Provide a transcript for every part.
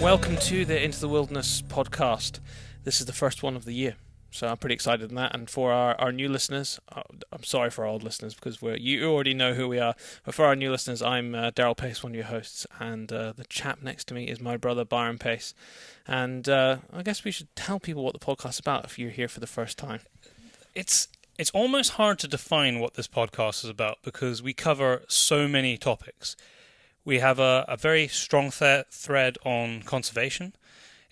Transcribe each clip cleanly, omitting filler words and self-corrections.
Welcome to the Into the Wilderness podcast. This is the first one of the year, so I'm pretty excited in that. And for our new listeners, I'm sorry for our old listeners because you already know who we are. But for our new listeners, I'm Daryl Pace, one of your hosts, and the chap next to me is my brother Byron Pace. And I guess we should tell people what the podcast is about if you're here for the first time. It's almost hard to define what this podcast is about because we cover so many topics. We have a very strong thread on conservation.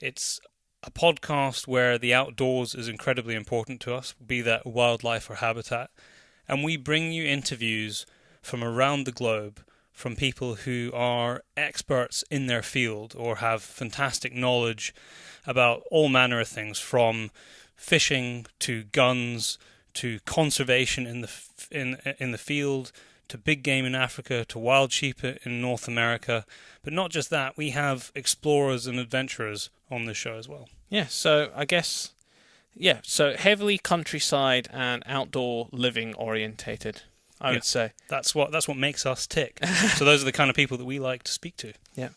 It's a podcast where the outdoors is incredibly important to us, be that wildlife or habitat. And we bring you interviews from around the globe from people who are experts in their field or have fantastic knowledge about all manner of things, from fishing to guns to conservation in the field, to big game in Africa, to wild sheep in North America. But not just that, we have explorers and adventurers on this show as well. Yeah, so I guess, so heavily countryside and outdoor living orientated, I would say. That's what makes us tick. So those are the kind of people that we like to speak to. Yeah,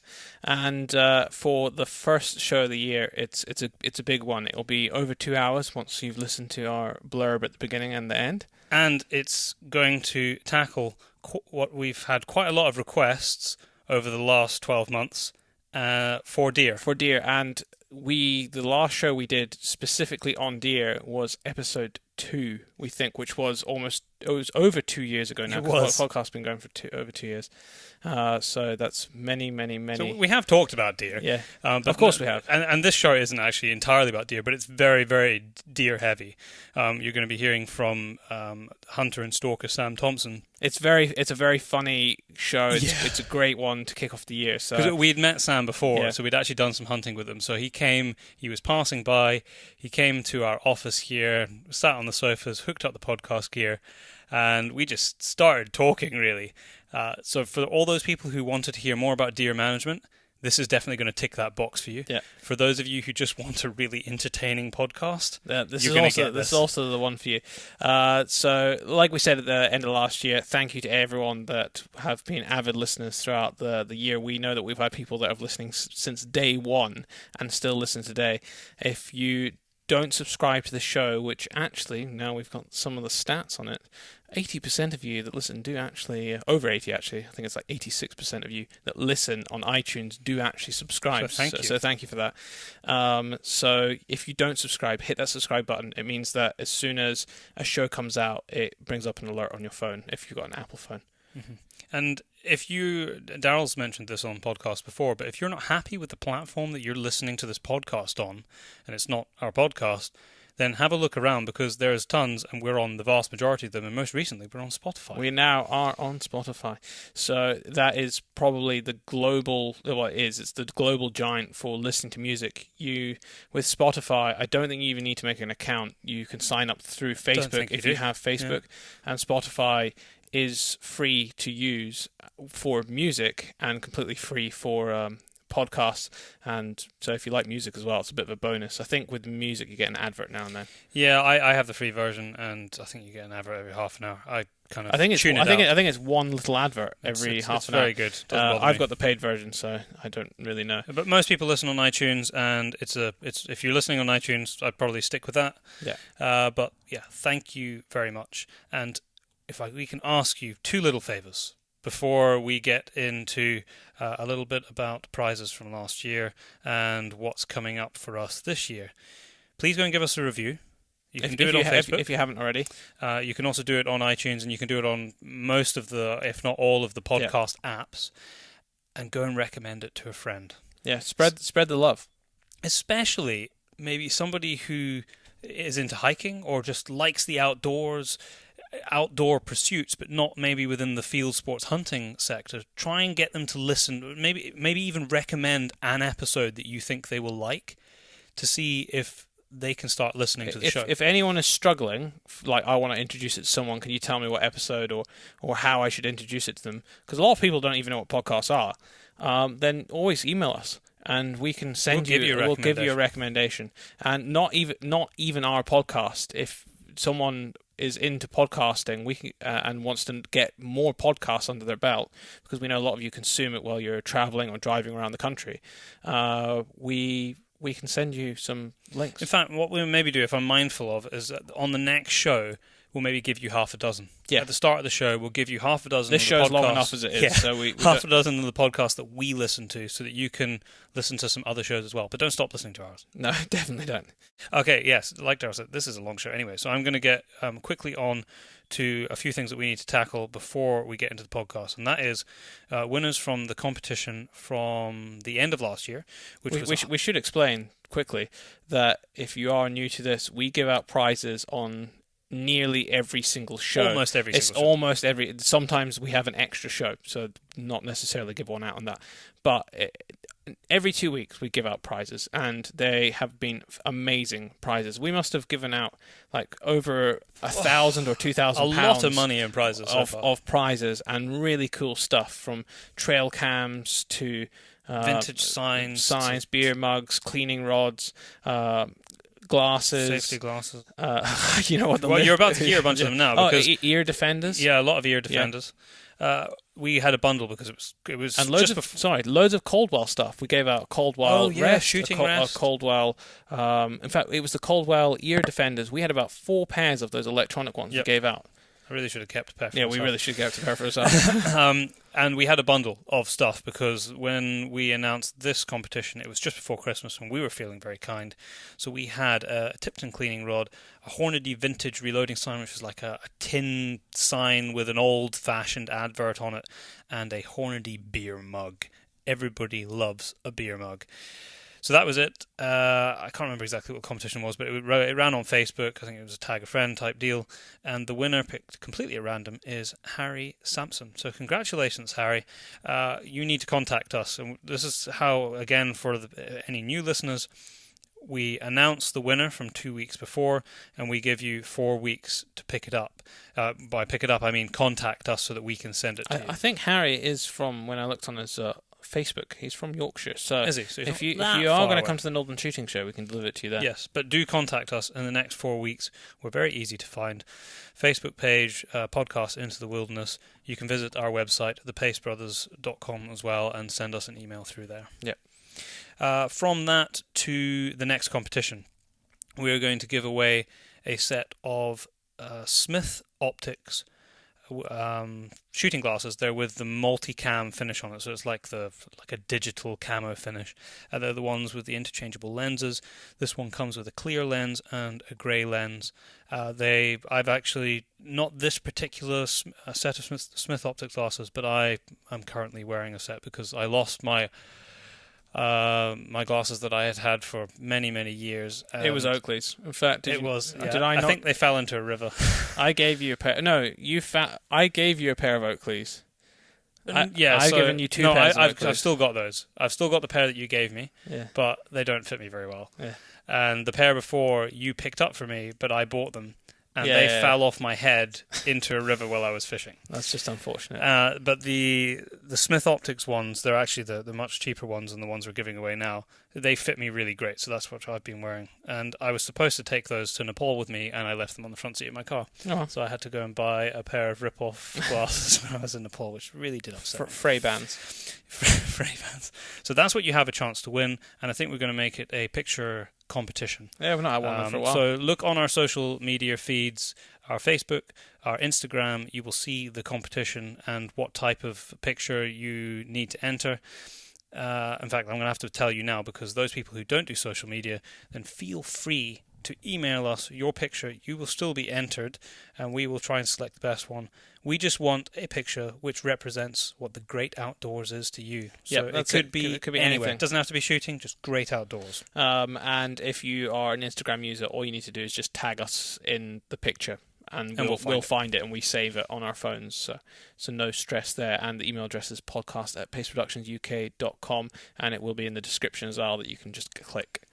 and for the first show of the year, it's a big one. It'll be over 2 hours once you've listened to our blurb at the beginning and the end. And it's going to tackle what we've had quite a lot of requests over the last 12 months for deer. For deer, and the last show we did specifically on deer was episode 2, we think, which was it was over 2 years ago now. It was. The podcast's been going for over 2 years. So that's many. So we have talked about deer. Yeah, but of course we have. And this show isn't actually entirely about deer, but it's very, very deer heavy. You're going to be hearing from hunter and stalker Sam Thompson. It's a very funny show. It's a great one to kick off the year. So because we'd met Sam before, so we'd actually done some hunting with him. So he was passing by, he came to our office here, sat on the sofas, hooked up the podcast gear, and we just started talking, really. So for all those people who wanted to hear more about deer management, this is definitely going to tick that box for you. Yeah. For those of you who just want a really entertaining podcast, this is also the one for you. So, like we said at the end of last year, thank you to everyone that have been avid listeners throughout the year. We know that we've had people that have listening since day one and still listen today. If you don't subscribe to the show, which actually, now we've got some of the stats on it, 80% of you that listen do actually, over 80 actually, I think it's like 86% of you that listen on iTunes do actually subscribe. So thank you for that. So if you don't subscribe, hit that subscribe button. It means that as soon as a show comes out, it brings up an alert on your phone if you've got an Apple phone. Mm-hmm. And Daryl's mentioned this on podcast before, but if you're not happy with the platform that you're listening to this podcast on, and it's not our podcast, then have a look around, because there's tons, and we're on the vast majority of them, and most recently we're on Spotify. We now are on Spotify. So that is probably the global, it's the global giant for listening to music. With Spotify, I don't think you even need to make an account. You can sign up through Facebook if you have Facebook, and Spotify is free to use for music and completely free for podcasts, and so if you like music as well, it's a bit of a bonus. I think with music you get an advert now and then. Yeah, I have the free version, and I think you get an advert every half an hour. I think it's one little advert every half an hour. It's very good. I've got the paid version, so I don't really know. But most people listen on iTunes, and it's if you're listening on iTunes, I'd probably stick with that. Yeah. But yeah, thank you very much. And we can ask you two little favors before we get into a little bit about prizes from last year and what's coming up for us this year. Please go and give us a review. You can do it on Facebook. If you haven't already. You can also do it on iTunes, and you can do it on most of the, if not all of the podcast apps. And go and recommend it to a friend. Yeah, spread the love. Especially maybe somebody who is into hiking or just likes the outdoor pursuits, but not maybe within the field sports hunting sector. Try and get them to listen, maybe even recommend an episode that you think they will like, to see if they can start listening to the show. If anyone is struggling, like I want to introduce it to someone, can you tell me what episode or how I should introduce it to them? Because a lot of people don't even know what podcasts are. Then always email us, and we can send we'll give you a recommendation. And not even our podcast. If someone is into podcasting, we can, and wants to get more podcasts under their belt, because we know a lot of you consume it while you're traveling or driving around the country. We can send you some links. In fact, what we'll maybe do, if I'm mindful of, is that on the next show, we'll maybe give you half a dozen. Yeah. At the start of the show, we'll give you half a dozen. This show's long enough as it is. Yeah. So we half a dozen of the podcasts that we listen to, so that you can listen to some other shows as well. But don't stop listening to ours. No, definitely don't. Okay, yes, like Darryl said, this is a long show anyway, so I'm going to get quickly on to a few things that we need to tackle before we get into the podcast, and that is winners from the competition from the end of last year. We should explain quickly that if you are new to this, we give out prizes on nearly every single show. Almost every single show. Almost every. Sometimes we have an extra show, so not necessarily give one out on that. But every 2 weeks we give out prizes, and they have been amazing prizes. We must have given out like over 1,000 or 2,000 pounds. A lot of money in prizes of prizes, and really cool stuff, from trail cams to vintage signs, beer mugs, cleaning rods, glasses, safety glasses. You know what? You're about to hear a bunch of them now. Because, ear defenders. Yeah, a lot of ear defenders. Yeah. We had a bundle because it was and loads of Coldwell stuff. We gave out Coldwell shooting rest, Coldwell. In fact, it was the Coldwell ear defenders. We had about 4 pairs of those electronic ones we gave out. I really should have kept a pair for myself. Yeah, we really should have kept a pair for ourselves. And we had a bundle of stuff because when we announced this competition, it was just before Christmas and we were feeling very kind. So we had a Tipton cleaning rod, a Hornady vintage reloading sign, which is like a tin sign with an old-fashioned advert on it, and a Hornady beer mug. Everybody loves a beer mug. So that was it. I can't remember exactly what the competition was, but it ran on Facebook. I think it was a tag a friend type deal. And the winner, picked completely at random, is Harry Sampson. So congratulations, Harry. You need to contact us. And this is how, again, for any new listeners, we announce the winner from 2 weeks before, and we give you 4 weeks to pick it up. By pick it up, I mean contact us so that we can send it to you. I think Harry is from, when I looked on his Facebook, he's from Yorkshire. So is he? So if you are going to come to the Northern Shooting Show, we can deliver it to you there. Yes, but do contact us in the next 4 weeks. We're very easy to find. Facebook page, podcast Into the Wilderness. You can visit our website, thepacebrothers.com as well, and send us an email through there. Yep. From that to the next competition, we are going to give away a set of Smith Optics shooting glasses. They're with the multi-cam finish on it, so it's like a digital camo finish. They're the ones with the interchangeable lenses. This one comes with a clear lens and a grey lens. I've actually not this particular set of Smith Optics glasses, but I am currently wearing a set because I lost my glasses that I had for many, many years. It was Oakley's. In fact, I think they fell into a river. I gave you a pair. No, I gave you a pair of Oakley's. I've given you 2 pairs of Oakley's. I've still got those. I've still got the pair that you gave me, but they don't fit me very well. Yeah. And the pair before you picked up for me, but I bought them. And they fell off my head into a river while I was fishing. That's just unfortunate. But the Smith Optics ones, they're actually the much cheaper ones than the ones we're giving away now. They fit me really great, so that's what I've been wearing. And I was supposed to take those to Nepal with me, and I left them on the front seat of my car. Oh. So I had to go and buy a pair of rip-off glasses when I was in Nepal, which really did upset me. Frey-Bands. Frey-Bands. So that's what you have a chance to win, and I think we're going to make it a picture competition. Yeah, we've not had one for a while. So look on our social media feeds, our Facebook, our Instagram. You will see the competition and what type of picture you need to enter. In fact, I'm going to have to tell you now, because those people who don't do social media, then feel free to email us your picture. You will still be entered, and we will try and select the best one. We just want a picture which represents what the great outdoors is to you. So it could be anywhere. Anything. It doesn't have to be shooting, just great outdoors. And if you are an Instagram user, all you need to do is just tag us in the picture, and we'll find it, and we save it on our phones. So no stress there. And the email address is podcast@paceproductionsuk.com, and it will be in the description as well that you can just click.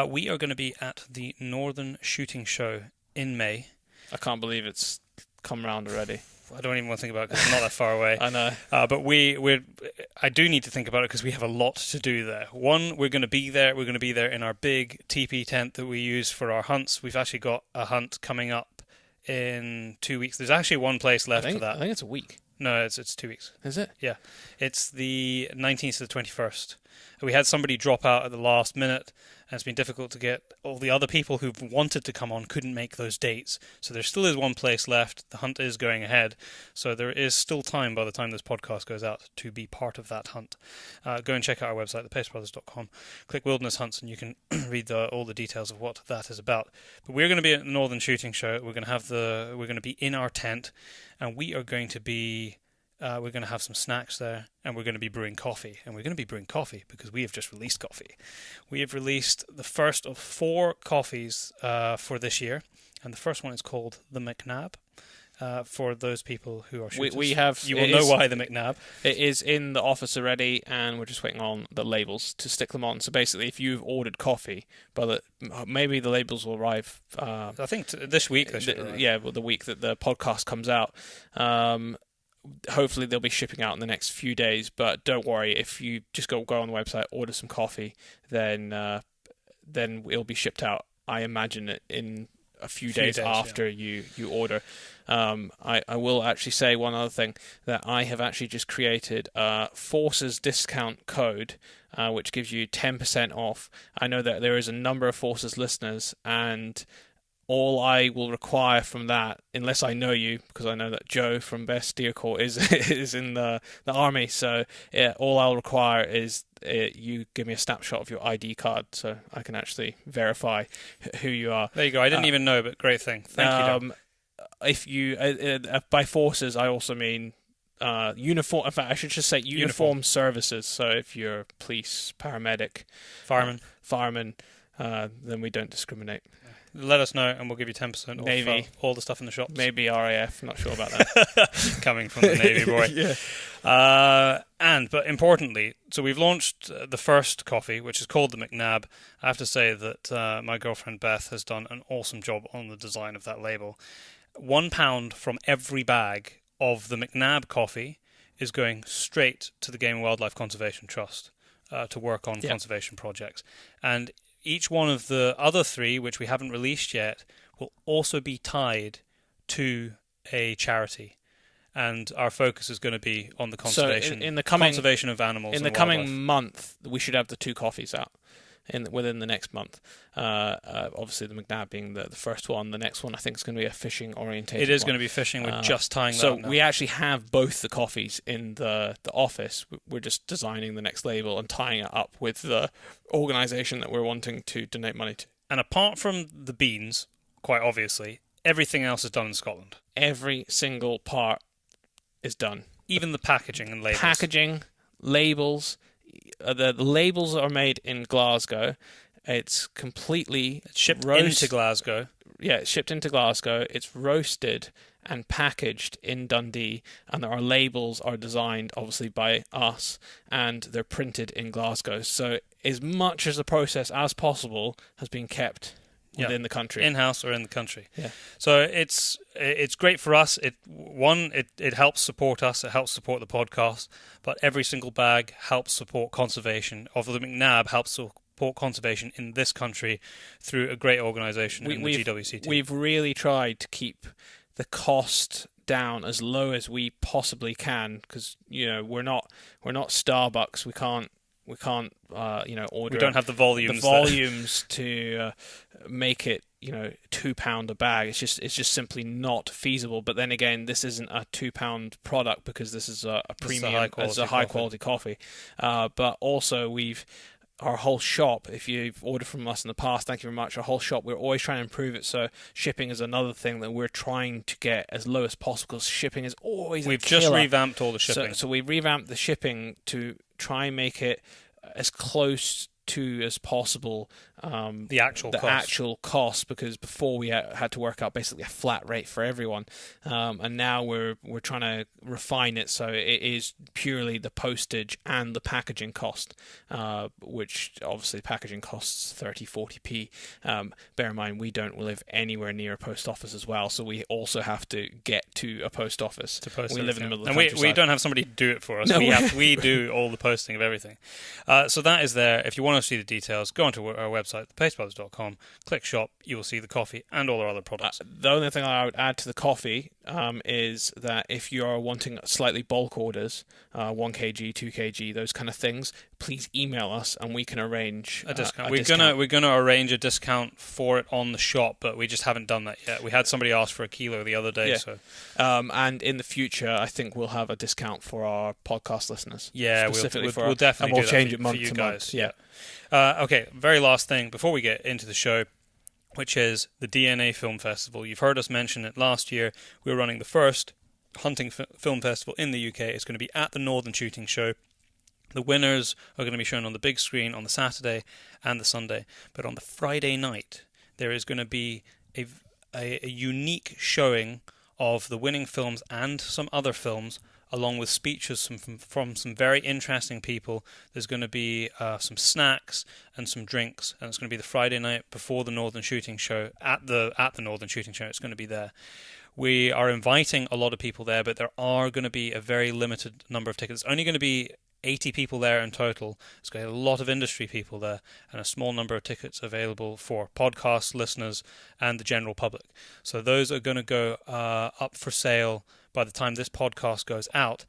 We are going to be at the Northern Shooting Show in May. I can't believe it's come round already. I don't even want to think about it because it's not that far away. I know. But I do need to think about it because we have a lot to do there. One, we're going to be there. We're going to be there in our big teepee tent that we use for our hunts. We've actually got a hunt coming up in 2 weeks. There's actually one place left for that. I think it's a week. No, it's 2 weeks. Is it? Yeah. It's the 19th to the 21st. We had somebody drop out at the last minute, and it's been difficult to get. All the other people who've wanted to come on couldn't make those dates. So there still is one place left. The hunt is going ahead. So there is still time by the time this podcast goes out to be part of that hunt. Go and check out our website, thepacebrothers.com. Click Wilderness Hunts and you can read all the details of what that is about. But we're going to be at the Northern Shooting Show. We're going to be in our tent, and we are going to be... we're going to have some snacks there, and we're going to be brewing coffee. And we're going to be brewing coffee because we have just released coffee. We have released the first of 4 coffees for this year, and the first one is called the McNab. For those people who are shooters, you will know why the McNab. It is in the office already, and we're just waiting on the labels to stick them on. So basically, if you've ordered coffee, but maybe the labels will arrive. I think this week they should arrive. Yeah, well, the week that the podcast comes out. Hopefully they'll be shipping out in the next few days, but don't worry, if you just go on the website, order some coffee, then it'll be shipped out, I imagine, in a few days after you order. I will actually say one other thing, that I have actually just created a Forces discount code, which gives you 10% off. I know that there is a number of Forces listeners, and all I will require from that, unless I know you, because I know that Joe from Best Steer Corps is in the army, so all I'll require is you give me a snapshot of your ID card so I can actually verify who you are. There you go. I didn't even know, but great thing. Thank you. If you by Forces, I also mean uniform. In fact, I should just say uniform services. So if you're police, paramedic, fireman, then we don't discriminate. Let us know and we'll give you 10% off Navy. All the stuff in the shops. Maybe RAF, not sure about that. Coming from the Navy boy. Yeah. But importantly, so we've launched the first coffee, which is called the McNab. I have to say that my girlfriend Beth has done an awesome job on the design of that label. £1 from every bag of the McNab coffee is going straight to the Game and Wildlife Conservation Trust to work on conservation projects. And each one of the other 3, which we haven't released yet, will also be tied to a charity. And our focus is going to be on the conservation, conservation of animals. In the coming month, we should have the 2 coffees out within the next month. Obviously, the McNab being the first one. The next one, I think, is going to be a fishing orientated. It is going to be fishing. We're just tying that up now. So we actually have both the coffees in the office. We're just designing the next label and tying it up with the organisation that we're wanting to donate money to. And apart from the beans, quite obviously, everything else is done in Scotland. Every single part is done. Even the packaging and labels. Packaging, labels. The labels are made in Glasgow. It's completely shipped into Glasgow. Yeah, it's shipped into Glasgow. It's roasted and packaged in Dundee, and our labels are designed, obviously, by us, and they're printed in Glasgow. So as much as the process as possible has been kept within the country. In-house or in the country. Yeah. So it's great for us. It helps support us. It helps support the podcast. But every single bag helps support conservation. Of the McNab helps support conservation in this country through a great organisation in the GWCT. We've really tried to keep the cost down as low as we possibly can, because we're not Starbucks. We can't order. We don't have the volumes to make it £2 a bag. It's just simply not feasible. But then again, this isn't a £2 product because this is a premium, it's a high quality coffee. But also our whole shop, if you've ordered from us in the past, thank you very much. Our whole shop, we're always trying to improve it. So shipping is another thing that we're trying to get as low as possible, because shipping is always We've just revamped all the shipping. So we revamped the shipping to try and make it as close to as possible the actual cost, because before we had to work out basically a flat rate for everyone, and now we're trying to refine it so it is purely the postage and the packaging cost, which obviously packaging costs 30-40p. Bear in mind, we don't live anywhere near a post office as well, so we also have to get to a post office to post. We live in the middle of the countryside. countryside. We don't have somebody to do it for us. No. We do all the posting of everything. So that is there. If you want to see the details, go onto our website, thepastebrothers.com, click shop, you will see the coffee and all our other products. The only thing I would add to the coffee is that if you are wanting slightly bulk orders, 1 kg, 2 kg, those kind of things, please email us and we can arrange a discount. We're We're gonna arrange a discount for it on the shop, but we just haven't done that yet. We had somebody ask for a kilo the other day. Yeah. So and in the future, I think we'll have a discount for our podcast listeners. Yeah, we'll definitely and we'll do change that it month for you to guys. month. Yeah. Okay, very last thing before we get into the show, which is the DNA Film Festival. You've heard us mention it last year. We were running the first hunting film festival in the UK. It's going to be at the Northern Shooting Show. The winners are going to be shown on the big screen on the Saturday and the Sunday. But on the Friday night, there is going to be a unique showing of the winning films and some other films, along with speeches from some very interesting people. There's going to be some snacks and some drinks, and it's going to be the Friday night before the Northern Shooting Show. At the Northern Shooting Show, it's going to be there. We are inviting a lot of people there, but there are going to be a very limited number of tickets. It's only going to be 80 people there in total. There's going to be a lot of industry people there, and a small number of tickets available for podcast listeners and the general public. So those are going to go up for sale by the time this podcast goes out.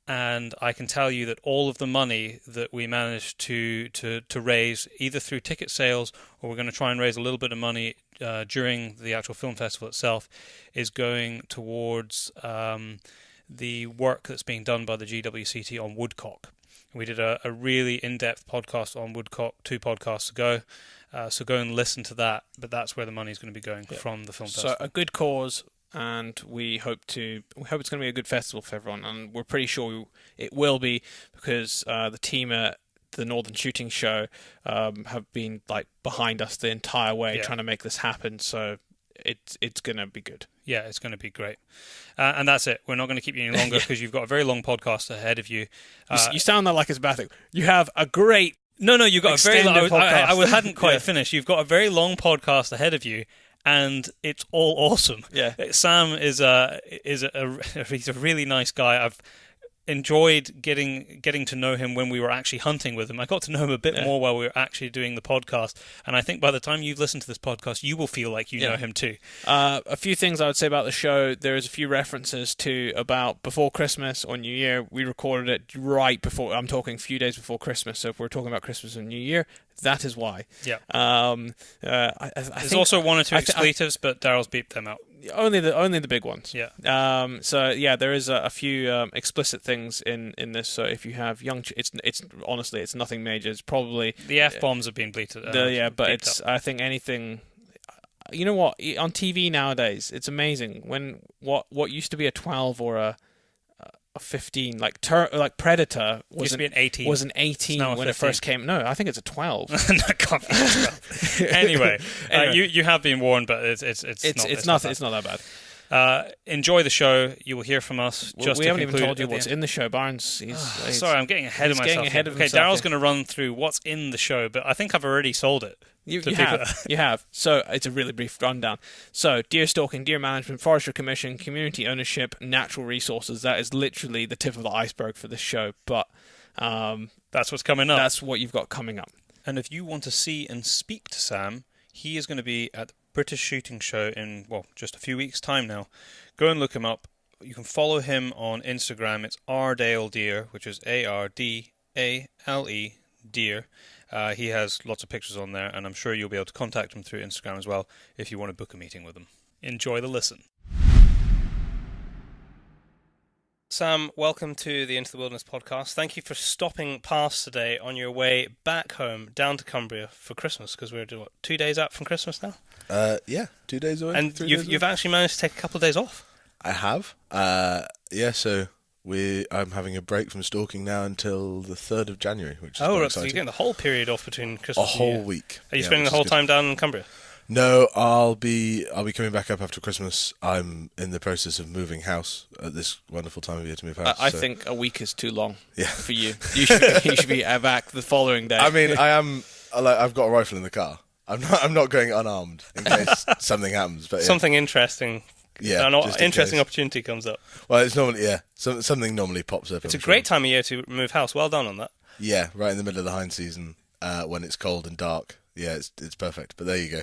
And I can tell you that all of the money that we managed to raise, either through ticket sales or we're going to try and raise a little bit of money during the actual film festival itself, is going towards the work that's being done by the GWCT on woodcock. We did a really in-depth podcast on woodcock 2 podcasts ago, so go and listen to that. But that's where the money is going to be going from the film festival. So a good cause. And we hope it's going to be a good festival for everyone, and we're pretty sure it will be, because the team at the Northern Shooting Show have been behind us the entire way, trying to make this happen. So it's going to be good. Yeah, it's going to be great. And that's it. We're not going to keep you any longer because you've got a very long podcast ahead of you. You sound like it's a bad thing. You have a great No, you've got a very long podcast. I hadn't quite finished. You've got a very long podcast ahead of you. And it's all awesome. Yeah, Sam he's a really nice guy. I've enjoyed getting to know him when we were actually hunting with him. I got to know him a bit more while we were actually doing the podcast, and I think by the time you've listened to this podcast, you will feel like you know him too. A few things I would say about the show. There's a few references to about before Christmas or New Year. We recorded it right before. I'm talking a few days before Christmas. So if we're talking about Christmas and New Year, that is why. Yeah. There's also one or two expletives, but Daryl's beeped them out. Only the big ones. Yeah. So yeah, there is a few explicit things in this. So if you have young, it's honestly it's nothing major. It's probably the F-bombs have been bleated. But it's I think anything. You know what? On TV nowadays, it's amazing when what used to be a 12 or a 15, like Predator was an 18. Was an 18 when 15. it first came. No, I think it's a 12. That can't be 12. Anyway, you have been warned, but it's not that bad. Enjoy the show. You will hear from us. We haven't even told you what's in the show. Barnes, sorry, I'm getting ahead of myself. Daryl's going to run through what's in the show, but I think I've already sold it. You have. So it's a really brief rundown. So deer stalking, deer management, Forestry Commission, community ownership, natural resources. That is literally the tip of the iceberg for this show. But that's what's coming up. That's what you've got coming up. And if you want to see and speak to Sam, he is going to be at the British Shooting Show in, just a few weeks' time now. Go and look him up. You can follow him on Instagram. It's Ardale Deer, which is ARDALE Deer. He has lots of pictures on there, and I'm sure you'll be able to contact him through Instagram as well if you want to book a meeting with him. Enjoy the listen. Sam, welcome to the Into the Wilderness podcast. Thank you for stopping past today on your way back home, down to Cumbria for Christmas, because we're 2 days out from Christmas now? 2 days away. And you've actually managed to take a couple of days off? I have. So I'm having a break from stalking now until the 3rd of January, which is quite so you're exciting. getting the whole period off between Christmas and New A whole Year. week. Are you Yeah, spending the which whole is time down in Cumbria? No, I'll be coming back up after Christmas. I'm in the process of moving house at this wonderful time of year to move house. I think a week is too long Yeah. for you. You should be back the following day. I mean, I've got a rifle in the car. I'm not going unarmed in case something happens. But yeah. Something interesting. Yeah, An just in interesting case. opportunity comes up. Well, it's normally something normally pops up. It's I'm a great sure. time of year to move house. Well done on that. Yeah, right in the middle of the hind season when it's cold and dark. Yeah, it's perfect. But there you go.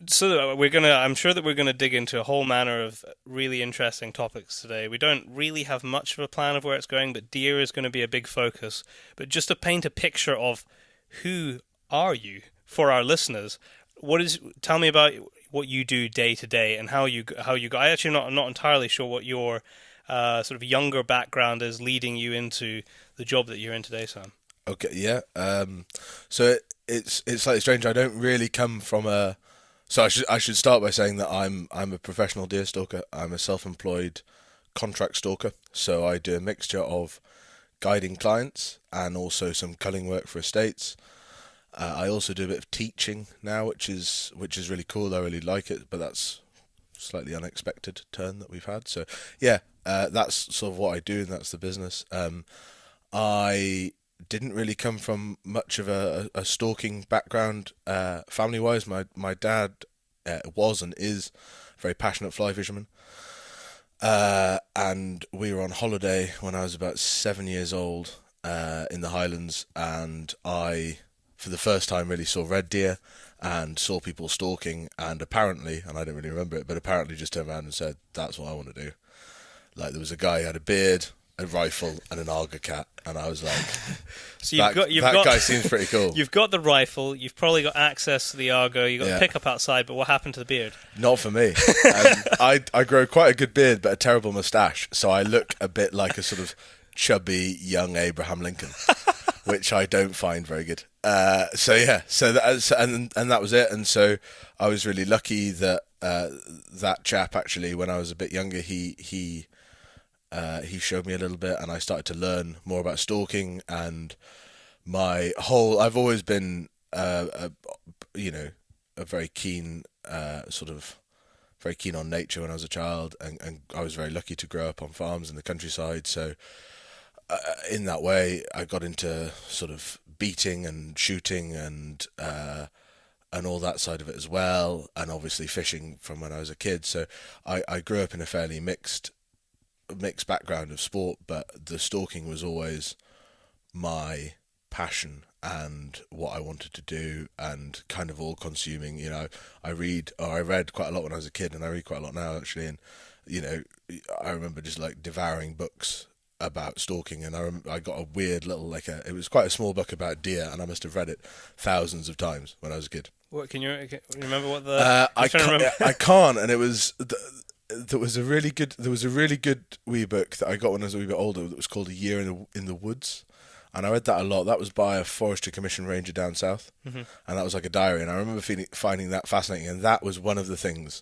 So I'm sure that we're gonna dig into a whole manner of really interesting topics today. We don't really have much of a plan of where it's going, but deer is going to be a big focus. But just to paint a picture of who are you for our listeners, tell me about what you do day to day and how you go. I actually not entirely sure what your sort of younger background is leading you into the job that you're in today, Sam. Okay, yeah. So it's slightly strange. I don't really come from a. So I should start by saying that I'm a professional deer stalker. I'm a self-employed contract stalker. So I do a mixture of guiding clients and also some culling work for estates. I also do a bit of teaching now, which is really cool. I really like it, but that's a slightly unexpected turn that we've had. So yeah, that's sort of what I do, and that's the business. I didn't really come from much of a stalking background family-wise. My dad was and is a very passionate fly fisherman. And we were on holiday when I was about 7 years old in the Highlands, and I, for the first time, really saw red deer and saw people stalking, and apparently, and I don't really remember it, but apparently just turned around and said, that's what I want to do. Like, there was a guy who had a beard, a rifle, and an Arga cat, and I was like, So that guy seems pretty cool. You've got the rifle, you've probably got access to the Argo, you've got Yeah. the pickup outside, but what happened to the beard? Not for me. I grow quite a good beard, but a terrible moustache, so I look a bit like a sort of chubby young Abraham Lincoln, which I don't find very good. And that was it. And so I was really lucky that that chap actually, when I was a bit younger, he showed me a little bit, and I started to learn more about stalking. And I've always been a very keen very keen on nature when I was a child, and I was very lucky to grow up on farms in the countryside. So in that way, I got into sort of beating and shooting and all that side of it as well, and obviously fishing from when I was a kid. So I grew up in a fairly mixed background of sport, but the stalking was always my passion and what I wanted to do, and kind of all consuming. I read I read quite a lot when I was a kid, and I read quite a lot now actually, and I remember just like devouring books about stalking, and I got a weird little it was quite a small book about deer, and I must have read it thousands of times when I was a kid. What can you remember? What the I can't, and it was there was a really good wee book that I got when I was a wee bit older that was called A Year in the Woods, and I read that a lot. That was by a Forestry Commission ranger down south, and that was like a diary, and I remember finding that fascinating, and that was one of the things.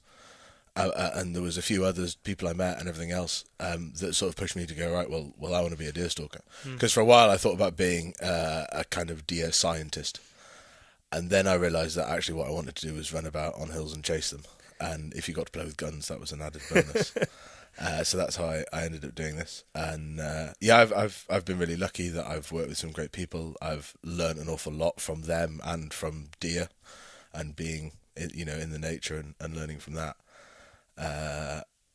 And there was a few others, people I met and everything else, that sort of pushed me to go, right, well, I want to be a deer stalker. Because for a while I thought about being a kind of deer scientist. And then I realised that actually what I wanted to do was run about on hills and chase them. And if you got to play with guns, that was an added bonus. So that's how I ended up doing this. And I've been really lucky that I've worked with some great people. I've learned an awful lot from them and from deer, and being in the nature and learning from that.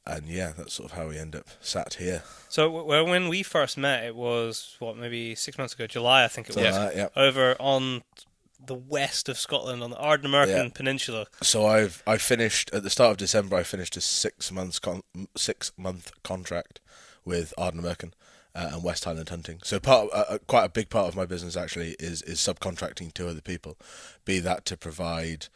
And yeah, that's sort of how we end up sat here. So when we first met, it was maybe 6 months ago, July, I think it was, Yeah. over on the west of Scotland on the Ardnamurchan Peninsula. So I finished at the start of December. I finished a 6 month contract with Ardnamurchan and West Highland Hunting. So quite a big part of my business actually is subcontracting to other people, be that to provide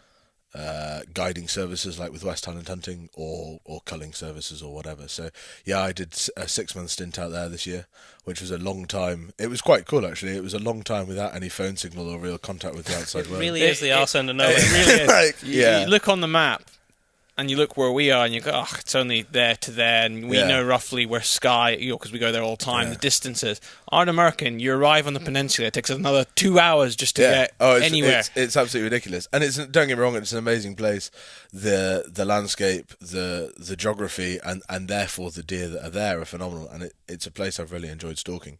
guiding services like with West Highland Hunting or culling services or whatever. So yeah, I did a 6 month stint out there this year, which was a long time. It was quite cool actually. It was a long time without any phone signal or real contact with the outside world. Really is the arse end of nowhere. It really is. Yeah. You look on the map, and you look where we are, and you go, oh, it's only there to there, and we know roughly where Skye, because we go there all the time, the distances. On American, you arrive on the peninsula, it takes another 2 hours just to get anywhere. It's absolutely ridiculous, and don't get me wrong, it's an amazing place. The landscape, the geography, and therefore the deer that are there are phenomenal, and it's a place I've really enjoyed stalking.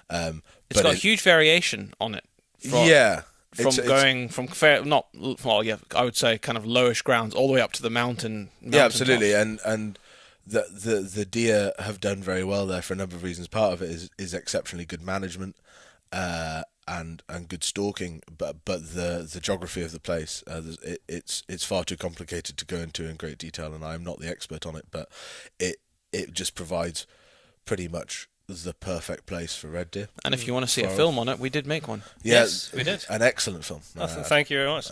It's got a huge variation on it. I would say kind of lowish grounds all the way up to the mountain. Absolutely, tops. and the deer have done very well there for a number of reasons. Part of it is exceptionally good management, and good stalking, but the geography of the place, it's far too complicated to go into in great detail, and I'm not the expert on it, but it just provides pretty much the perfect place for red deer. And if you want to see a film on it, we did make one. Yes, we did. An excellent film. Thank you very much.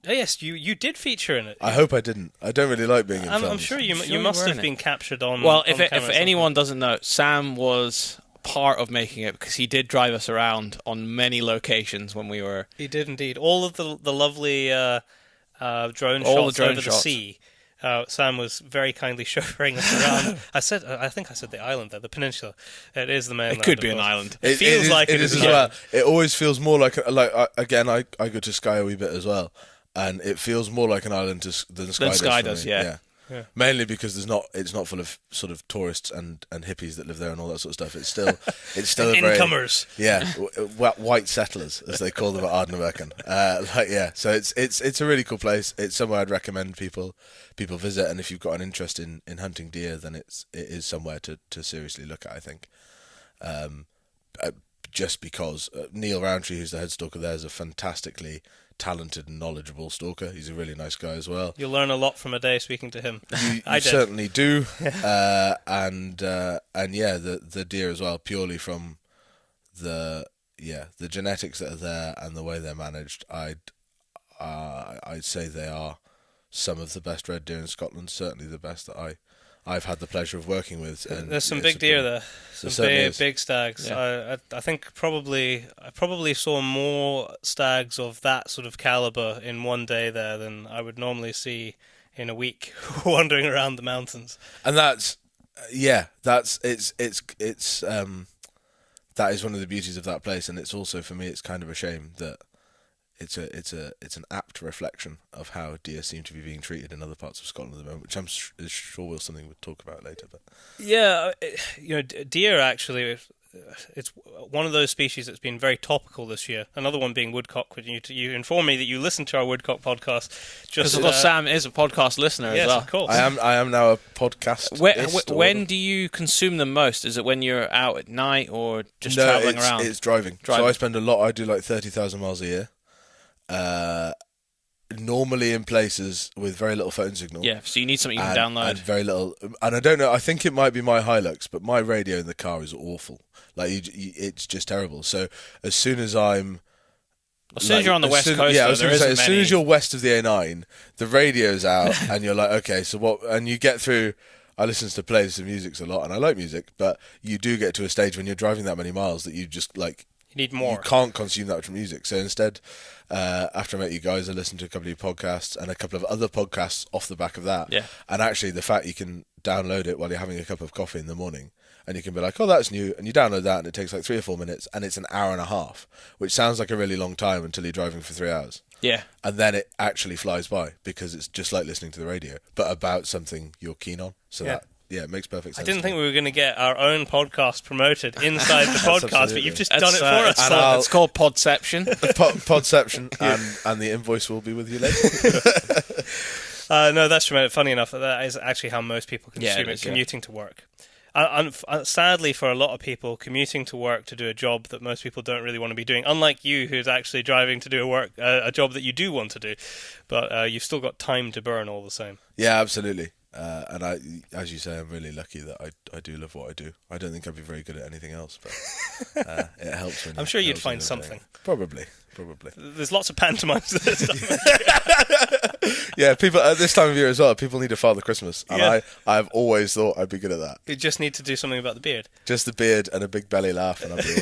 Yes, you did feature in it. I hope I didn't. I don't really like being in films. I'm sure you must have been captured on. Well, if anyone doesn't know, Sam was part of making it because he did drive us around on many locations when we were. He did indeed. All of the lovely drone shots over the sea. Sam was very kindly chauffeuring us around. I think I said the island there, the peninsula. It is the mainland. It could be an island. It feels like it is as well. It always feels more like again. I go to Skye a wee bit as well, and it feels more like an island than Skye does. Yeah. Mainly because it's not full of sort of tourists and hippies that live there and all that sort of stuff. It's still a very, incomers. White settlers as they call them at Ardnamurchan. So it's a really cool place. It's somewhere I'd recommend people visit, and if you've got an interest in hunting deer, then it is somewhere to seriously look at, I think. Just because Neil Rowntree, who's the head stalker there, is a fantastically talented and knowledgeable stalker. He's a really nice guy as well. You'll learn a lot from a day speaking to him. You certainly do. And the deer as well, purely from the genetics that are there and the way they're managed. I'd say they are some of the best red deer in Scotland. Certainly the best that I've had the pleasure of working with. And there's some big deer there, some big stags. Yeah. I think I probably saw more stags of that sort of caliber in one day there than I would normally see in a week wandering around the mountains. And that is one of the beauties of that place, and it's also, for me, it's kind of a shame that it's an apt reflection of how deer seem to be being treated in other parts of Scotland at the moment, which I'm sure will something we'll talk about later. But deer actually, it's one of those species that's been very topical this year. Another one being woodcock. You informed me that you listened to our woodcock podcast. Because of course Sam is a podcast listener as well. Yes, of course. I am now a podcast. When do you consume them most? Is it when you're out at night or just travelling around? No, it's driving. So I spend a lot. I do like 30,000 miles a year. Normally in places with very little phone signal. Yeah, so you need something you can download. And very little. And I don't know, I think it might be my Hilux, but my radio in the car is awful. Like, it's just terrible. So as soon as I'm... As soon as you're on the west coast, as soon as you're west of the A9, the radio's out, and you're like, okay, so what... And you get through... I listen to playlists of music a lot, and I like music, but you do get to a stage when you're driving that many miles that you just, like... You need more. You can't consume that much music. So instead, after I met you guys, I listened to a couple of your podcasts and a couple of other podcasts off the back of that. Yeah. And actually, the fact you can download it while you're having a cup of coffee in the morning, and you can be like, oh, that's new, and you download that, and it takes like 3 or 4 minutes, and it's an hour and a half, which sounds like a really long time until you're driving for 3 hours. Yeah. And then it actually flies by, because it's just like listening to the radio, but about something you're keen on. So it makes perfect sense. I didn't think we were going to get our own podcast promoted inside the podcast, but you've just done it for us. It's called Podception. Podception, and the invoice will be with you later. No, that's tremendous. Funny enough, that is actually how most people consume it, commuting to work. Sadly, for a lot of people, commuting to work to do a job that most people don't really want to be doing, unlike you, who's actually driving to do a job that you do want to do, but you've still got time to burn all the same. Yeah, absolutely. And as you say, I'm really lucky that I do love what I do. I don't think I'd be very good at anything else, but it helps. I'm sure you'd find something. Probably. There's lots of pantomimes this time. Yeah, people at this time of year as well, people need a Father Christmas. And I've always thought I'd be good at that. You just need to do something about the beard. Just the beard and a big belly laugh, and I'll be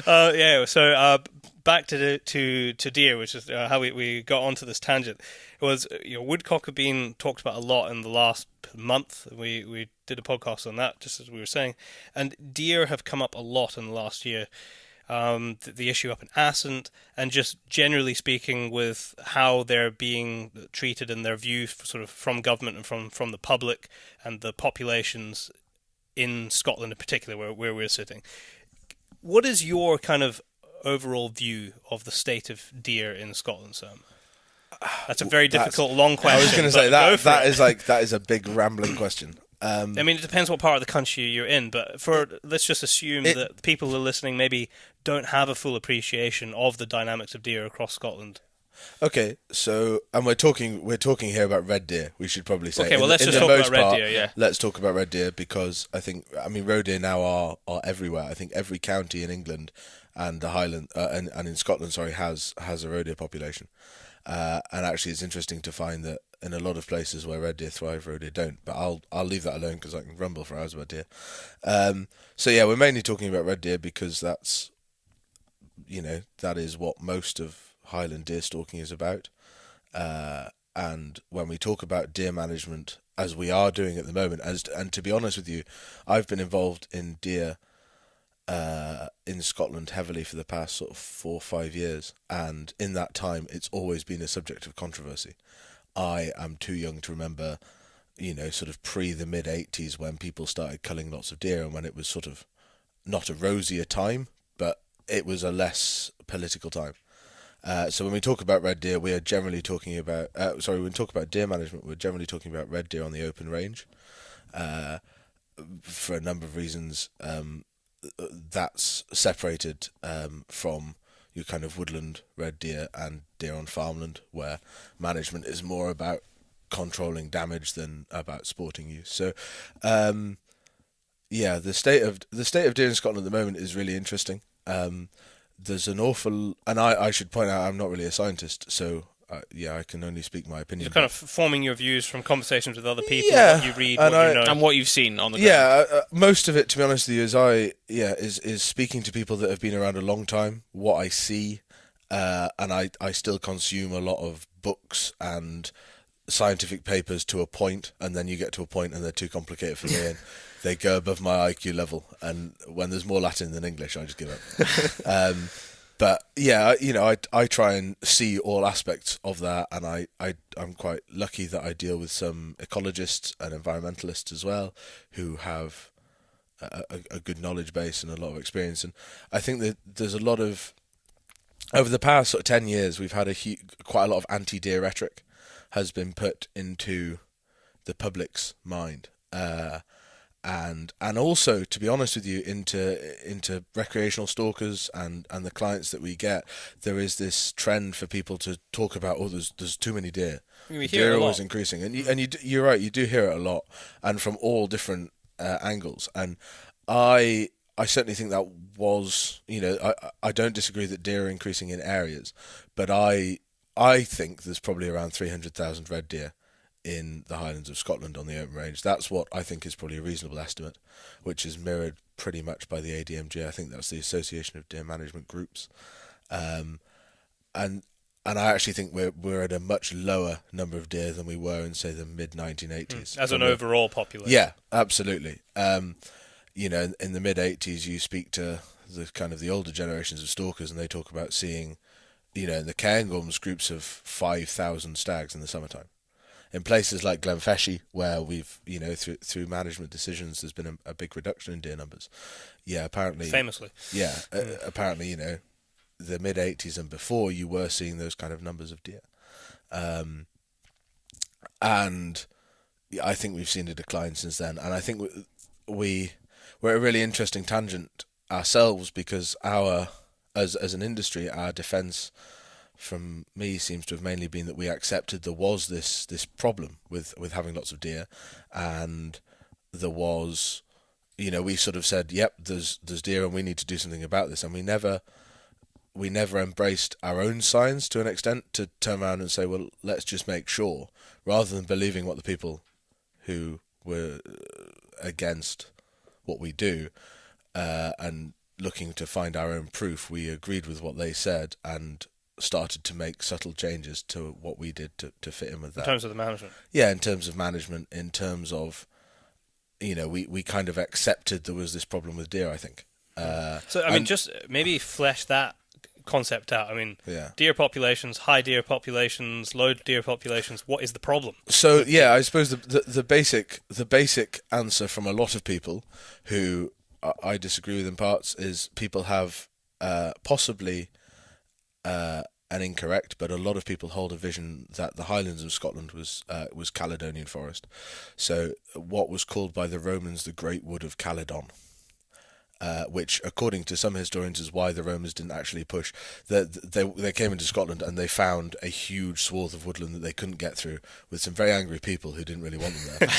away. So back to deer, which is how we got onto this tangent. It was woodcock have been talked about a lot in the last month. We did a podcast on that, just as we were saying, and deer have come up a lot in the last year. The issue up in Ascent, and just generally speaking with how they're being treated and their views sort of from government and from the public and the populations in Scotland in particular, where we're sitting. What is your kind of overall view of the state of deer in Scotland, Sam? That's a very difficult, long question. I was going to say that is a big rambling question. I mean, it depends what part of the country you're in, but let's just assume that people who are listening maybe don't have a full appreciation of the dynamics of deer across Scotland. Okay, so we're talking here about red deer. We should probably say. Okay, well, let's just talk about red deer. Yeah, let's talk about red deer because roe deer now are everywhere. I think every county in England and the Highland and in Scotland, has a roe deer population. And actually, it's interesting to find that in a lot of places where red deer thrive, roe deer don't. But I'll leave that alone because I can rumble for hours about deer. So yeah, we're mainly talking about red deer because that is what most of Highland deer stalking is about. And when we talk about deer management, as we are doing at the moment, and to be honest with you, I've been involved in deer in Scotland heavily for the past sort of 4 or 5 years, and in that time it's always been a subject of controversy. I am too young to remember, sort of pre the mid-80s when people started culling lots of deer and when it was sort of not a rosier time, but it was a less political time. So when we talk about red deer, we are generally talking about when we talk about deer management, we're generally talking about red deer on the open range for a number of reasons. That's separated from your kind of woodland red deer and deer on farmland, where management is more about controlling damage than about sporting use. So, the state of deer in Scotland at the moment is really interesting. There's an awful, and I should point out I'm not really a scientist, so I can only speak my opinion. You're kind of forming your views from conversations with other people, what you read, what you know, and what you've seen on the ground. Yeah, most of it, to be honest with you, is speaking to people that have been around a long time, what I see, and I still consume a lot of books and scientific papers to a point, and then you get to a point and they're too complicated for me, and they go above my IQ level, and when there's more Latin than English, I just give up. But yeah, I try and see all aspects of that, and I'm quite lucky that I deal with some ecologists and environmentalists as well, who have a good knowledge base and a lot of experience. And I think that there's a lot of, over the past sort of 10 years, we've had quite a lot of anti-deer rhetoric has been put into the public's mind. And also, to be honest with you, into recreational stalkers and the clients that we get, there is this trend for people to talk about, there's too many deer. Deer are always increasing, and you're right, you do hear it a lot, and from all different angles. And I certainly think that was, I don't disagree that deer are increasing in areas, but I think there's probably around 300,000 red deer in the Highlands of Scotland on the open range. That's what I think is probably a reasonable estimate, which is mirrored pretty much by the ADMG. I think that's the Association of Deer Management Groups, and I actually think we're at a much lower number of deer than we were in, say, the mid 1980s. As an overall population. Yeah, absolutely. In the mid 80s, you speak to the kind of the older generations of stalkers, and they talk about seeing, in the Cairngorms, groups of 5,000 stags in the summertime. In places like Glenfeshie, where we've, through management decisions, there's been a big reduction in deer numbers. Yeah, apparently. Famously. Yeah, apparently, the mid 80s and before, you were seeing those kind of numbers of deer. And I think we've seen a decline since then. And I think we're at a really interesting tangent ourselves, because as an industry, our defence from me seems to have mainly been that we accepted there was this problem with having lots of deer, and there was, we sort of said, yep, there's deer and we need to do something about this, and we never we never embraced our own science to an extent to turn around and say, well, let's just make sure, rather than believing what the people who were against what we do and looking to find our own proof, we agreed with what they said and started to make subtle changes to what we did to fit in with that. In terms of the management? Yeah, in terms of management, in terms of, we kind of accepted there was this problem with deer, I think. So, I mean, just maybe flesh that concept out. I mean, yeah. Deer populations, high deer populations, low deer populations, what is the problem? So, yeah, I suppose the basic answer from a lot of people who I disagree with in parts is people have possibly an incorrect, but a lot of people hold a vision that the Highlands of Scotland was Caledonian forest. So what was called by the Romans the Great Wood of Caledon, which, according to some historians, is why the Romans didn't actually push. They came into Scotland and they found a huge swath of woodland that they couldn't get through, with some very angry people who didn't really want them there.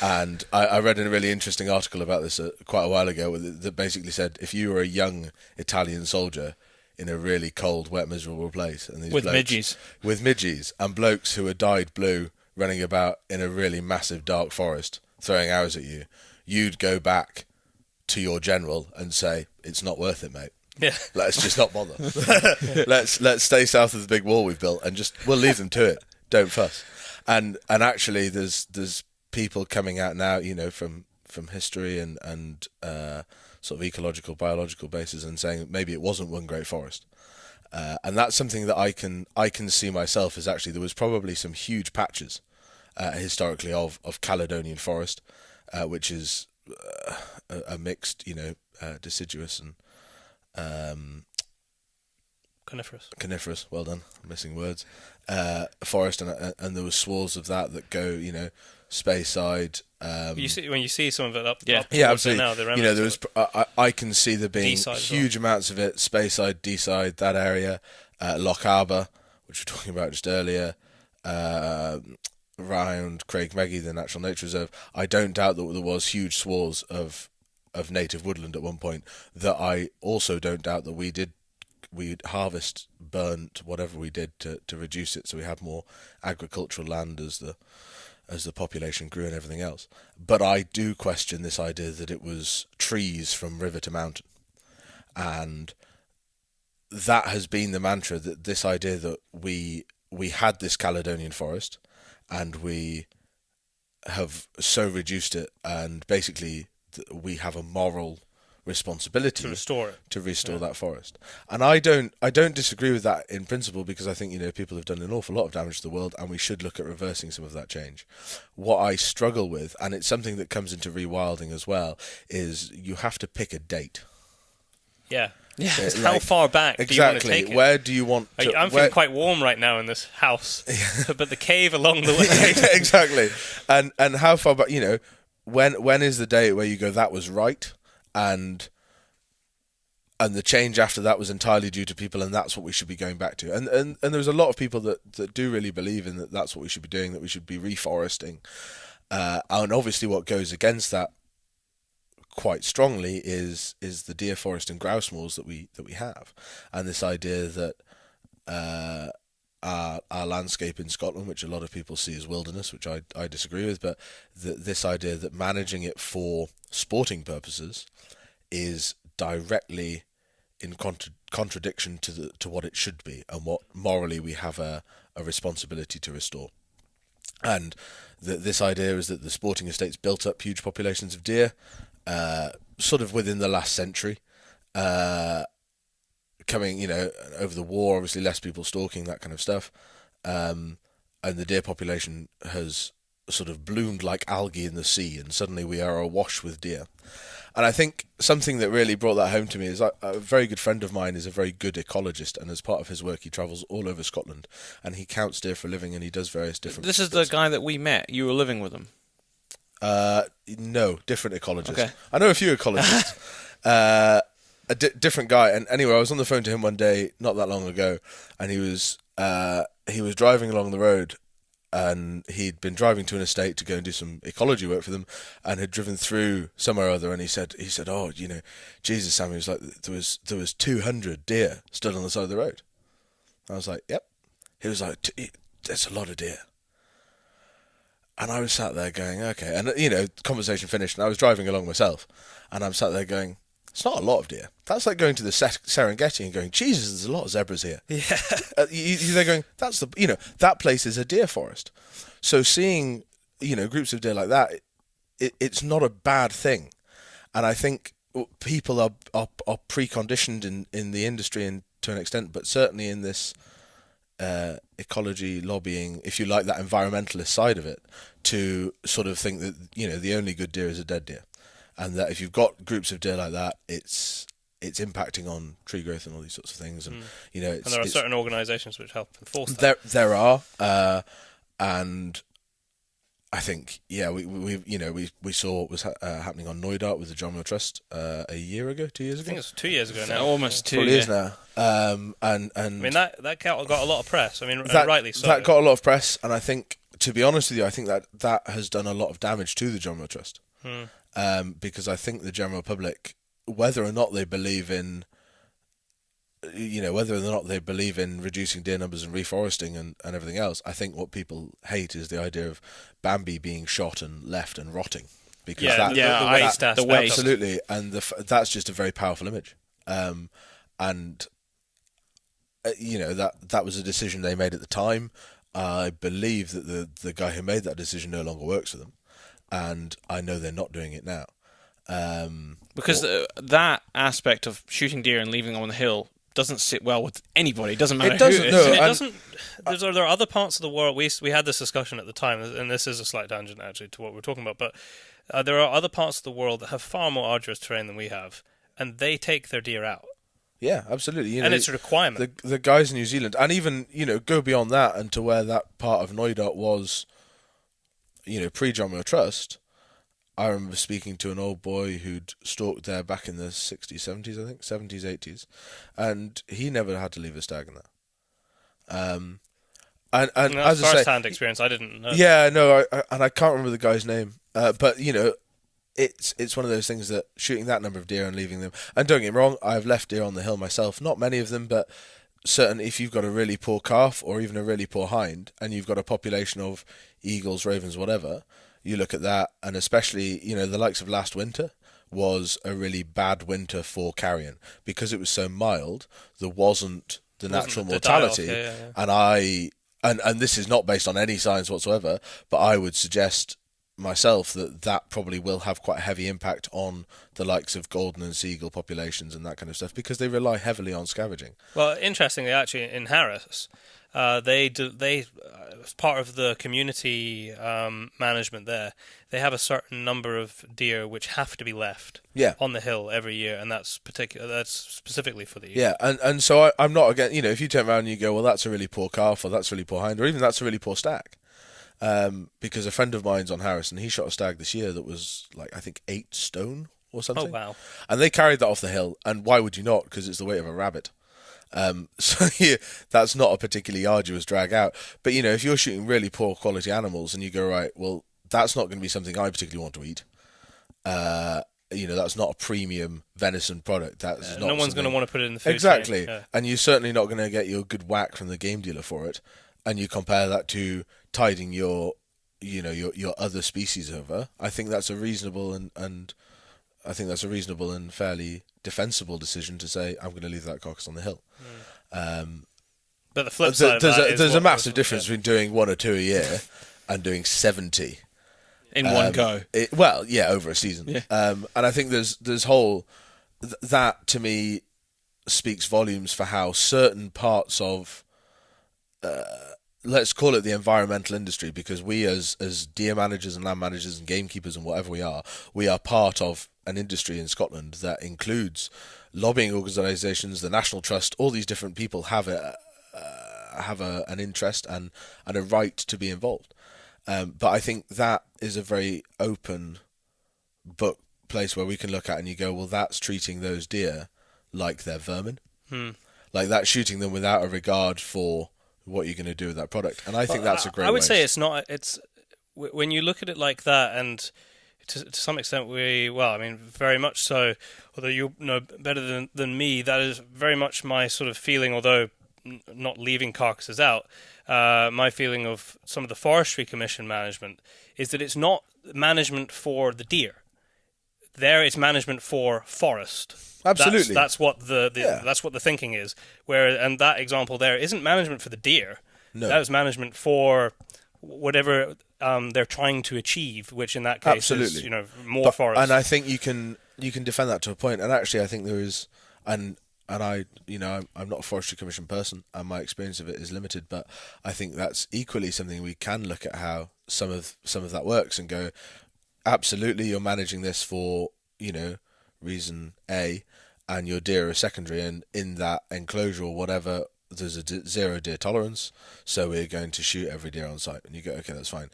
And I read a really interesting article about this quite a while ago that basically said if you were a young Italian soldier in a really cold, wet, miserable place, and these with blokes, midges, and blokes who are dyed blue running about in a really massive dark forest throwing arrows at you, you'd go back to your general and say, it's not worth it, mate. Yeah. Let's just not bother. let's stay south of the big wall we've built and we'll leave them to it. Don't fuss. And actually there's people coming out now, from history and sort of ecological, biological basis, and saying that maybe it wasn't one great forest. And that's something that I can see myself as actually there was probably some huge patches historically of Caledonian forest, which is a mixed, deciduous and coniferous. Well done, I'm missing words. Forest, and there was swaths of that go, Speyside. When you see some of it up absolutely. Now, there was. I can see there being huge amounts of it. Speyside, Deeside, that area, Loch Arbor, which we were talking about just earlier. Around Craigmeggy, the Natural Nature Reserve, I don't doubt that there was huge swaths of native woodland at one point. That I also don't doubt that we'd harvest, burnt, whatever we did to reduce it, so we had more agricultural land as the population grew and everything else. But I do question this idea that it was trees from river to mountain, and that has been the mantra. That this idea that we had this Caledonian forest, and we have so reduced it, and basically we have a moral responsibility to restore that forest. And I don't disagree with that in principle, because I think people have done an awful lot of damage to the world, and we should look at reversing some of that change. What I struggle with, and it's something that comes into rewilding as well, is you have to pick a date. Yeah. Yeah, how far back do you want to take it? Where do you want to... I'm feeling quite warm right now in this house, but the cave along the way... Exactly. And how far back, when is the day where you go, that was right, and the change after that was entirely due to people, and that's what we should be going back to. And there's a lot of people that do really believe in that's what we should be doing, that we should be reforesting. And obviously what goes against that quite strongly is the deer forest and grouse moors that we have, and this idea that our landscape in Scotland, which a lot of people see as wilderness, which I disagree with, but this idea that managing it for sporting purposes is directly in contradiction to what it should be, and what morally we have a responsibility to restore. And this idea is that the sporting estates built up huge populations of deer sort of within the last century, coming, over the war, obviously less people stalking, that kind of stuff, and the deer population has sort of bloomed like algae in the sea, and suddenly we are awash with deer. And I think something that really brought that home to me is a very good friend of mine is a very good ecologist, and as part of his work he travels all over Scotland, and he counts deer for a living, and he does various different... This is the guy that we met. You were living with him. No, different ecologist. Okay. I know a few ecologists. A different guy. And anyway, I was on the phone to him one day not that long ago, and he was driving along the road, and he'd been driving to an estate to go and do some ecology work for them, and had driven through somewhere or other, and he said, oh, Jesus, Sam, he was like, there was 200 deer stood on the side of the road. I was like, yep. He was like, there's a lot of deer. And I was sat there going, okay, and conversation finished, and I was driving along myself, and I'm sat there going, it's not a lot of deer. That's like going to the Serengeti and going, Jesus, there's a lot of zebras here. Yeah. They're going, that place is a deer forest. So seeing, groups of deer like that, it's not a bad thing. And I think people are preconditioned in the industry and to an extent, but certainly in this ecology lobbying, if you like, that environmentalist side of it, to sort of think that, the only good deer is a dead deer. And that if you've got groups of deer like that, it's impacting on tree growth and all these sorts of things. And and there are certain organisations which help enforce that. There are, and I think we saw what was happening on Noidart with the John Moore Trust a year ago, 2 years ago. I think it's 2 years ago now. Almost 2 years. years now. And I mean that got a lot of press. I mean, rightly so. That got a lot of press, and I think, to be honest with you, I think that has done a lot of damage to the John Moore Trust. Because I think the general public, whether or not they believe in reducing deer numbers and reforesting and everything else, I think what people hate is the idea of Bambi being shot and left and rotting. Because the waste aspect. Absolutely, and that's just a very powerful image. That was a decision they made at the time. I believe that the guy who made that decision no longer works for them. And I know they're not doing it now. Because that aspect of shooting deer and leaving them on the hill doesn't sit well with anybody. It doesn't matter who it is. There are other parts of the world. We had this discussion at the time, and this is a slight tangent actually to what we're talking about. But there are other parts of the world that have far more arduous terrain than we have, and they take their deer out. Yeah, absolutely. And it's a requirement. The guys in New Zealand, and even go beyond that and to where that part of Noidart was, pre-John Moore Trust. I remember speaking to an old boy who'd stalked there back in the 60s, 70s, I think, 70s, 80s, and he never had to leave a stag in there. And as I say, first-hand experience, I didn't know. Yeah, no, I can't remember the guy's name, but it's one of those things that shooting that number of deer and leaving them, and don't get me wrong, I've left deer on the hill myself, not many of them, but certain, if you've got a really poor calf or even a really poor hind, and you've got a population of eagles, ravens, whatever, you look at that, and especially, the likes of last winter was a really bad winter for carrion because it was so mild. There wasn't the natural mortality, and this is not based on any science whatsoever, but I would suggest myself that probably will have quite a heavy impact on the likes of golden and seagull populations and that kind of stuff because they rely heavily on scavenging. Well, interestingly, actually, in Harris, they as part of the community management there, they have a certain number of deer which have to be left on the hill every year, and that's specifically for the eagle. Yeah, and so I'm not again. If you turn around and you go, well, that's a really poor calf, or that's a really poor hind, or even that's a really poor stag. Because a friend of mine's on Harris, and he shot a stag this year that was I think 8 stone or something. Oh wow! And they carried that off the hill, and why would you not? Because it's the weight of a rabbit. So that's not a particularly arduous drag out. But if you're shooting really poor quality animals, and you go, right, well, that's not going to be something I particularly want to eat. That's not a premium venison product. That's not no one's going to want to put it in the food exactly. chain. Yeah. And you're certainly not going to get your good whack from the game dealer for it. And you compare that to tiding your other species over. I think that's a reasonable and I think that's a reasonable and fairly defensible decision to say I'm going to leave that carcass on the hill. But the flip side, there's a massive difference between doing 1 or 2 a year and doing 70 in one go. Over a season. Yeah. And I think there's that to me speaks volumes for how certain parts of let's call it the environmental industry, because we as deer managers and land managers and gamekeepers and whatever we are part of an industry in Scotland that includes lobbying organisations, the National Trust. All these different people have an interest and a right to be involved. But I think that is a very open book place where we can look at and you go, well, that's treating those deer like they're vermin. Like that's shooting them without a regard for what you're going to do with that product. And I think that's a great I would way. say it's not. It's when you look at it like that, and to some extent very much so. Although you know better than me, that is very much my sort of feeling. Although not leaving carcasses out, my feeling of some of the Forestry Commission management is that it's not management for the deer. There, it's management for forest. Absolutely, that's what that's what the thinking is. And that example there isn't management for the deer. No. That is management for whatever they're trying to achieve, which in that case is more forest. And I think you can defend that to a point. And actually, I think there is, and I, I'm not a Forestry Commission person, and my experience of it is limited. But I think that's equally something we can look at how some of that works and go, absolutely, you're managing this for reason A, and your deer are secondary, and in that enclosure or whatever, there's a zero deer tolerance, so we're going to shoot every deer on site. And you go, okay, that's fine.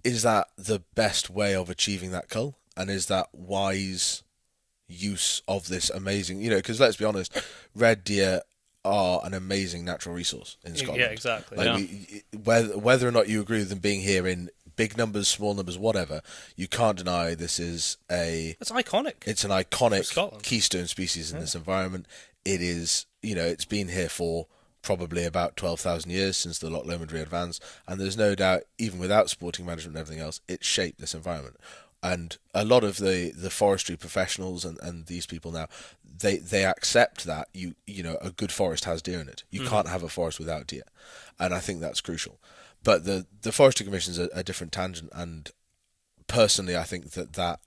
Is that the best way of achieving that cull? And is that wise use of this amazing, because let's be honest, red deer are an amazing natural resource in Scotland. Yeah, exactly. Whether or not you agree with them being here in big numbers, small numbers, whatever, you can't deny this is it's iconic. It's an iconic keystone species in this environment. It is, it's been here for probably about 12,000 years since the Loch Lomond readvance, and there's no doubt, even without sporting management and everything else, it shaped this environment. And a lot of the forestry professionals and these people now, they accept that a good forest has deer in it. You can't have a forest without deer, and I think that's crucial. But the Forestry Commission is a different tangent, and personally, I think that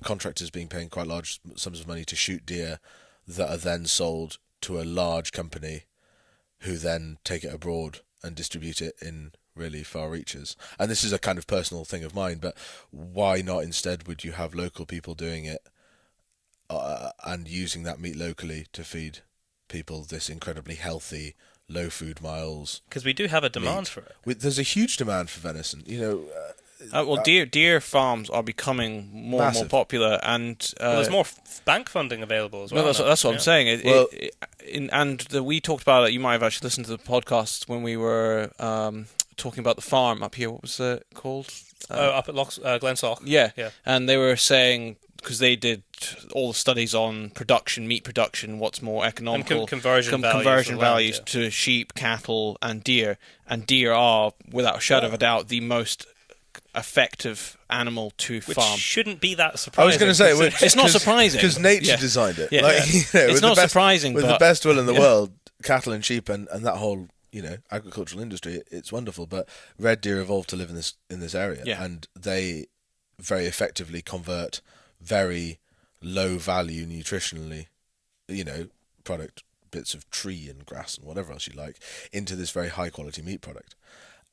contractors being paying quite large sums of money to shoot deer that are then sold to a large company, who then take it abroad and distribute it in really far reaches. And this is a kind of personal thing of mine, but why not instead would you have local people doing it and using that meat locally to feed people this incredibly healthy, low food miles? Because we do have a demand for it. There's a huge demand for venison. Deer farms are becoming more and more popular, and there's more bank funding available as well. No, that's what I'm saying. We talked about it. You might have actually listened to the podcast when we were talking about the farm up here. What was it called? Up at Glensock. Yeah, and they were saying, because they did all the studies on meat production, what's more economical, and conversion values to sheep, cattle, and deer. And deer are, without a shadow of a doubt, the most effective animal to farm. Which shouldn't be that surprising. I was going to say, it's not surprising because nature designed it. Yeah. It's not surprising, with the best will in the world, cattle and sheep and that whole agricultural industry, it's wonderful. But red deer evolved to live in this area, and they very effectively convert very low value nutritionally, product, bits of tree and grass and whatever else you like, into this very high quality meat product.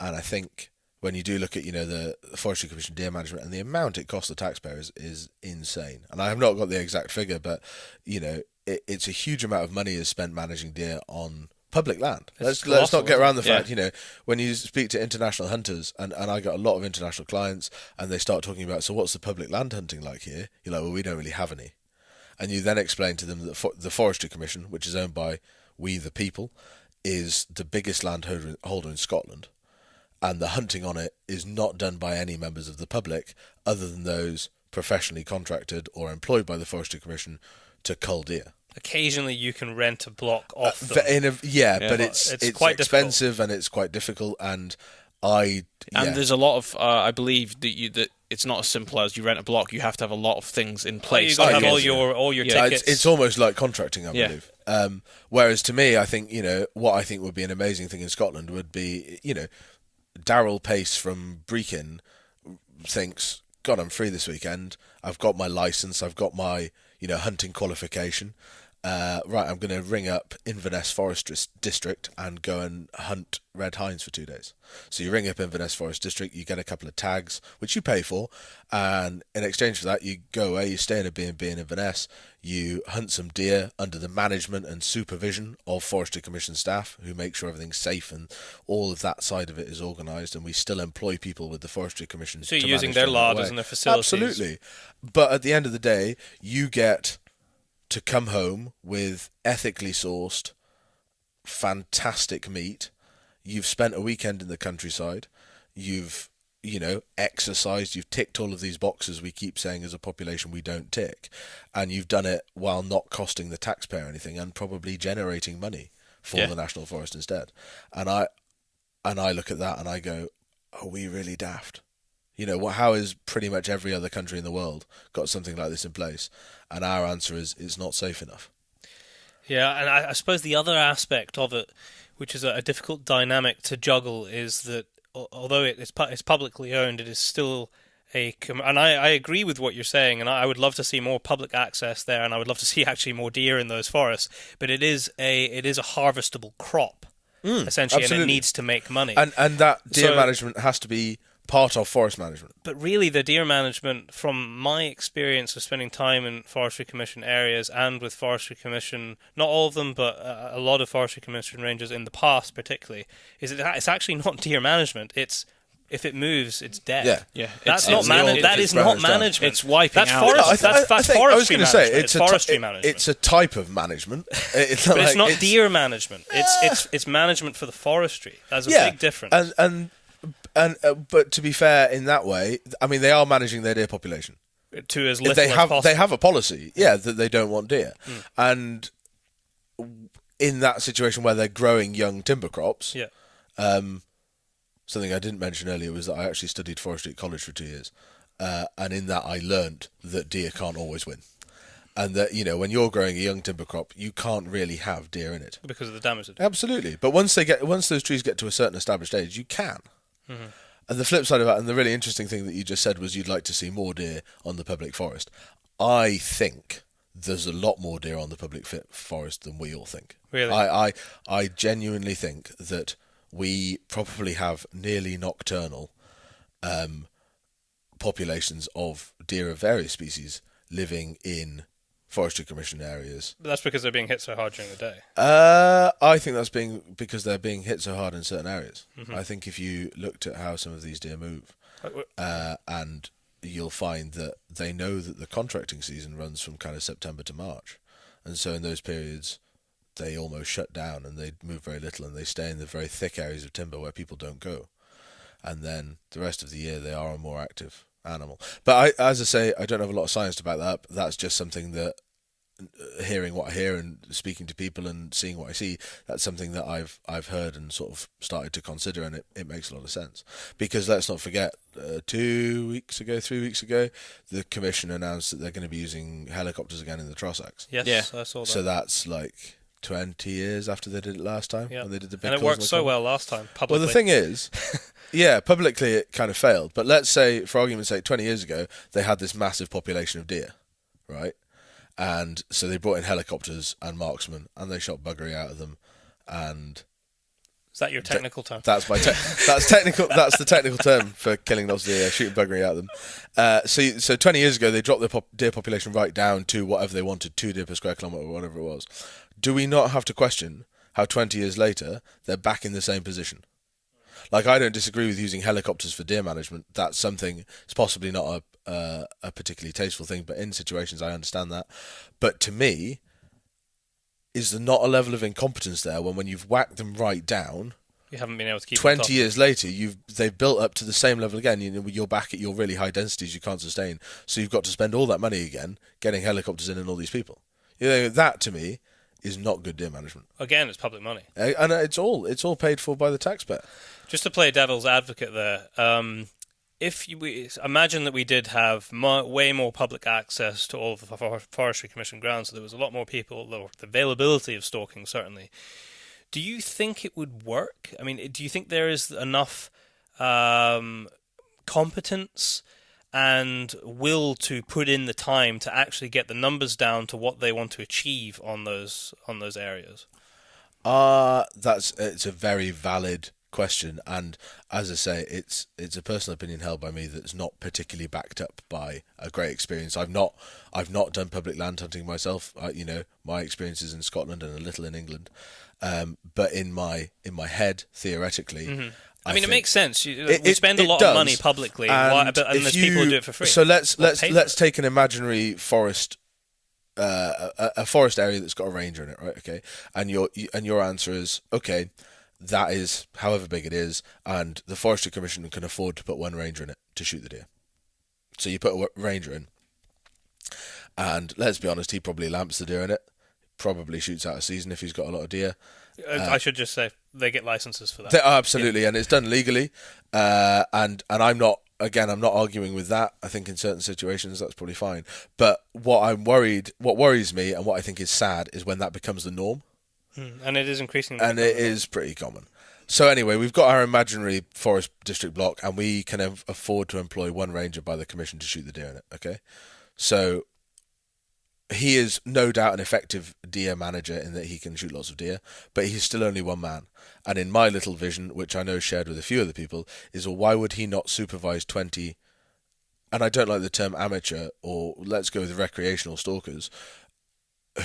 And I think when you do look at the Forestry Commission deer management and the amount it costs the taxpayers is insane. And I have not got the exact figure, but it's a huge amount of money is spent managing deer on public land. Let's not get around the fact, when you speak to international hunters, and I got a lot of international clients, and they start talking about, so what's the public land hunting like here? You're like, well, we don't really have any. And you then explain to them that the Forestry Commission, which is owned by we the people, is the biggest landholder in Scotland, and the hunting on it is not done by any members of the public other than those professionally contracted or employed by the Forestry Commission to cull deer. Occasionally you can rent a block off them. But it's quite expensive and it's quite difficult, and there's a lot of I believe that it's not as simple as you rent a block. You have to have a lot of things in place. You've got to have all your tickets. It's almost like contracting, I believe. Whereas to me, I think what I think would be an amazing thing in Scotland would be Daryl Pace from Brechin thinks, God, I'm free this weekend. I've got my license. I've got my hunting qualification. Right, I'm going to ring up Inverness Forest District and go and hunt red hinds for 2 days. So you ring up Inverness Forest District, you get a couple of tags, which you pay for, and in exchange for that, you go away, you stay in a B&B in Inverness, you hunt some deer under the management and supervision of Forestry Commission staff, who make sure everything's safe and all of that side of it is organised, and we still employ people with the Forestry Commission. So you're using their larders and their facilities. Absolutely. But at the end of the day, you get to come home with ethically sourced fantastic meat. You've spent a weekend in the countryside. You've, exercised. You've ticked all of these boxes we keep saying as a population we don't tick. And you've done it while not costing the taxpayer anything and probably generating money for the National Forest instead. And I look at that and I go, are we really daft? How is pretty much every other country in the world got something like this in place? And our answer is it's not safe enough. Yeah, and I suppose the other aspect of it, which is a difficult dynamic to juggle, is that although it's publicly owned, it is still and I agree with what you're saying, and I would love to see more public access there, and I would love to see actually more deer in those forests. But it is a harvestable crop, essentially, absolutely. And it needs to make money. And that deer management has to be part of forest management. But really, the deer management, from my experience of spending time in Forestry Commission areas and with Forestry Commission, not all of them, but a lot of Forestry Commission ranges in the past particularly, is that it's actually not deer management. It's if it moves, it's dead. Yeah. That's not management. That is not management. It's wiping out. Forest, that's forestry I was going to say it's forestry management. It's a type of management. But it's not deer management. It's management for the forestry. There's a big difference. But to be fair, in that way, I mean, they are managing their deer population to as little as possible. They have a policy, that they don't want deer, and in that situation where they're growing young timber crops, something I didn't mention earlier was that I actually studied forestry at college for 2 years, and in that I learned that deer can't always win. And that, when you're growing a young timber crop, you can't really have deer in it because of the damage. Absolutely, but once those trees get to a certain established age, you can. Mm-hmm. And the flip side of that, and the really interesting thing that you just said was you'd like to see more deer on the public forest. I think there's a lot more deer on the public forest than we all think. Really? I genuinely think that we probably have nearly nocturnal populations of deer of various species living in Forestry Commission areas. But that's because they're being hit so hard during the day. I think that's because they're being hit so hard in certain areas. Mm-hmm. I think if you looked at how some of these deer move, and you'll find that they know that the contracting season runs from kind of September to March, and so in those periods they almost shut down and they move very little and they stay in the very thick areas of timber where people don't go, and then the rest of the year they are a more active animal. But as I say, I don't have a lot of science to back that up. That's just something that, hearing what I hear and speaking to people and seeing what I see, that's something that I've heard and sort of started to consider, and it makes a lot of sense. Because let's not forget, 3 weeks ago, the Commission announced that they're going to be using helicopters again in the Trossachs. Yes, I saw that. So that's like 20 years after they did it last time, when they did the big. And it worked so well last time, publicly. Well, the thing is, publicly it kind of failed. But let's say, for argument's sake, 20 years ago, they had this massive population of deer, right? And so they brought in helicopters and marksmen, and they shot buggery out of them. And is that your technical term? That's that's technical. That's the technical term for killing lots of deer, shooting buggery out of them. So 20 years ago, they dropped the deer population right down to whatever they wanted, 2 deer per square kilometre or whatever it was. Do we not have to question how 20 years later they're back in the same position? Like, I don't disagree with using helicopters for deer management. That's something. It's possibly not a particularly tasteful thing, but in situations I understand that. But to me, is there not a level of incompetence there when you've whacked them right down, you haven't been able to keep 20 years later, they've built up to the same level again. You're back at your really high densities you can't sustain, so you've got to spend all that money again getting helicopters in and all these people. That to me is not good deer management. Again, it's public money, and it's all paid for by the taxpayer. Just to play devil's advocate there, if we imagine that we did have way more public access to all of the Forestry Commission grounds, so there was a lot more people, the availability of stalking certainly, do you think it would work? I mean, do you think there is enough competence and will to put in the time to actually get the numbers down to what they want to achieve on those areas? It's a very valid question, and as I say, it's a personal opinion held by me that's not particularly backed up by a great experience. I've not done public land hunting myself. My experiences in Scotland and a little in England, but in my head, theoretically. Mm-hmm. I mean, it makes sense. We spend a lot of money publicly, and there's people who do it for free. So let's take an imaginary forest a forest area that's got a ranger in it, right? Okay, and your answer is okay. That is however big it is, and the Forestry Commission can afford to put one ranger in it to shoot the deer. So you put a ranger in, and let's be honest, he probably lamps the deer in it. Probably shoots out a season if he's got a lot of deer. I should just say they get licenses for that. Absolutely, and it's done legally. And I'm not arguing with that. I think in certain situations that's probably fine. But what worries me, and what I think is sad, is when that becomes the norm. And it is increasingly. And it is pretty common. So anyway, we've got our imaginary forest district block, and we can afford to employ one ranger by the Commission to shoot the deer in it. Okay, so he is no doubt an effective deer manager in that he can shoot lots of deer, but he's still only one man. And in my little vision, which I know is shared with a few other people, is, well, why would he not supervise 20? And I don't like the term amateur, or let's go with recreational stalkers,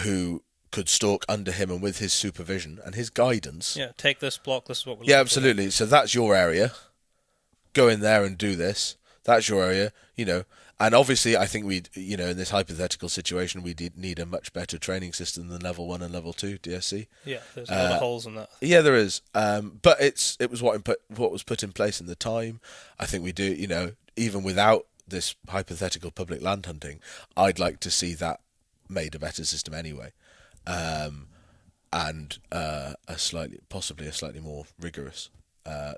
who could stalk under him and with his supervision and his guidance. Yeah, take this block, this is what we're looking for. Absolutely. So that's your area. Go in there and do this. That's your area, And obviously, I think in this hypothetical situation, we need a much better training system than level 1 and level 2 DSC. Yeah, there's a lot of holes in that. Yeah, there is. But it was what was put in place in the time. I think we do, even without this hypothetical public land hunting, I'd like to see that made a better system anyway. And possibly a slightly more rigorous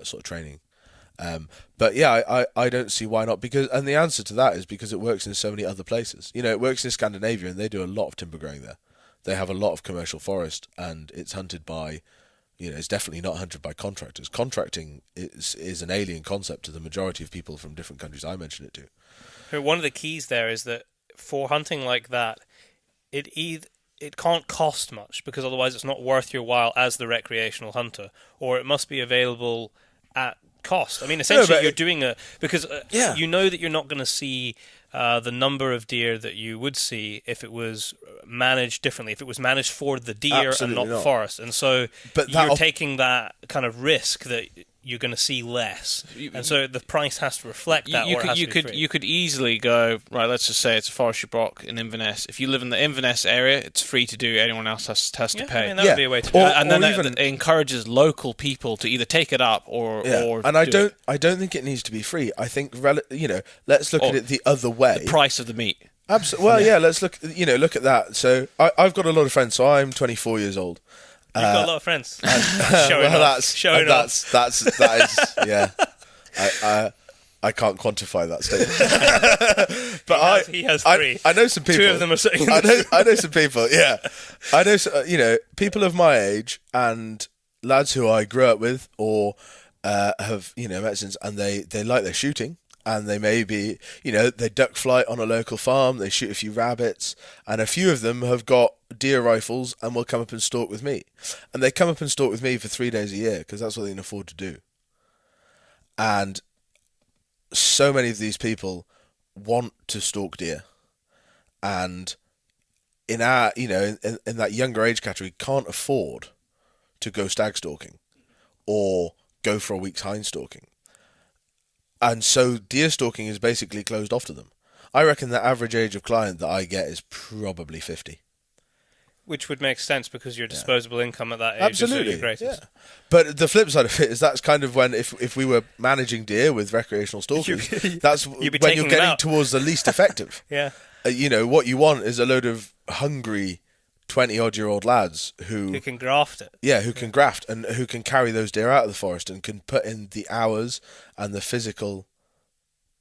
sort of training. But yeah, I don't see why not, and the answer to that is because it works in so many other places. It works in Scandinavia, and they do a lot of timber growing there. They have a lot of commercial forest, and it's hunted by, it's definitely not hunted by contractors. Contracting is an alien concept to the majority of people from different countries I mentioned it to. One of the keys there is that for hunting like that, it can't cost much, because otherwise it's not worth your while as the recreational hunter, or it must be available at cost. I mean, essentially, you're doing because you know that you're not going to see the number of deer that you would see if it was managed differently, if it was managed for the deer and not the forest. And so you're taking that kind of risk that you're going to see less, and so the price has to reflect that. You could easily go, right, let's just say it's a forestry block in Inverness. If you live in the Inverness area, it's free to do. Anyone else has to pay. I mean, that would be a way to do it. And then it encourages local people to either take it up or and I don't think it needs to be free. I think let's look at it the other way. The price of the meat. Absolutely. Well, let's look at that. So I've got a lot of friends. So I'm 24 years old. You've got a lot of friends. Showing off. That is, yeah. I can't quantify that statement. But he has three. I know some people. Two of them are sitting. I know some people. Yeah, I know. People of my age and lads who I grew up with or have met since, and they like their shooting. And they may be, they duck flight on a local farm, they shoot a few rabbits, and a few of them have got deer rifles and will come up and stalk with me. And they come up and stalk with me for 3 days a year, because that's what they can afford to do. And so many of these people want to stalk deer. And in our, in that younger age category, can't afford to go stag stalking or go for a week's hind stalking. And so deer stalking is basically closed off to them. I reckon the average age of client that I get is probably 50. Which would make sense, because your disposable income at that age is really great. Yeah. But the flip side of it is that's kind of when, if we were managing deer with recreational stalkers, that's when you're getting towards the least effective. Yeah. What you want is a load of hungry 20-odd-year-old lads who can graft it. Yeah, who can graft and who can carry those deer out of the forest and can put in the hours and the physical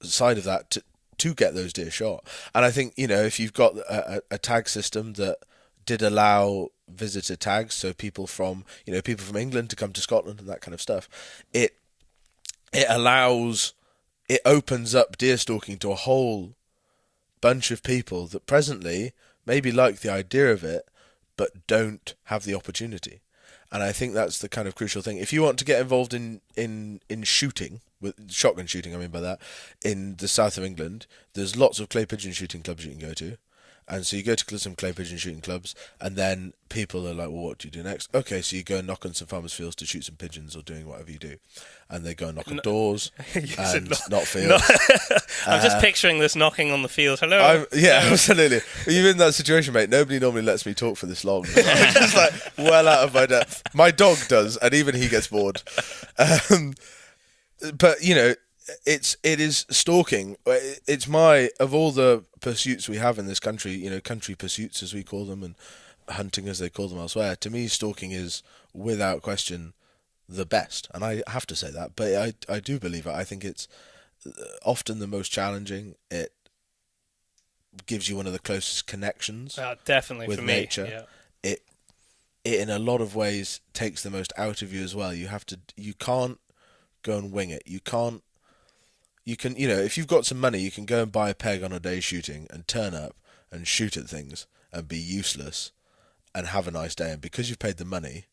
side of that to get those deer shot. And I think, if you've got a tag system that did allow visitor tags, so people from England to come to Scotland and that kind of stuff, it opens up deer stalking to a whole bunch of people that presently maybe like the idea of it, but don't have the opportunity. And I think that's the kind of crucial thing. If you want to get involved in shooting, with shotgun shooting, I mean by that, in the south of England, there's lots of clay pigeon shooting clubs you can go to. And so you go to some clay pigeon shooting clubs, and then people are like, well, what do you do next? Okay, so you go and knock on some farmers' fields to shoot some pigeons or doing whatever you do. And they go and knock on doors and not fields. I'm just picturing this knocking on the field. Hello? Absolutely. You're in that situation, mate. Nobody normally lets me talk for this long. I'm just like well out of my depth. My dog does, and even he gets bored. But, it is stalking. It's of all the pursuits we have in this country, country pursuits as we call them and hunting as they call them elsewhere, to me stalking is without question the best. And I have to say that, but I do believe it. I think it's often the most challenging. It gives you one of the closest connections definitely with for nature. Me, yeah. It in a lot of ways takes the most out of you as well. You can't go and wing it. You can, if you've got some money, you can go and buy a peg on a day shooting and turn up and shoot at things and be useless and have a nice day. And because you've paid the money,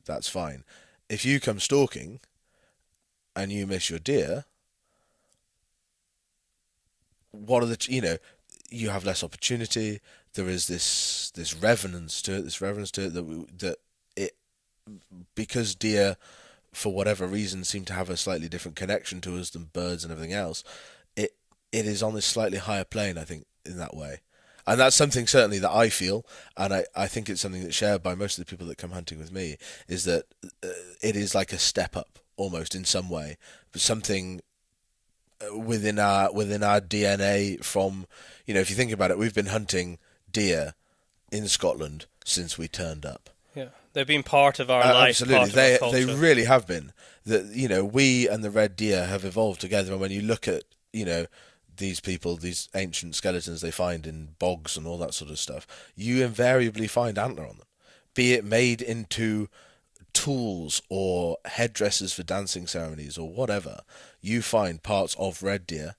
that's fine. If you come stalking and you miss your deer, what are you have less opportunity. There is this reverence to it, because deer, for whatever reason, seem to have a slightly different connection to us than birds and everything else. It is on this slightly higher plane, I think, in that way. And that's something certainly that I feel, and I think it's something that's shared by most of the people that come hunting with me, is that it is like a step up, almost, in some way. Something within our DNA from, if you think about it, we've been hunting deer in Scotland since we turned up. Yeah, they've been part of our life. Absolutely, part of our they culture. really have been. That we and the red deer have evolved together. And when you look at these people, these ancient skeletons they find in bogs and all that sort of stuff, you invariably find antler on them, be it made into tools or headdresses for dancing ceremonies or whatever. You find parts of red deer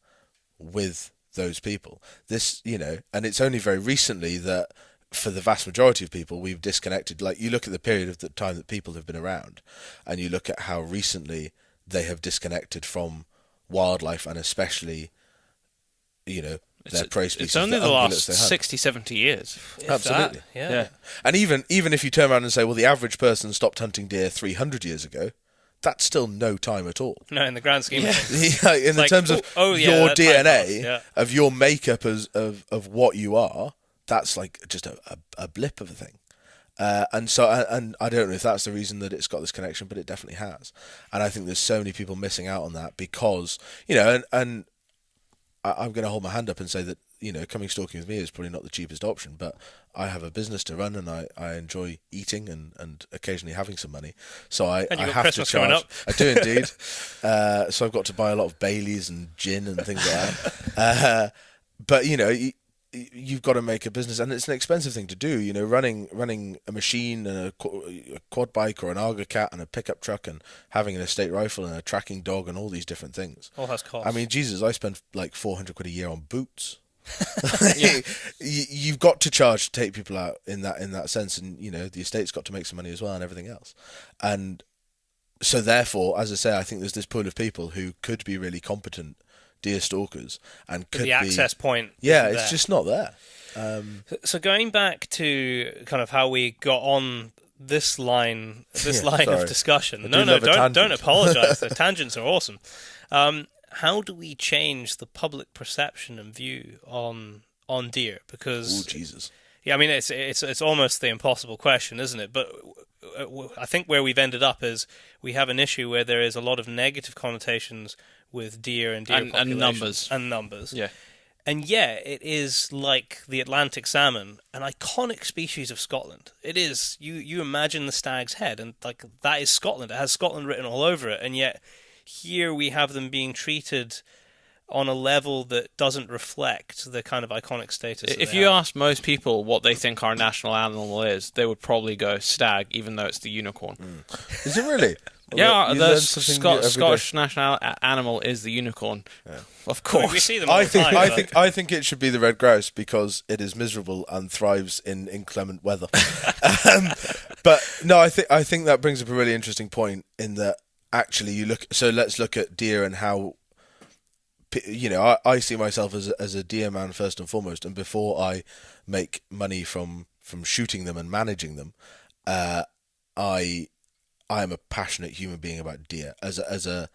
with those people. This, and it's only very recently that, for the vast majority of people, we've disconnected. Like, you look at the period of the time that people have been around, and you look at how recently they have disconnected from wildlife, and especially, their prey species. It's only the last 60, 70 years. Absolutely. Yeah. And even if you turn around and say, well, the average person stopped hunting deer 300 years ago, that's still no time at all. No, in the grand scheme of things. In the terms of your DNA, of your makeup of what you are, that's like just a blip of a thing. And I don't know if that's the reason that it's got this connection, but it definitely has. And I think there's so many people missing out on that because, and I'm going to hold my hand up and say that, coming stalking with me is probably not the cheapest option, but I have a business to run and I enjoy eating and occasionally having some money. So I have Christmas to charge. coming up. I do indeed. So I've got to buy a lot of Baileys and gin and things like that. But, you've got to make a business, and it's an expensive thing to do. Running a machine and a quad bike or an Arga cat and a pickup truck and having an estate rifle and a tracking dog and all these different things. All has cost. I mean, Jesus, I spend like 400 quid a year on boots. You've got to charge to take people out in that sense, and the estate's got to make some money as well and everything else. And so therefore, as I say, I think there's this pool of people who could be really competent deer stalkers and could the access point. It's just not there. So going back to kind of how we got on this line of discussion. Don't apologise. The tangents are awesome. How do we change the public perception and view on deer? Because Jesus. Yeah, I mean it's almost the impossible question, isn't it? But I think where we've ended up is we have an issue where there is a lot of negative connotations with deer and deer populations and numbers. Yeah. And it is like the Atlantic salmon, an iconic species of Scotland. It is. You imagine the stag's head, and like that is Scotland. It has Scotland written all over it, and yet here we have them being treated on a level that doesn't reflect the kind of iconic status. If you ask most people what they think our national animal is, they would probably go stag, even though it's the unicorn. Is it really? Yeah, the Scottish national animal is the unicorn. Yeah. Of course. We see them all the time, I think it should be the red grouse because it is miserable and thrives in inclement weather. But no, I think that brings up a really interesting point in that actually let's look at deer and how I see myself as a deer man first and foremost, and before I make money from shooting them and managing them, I am a passionate human being about deer as a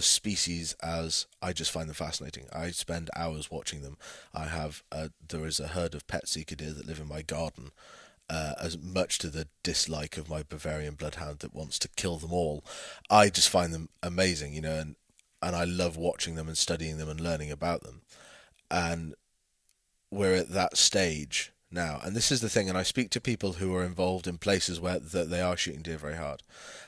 species. As I just find them fascinating. I spend hours watching them. There is a herd of pet seeker deer that live in my garden, as much to the dislike of my Bavarian bloodhound that wants to kill them all. I just find them amazing, and I love watching them and studying them and learning about them. And we're at that stage now, and this is the thing, and I speak to people who are involved in places where they are shooting deer very hard,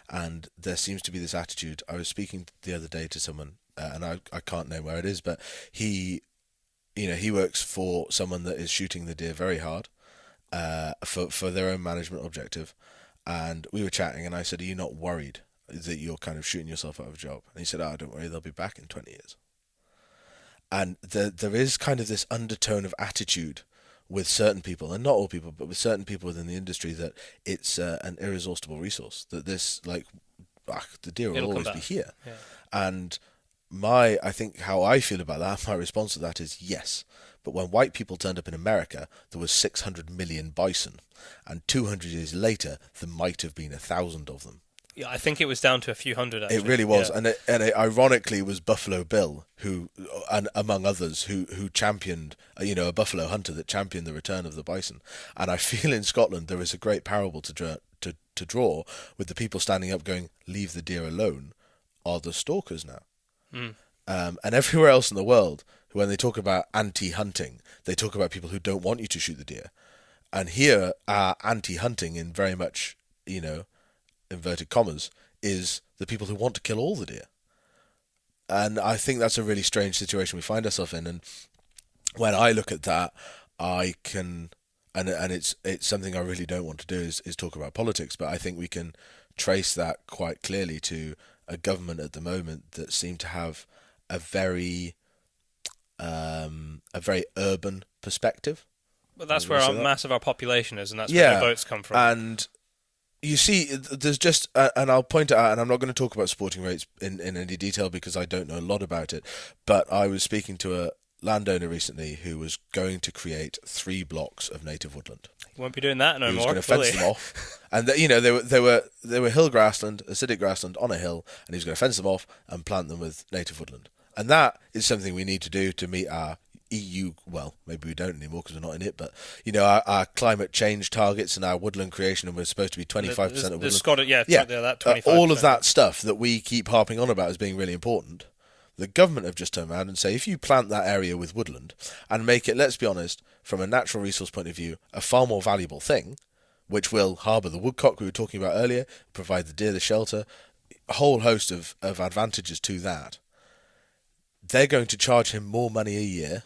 and there seems to be this attitude. I was speaking the other day to someone, and I can't name where it is, but he works for someone that is shooting the deer very hard, for their own management objective, and we were chatting, and I said, "Are you not worried that you're kind of shooting yourself out of a job?" And he said, "Oh, don't worry, they'll be back in 20 years." And there is kind of this undertone of attitude with certain people, and not all people, but with certain people within the industry, that it's an irresortible resource, that the deer will always be here. Yeah. And I think how I feel about that, my response to that is yes. But when white people turned up in America, there was 600 million bison, and 200 years later, there might have been 1,000 of them. Yeah, I think it was down to a few hundred, actually. It really was, yeah. and it ironically was Buffalo Bill who, and among others, who championed, a buffalo hunter that championed the return of the bison. And I feel in Scotland there is a great parable to draw with the people standing up going, "Leave the deer alone," are the stalkers now. Mm. And everywhere else in the world, when they talk about anti-hunting, they talk about people who don't want you to shoot the deer. And here, our anti-hunting, in very much, inverted commas, is the people who want to kill all the deer. And I think that's a really strange situation we find ourselves in. And when I look at that, I can, and it's something I really don't want to do is talk about politics, but I think we can trace that quite clearly to a government at the moment that seem to have a very urban perspective. But that's where massive our population is, and that's where the votes come from. And you see, there's just, and I'll point it out, and I'm not going to talk about sporting rates in any detail because I don't know a lot about it, but I was speaking to a landowner recently who was going to create 3 blocks of native woodland. He won't be doing that no more. He was going to fence them off, and they were hill grassland, acidic grassland on a hill, and he was going to fence them off and plant them with native woodland. And that is something we need to do to meet our EU, well, maybe we don't anymore because we're not in it, but our climate change targets and our woodland creation, and we're supposed to be 25% of woodland. That 25%. All of that stuff that we keep harping on about as being really important. The government have just turned around and say, if you plant that area with woodland and make it, let's be honest, from a natural resource point of view, a far more valuable thing, which will harbour the woodcock we were talking about earlier, provide the deer the shelter, a whole host of advantages to that, they're going to charge him more money a year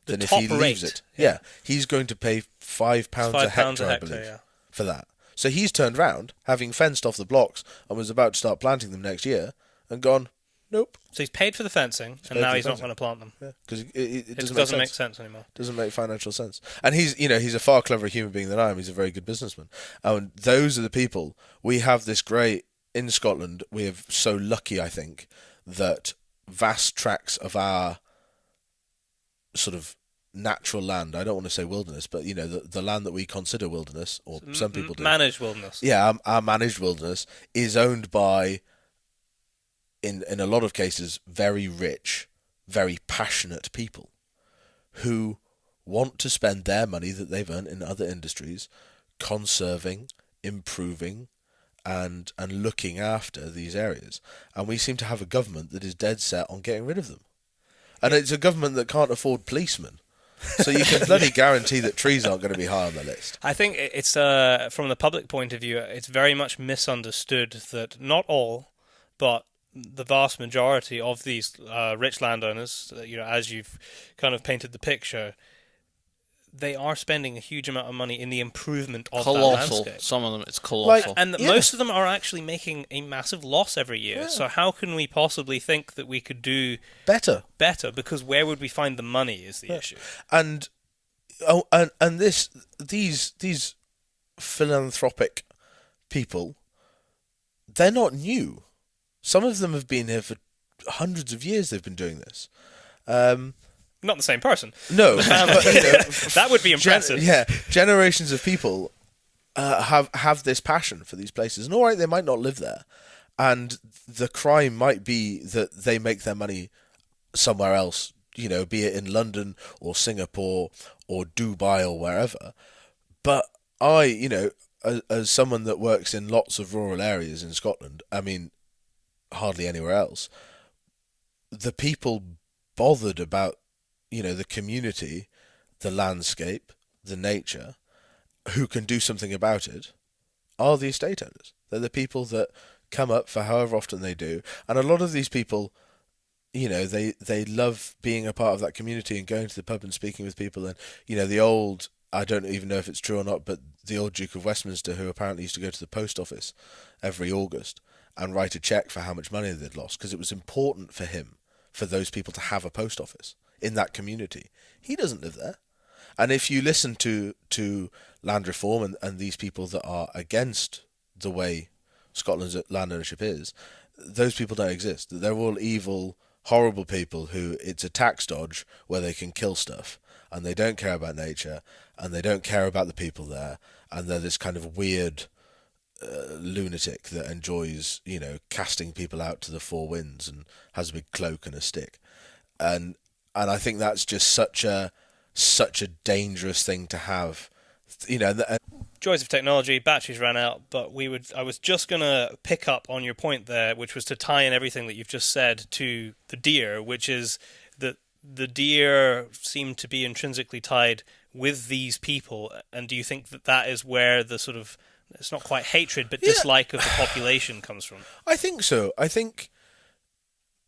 than if he leaves it. Yeah, he's going to pay £5 a hectare, I believe, for that. So he's turned round, having fenced off the blocks, and was about to start planting them next year, and gone, nope. So he's paid for the fencing, and now he's not going to plant them. Yeah, because it doesn't make sense anymore. Doesn't make financial sense. And he's a far cleverer human being than I am. He's a very good businessman. And those are the people. We have this great, in Scotland, we are so lucky, I think, that vast tracts of our sort of natural land, I don't want to say wilderness, but the land that we consider wilderness, or some people do. Managed wilderness. Yeah, our managed wilderness is owned by, in a lot of cases, very rich, very passionate people who want to spend their money that they've earned in other industries conserving, improving, and looking after these areas. And we seem to have a government that is dead set on getting rid of them. And it's a government that can't afford policemen. So you can bloody guarantee that trees aren't going to be high on the list. I think it's, from the public point of view, it's very much misunderstood that not all, but the vast majority of these rich landowners, as you've kind of painted the picture, they are spending a huge amount of money in the improvement of that landscape. Some of them, it's colossal. And most of them are actually making a massive loss every year. Yeah. So how can we possibly think that we could do better? Because where would we find the money is the issue. And these philanthropic people, they're not new. Some of them have been here for hundreds of years. They've been doing this. Not the same person. No, but, That would be impressive. generations of people have this passion for these places, and all right, they might not live there, and the crime might be that they make their money somewhere else, be it in London or Singapore or Dubai or wherever. But I, as someone that works in lots of rural areas in Scotland, I mean, hardly anywhere else, the people bothered about, the community, the landscape, the nature, who can do something about it, are the estate owners. They're the people that come up for however often they do. And a lot of these people, they love being a part of that community and going to the pub and speaking with people. And, the old, I don't even know if it's true or not, but the old Duke of Westminster, who apparently used to go to the post office every August and write a cheque for how much money they'd lost, because it was important for him, for those people to have a post office in that community. He doesn't live there. And if you listen to land reform and these people that are against the way Scotland's land ownership is, those people don't exist. They're all evil, horrible people who it's a tax dodge where they can kill stuff, and they don't care about nature, and they don't care about the people there, and they're this kind of weird lunatic that enjoys, casting people out to the four winds and has a big cloak and a stick. And I think that's just such a dangerous thing to have, Joys of technology, batteries ran out, but I was just going to pick up on your point there, which was to tie in everything that you've just said to the deer, which is that the deer seem to be intrinsically tied with these people. And do you think that is where the sort of, it's not quite hatred, but dislike of the population comes from? I think so. I think,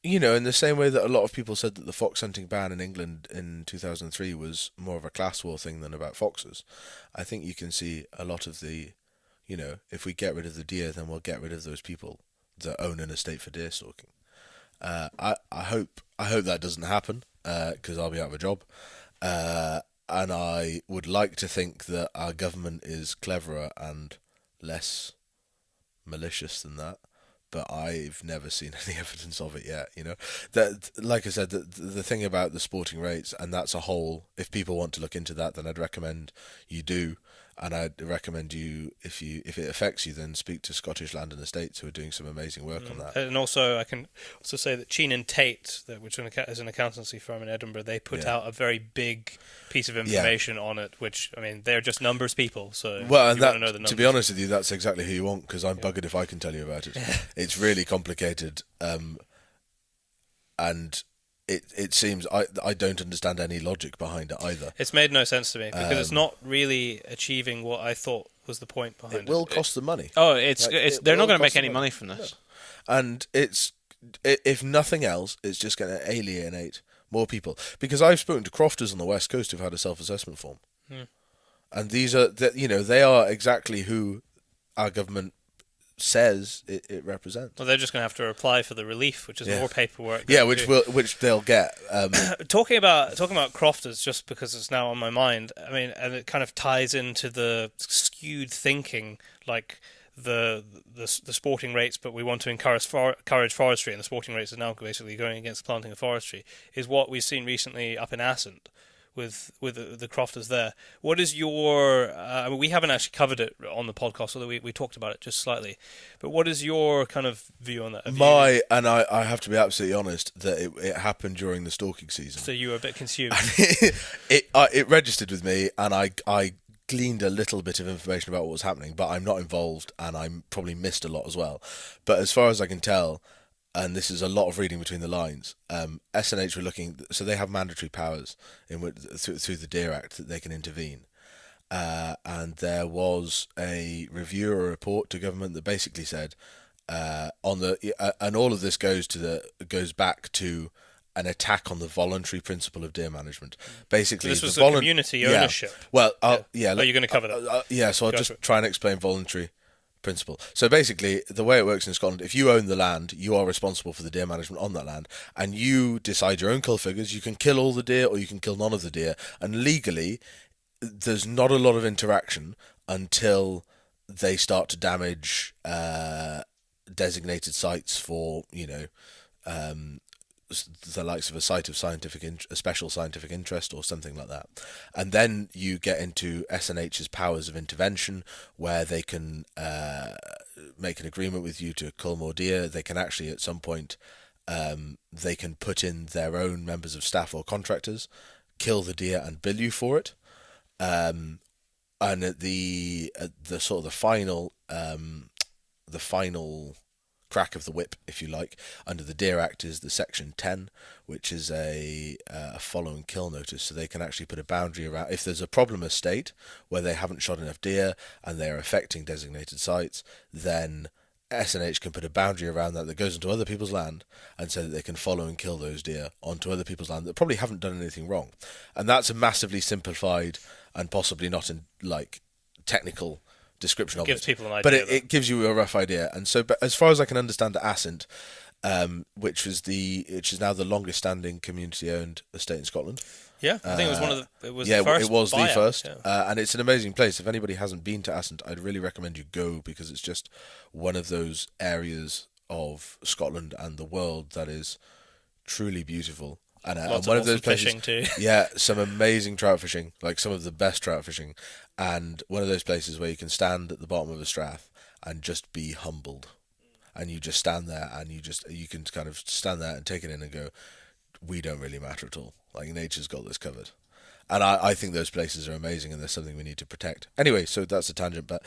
in the same way that a lot of people said that the fox hunting ban in England in 2003 was more of a class war thing than about foxes, I think you can see a lot of the, if we get rid of the deer, then we'll get rid of those people that own an estate for deer stalking. I hope that doesn't happen, because I'll be out of a job. And I would like to think that our government is cleverer and less malicious than that. But I've never seen any evidence of it yet. That, like I said, the thing about the sporting rates, and that's a whole. If people want to look into that, then I'd recommend you do, and I'd recommend you, if it affects you, then speak to Scottish Land and Estates, who are doing some amazing work on that. And also, I can also say that Sheen and Tate, which is an accountancy firm in Edinburgh, they put out a very big piece of information on it. Which, I mean, they're just numbers people. So and you want to know the numbers. To be honest with you, that's exactly who you want, because I'm buggered if I can tell you about it. It's really complicated, and it seems I don't understand any logic behind it either. It's made no sense to me, because it's not really achieving what I thought was the point behind it. It will cost them money. Oh, they're not going to make any money from this. And it's, if nothing else, it's just going to alienate more people. Because I've spoken to crofters on the West Coast who've had a self-assessment form. And these are, they are exactly who our government says it represents. Well, they're just going to have to apply for the relief, which is more paperwork. Yeah, which they'll get. Talking about crofters, just because it's now on my mind. I mean, and it kind of ties into the skewed thinking, like the sporting rates, but we want to encourage forestry, and the sporting rates is now basically going against the planting of forestry. Is what we've seen recently up in Assynt with the crofters there. What is your... we haven't actually covered it on the podcast, although we talked about it just slightly. But what is your kind of view on that? And I have to be absolutely honest that it happened during the stalking season. So you were a bit consumed. It registered with me, and I gleaned a little bit of information about what was happening, but I'm not involved, and I probably missed a lot as well. But as far as I can tell, and this is a lot of reading between the lines, SNH were looking, so they have mandatory powers through the Deer Act that they can intervene. And there was a review or a report to government that basically said, and all of this goes back to an attack on the voluntary principle of deer management. Basically, so this was community ownership. Well, Are you going to cover that? So I'll just try and explain voluntary principle. So basically, the way it works in Scotland, if you own the land, you are responsible for the deer management on that land, and you decide your own kill figures. You can kill all the deer, or you can kill none of the deer, and legally, there's not a lot of interaction until they start to damage designated sites for the likes of a site of a special scientific interest or something like that. And then you get into SNH's powers of intervention, where they can make an agreement with you to cull more deer. They can actually, at some point, they can put in their own members of staff or contractors, kill the deer and bill you for it. And at the sort of the final crack of the whip, if you like, under the Deer Act is the Section 10, which is a follow and kill notice. So they can actually put a boundary around, if there's a problem estate where they haven't shot enough deer and they're affecting designated sites, then SNH can put a boundary around that goes into other people's land, and so that they can follow and kill those deer onto other people's land that probably haven't done anything wrong. And that's a massively simplified and possibly not in technical description of it. Gives people an idea, but it gives you a rough idea. And so, but as far as I can understand, Assynt, which is now the longest standing community owned estate in Scotland. Yeah, I think it was one of the. It was yeah, the first. It was buyout, the first, yeah. and it's an amazing place. If anybody hasn't been to Assynt, I'd really recommend you go, because it's just one of those areas of Scotland and the world that is truly beautiful. And Lots one of of those places, fishing too. yeah, some amazing trout fishing, like some of the best trout fishing, and one of those places where you can stand at the bottom of a strath and just be humbled, and you just stand there and you can kind of stand there and take it in and go, we don't really matter at all. Like, nature's got this covered. And I think those places are amazing, and there's something we need to protect. Anyway, so that's a tangent, but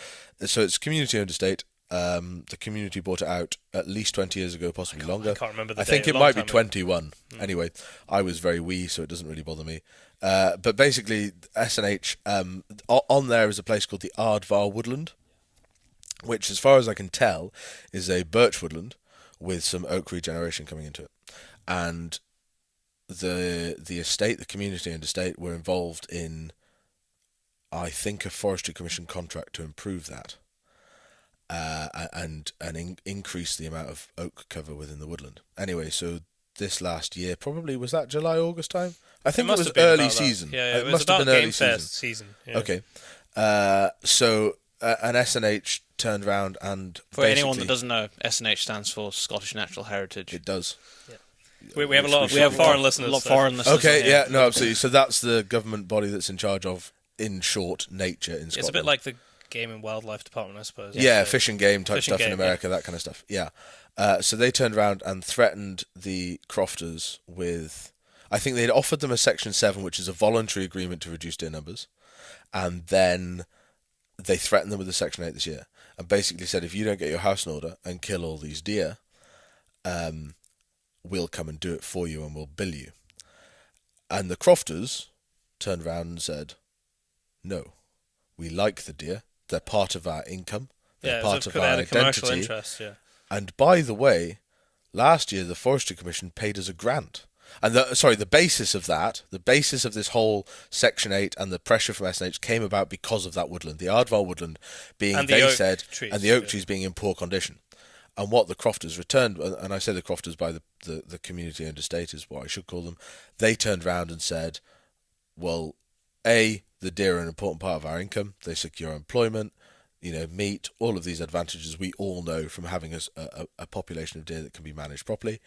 so it's community-owned estate. The community bought it out at least 20 years ago, possibly longer. I can't remember the I think date, it a might long be time 21. Anyway, I was very wee, so it doesn't really bother me. But basically, SNH, on there is a place called the Ardvar Woodland, which, as far as I can tell, is a birch woodland with some oak regeneration coming into it. And the estate, the community-owned estate, were involved in, I think, a Forestry Commission contract to improve that. And increase the amount of oak cover within the woodland. Anyway, so this last year, probably, was that July, August time? I think it was early season. Yeah, it must was have about been early Game Fest season. Yeah. Okay. So an SNH turned round and for anyone that doesn't know, SNH stands for Scottish Natural Heritage. It does. Yeah. We have a lot of foreign listeners. A lot of foreign listeners. Okay, yeah, no, absolutely. So that's the government body that's in charge of, in short, nature in Scotland. It's a bit like the Game and Wildlife Department, I suppose. Yeah, fish and game type Fish and stuff in game, America, that kind of stuff. Yeah. So they turned around and threatened the crofters with, I think they'd offered them a Section 7, which is a voluntary agreement to reduce deer numbers, and then they threatened them with a Section 8 this year, and basically said, if you don't get your house in order and kill all these deer, we'll come and do it for you and we'll bill you. And the crofters turned around and said, no, we like the deer. They're part of our income. They're part of our identity. Commercial interest, yeah. And by the way, last year the Forestry Commission paid us a grant. And the basis of that, the basis of this whole Section 8 and the pressure from SNH came about because of that woodland, the Ardvar woodland being, and the oak trees being in poor condition. And what the crofters returned, and I say the crofters by the community-owned estate is what I should call them, they turned round and said, well, A, the deer are an important part of our income. They secure employment, meat, all of these advantages we all know from having a population of deer that can be managed properly.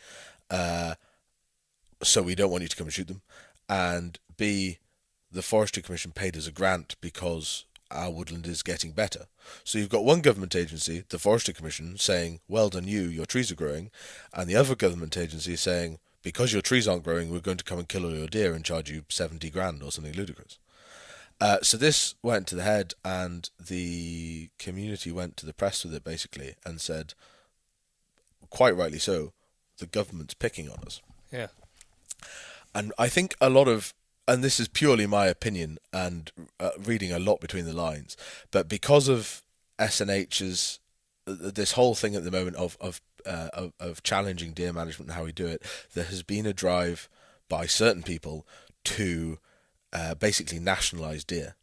So we don't want you to come and shoot them. And B, the Forestry Commission paid us a grant because our woodland is getting better. So you've got one government agency, the Forestry Commission, saying, well done you, your trees are growing, and the other government agency saying, because your trees aren't growing, we're going to come and kill all your deer and charge you 70 grand or something ludicrous. So this went to the head, and the community went to the press with it, basically, and said, quite rightly so, the government's picking on us. Yeah. And I think a lot of, and this is purely my opinion and reading a lot between the lines, but because of SNH's, this whole thing at the moment of challenging deer management and how we do it, there has been a drive by certain people to basically nationalise deer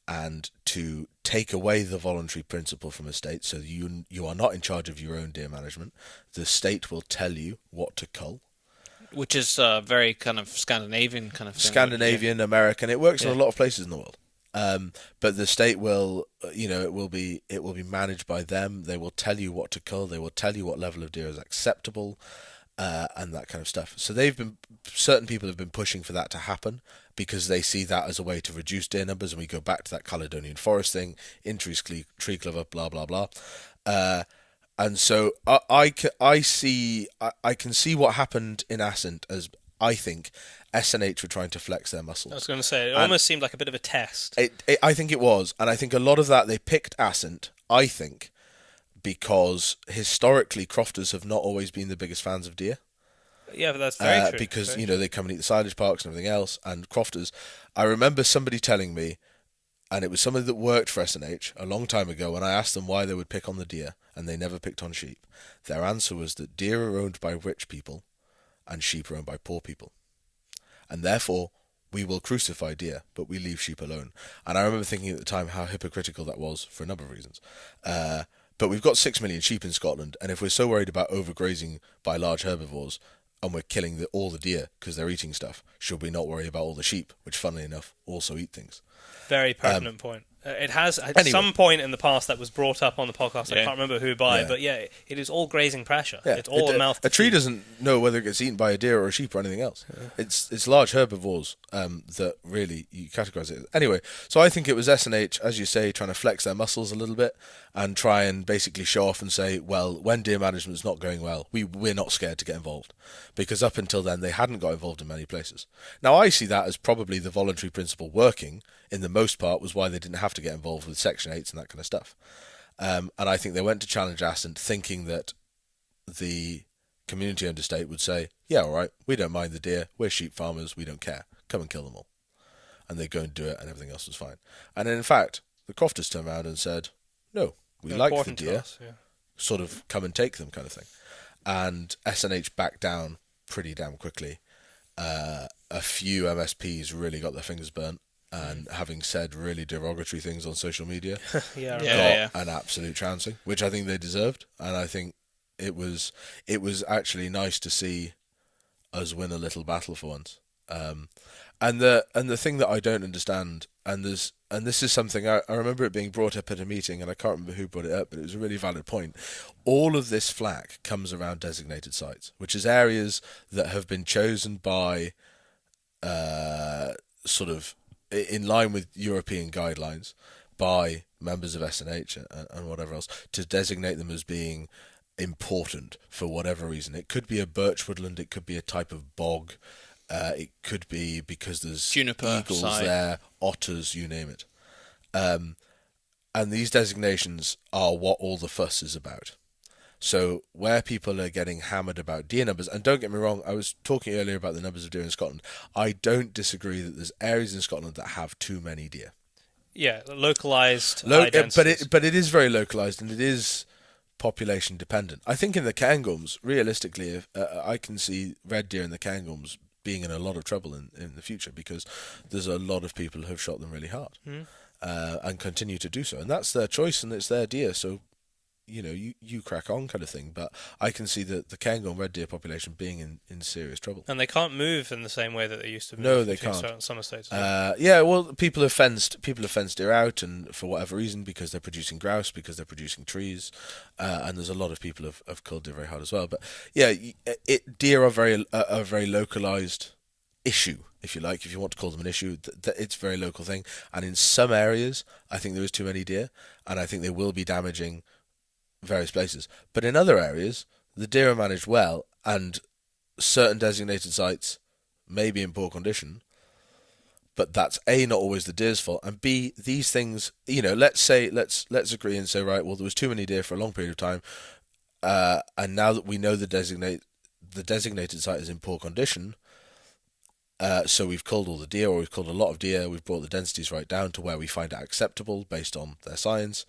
and to take away the voluntary principle from a state, so you are not in charge of your own deer management. The state will tell you what to cull. Which is very kind of Scandinavian kind of thing. Scandinavian, American. It works in a lot of places in the world. But the state will, it will be managed by them. They will tell you what to cull. They will tell you what level of deer is acceptable. and that kind of stuff. So certain people have been pushing for that to happen because they see that as a way to reduce deer numbers, and we go back to that Caledonian forest thing, increased tree cover, blah blah blah. And so I can see what happened in Ascent as, I think, SNH were trying to flex their muscles. I was going to say, it almost seemed like a bit of a test. I think it was, and I think a lot of that they picked Ascent, I think, because historically crofters have not always been the biggest fans of deer. Yeah, but that's very true. Because, they come and eat the silage parks and everything else, and crofters. I remember somebody telling me, and it was somebody that worked for SNH a long time ago, when I asked them why they would pick on the deer, and they never picked on sheep. Their answer was that deer are owned by rich people, and sheep are owned by poor people. And therefore, we will crucify deer, but we leave sheep alone. And I remember thinking at the time how hypocritical that was for a number of reasons. But we've got 6 million sheep in Scotland, and if we're so worried about overgrazing by large herbivores, and we're killing all the deer because they're eating stuff, should we not worry about all the sheep, which, funnily enough, also eat things? Very pertinent point. It has, at some point in the past, that was brought up on the podcast. I can't remember who by, but it is all grazing pressure. Yeah. It's all a mouth. A tree doesn't know whether it gets eaten by a deer or a sheep or anything else. Yeah. It's large herbivores that really you categorise it. Anyway, so I think it was SNH, as you say, trying to flex their muscles a little bit and try and basically show off and say, well, when deer management's not going well, we're not scared to get involved, because up until then they hadn't got involved in many places. Now I see that as probably the voluntary principle working. In the most part, was why they didn't have to get involved with Section 8s and that kind of stuff. And I think they went to challenge Ascent thinking that the community-owned estate would say, yeah, all right, we don't mind the deer, we're sheep farmers, we don't care, come and kill them all. And they go and do it, and everything else was fine. And in fact, the crofters turned around and said, no, we like the deer, sort of come and take them kind of thing. And SNH backed down pretty damn quickly. A few MSPs really got their fingers burnt, and having said really derogatory things on social media, got an absolute trouncing, which I think they deserved. And I think it was actually nice to see us win a little battle for once. And the thing that I don't understand, and this is something I remember it being brought up at a meeting, and I can't remember who brought it up, but it was a really valid point. All of this flack comes around designated sites, which is areas that have been chosen by sort of in line with European guidelines by members of SNH and whatever else, to designate them as being important for whatever reason. It could be a birch woodland, it could be a type of bog, it could be because there's juniper eagles site. there, otters, you name it. And these designations are what all the fuss is about. So where people are getting hammered about deer numbers, and don't get me wrong, I was talking earlier about the numbers of deer in Scotland. I don't disagree that there's areas in Scotland that have too many deer. Yeah, localised. But it is very localised, and it is population dependent. I think in the Cairngorms, realistically, I can see red deer in the Cairngorms being in a lot of trouble in the future, because there's a lot of people who have shot them really hard and continue to do so, and that's their choice and it's their deer. So you crack on kind of thing. But I can see the Cairngorm red deer population being in serious trouble. And they can't move in the same way that they used to move. No, they can't. Some estates. People have fenced deer out, and for whatever reason, because they're producing grouse, because they're producing trees, and there's a lot of people have killed deer very hard as well. But yeah, deer are a very localized issue, if you like, if you want to call them an issue. It's a very local thing, and in some areas, I think there is too many deer, and I think they will be damaging various places. But in other areas, the deer are managed well, and certain designated sites may be in poor condition, but that's A, not always the deer's fault, and B, these things, let's agree and say, right, well, there was too many deer for a long period of time, and now that we know the designated site is in poor condition, so we've culled all the deer, or we've culled a lot of deer, we've brought the densities right down to where we find it acceptable based on their science.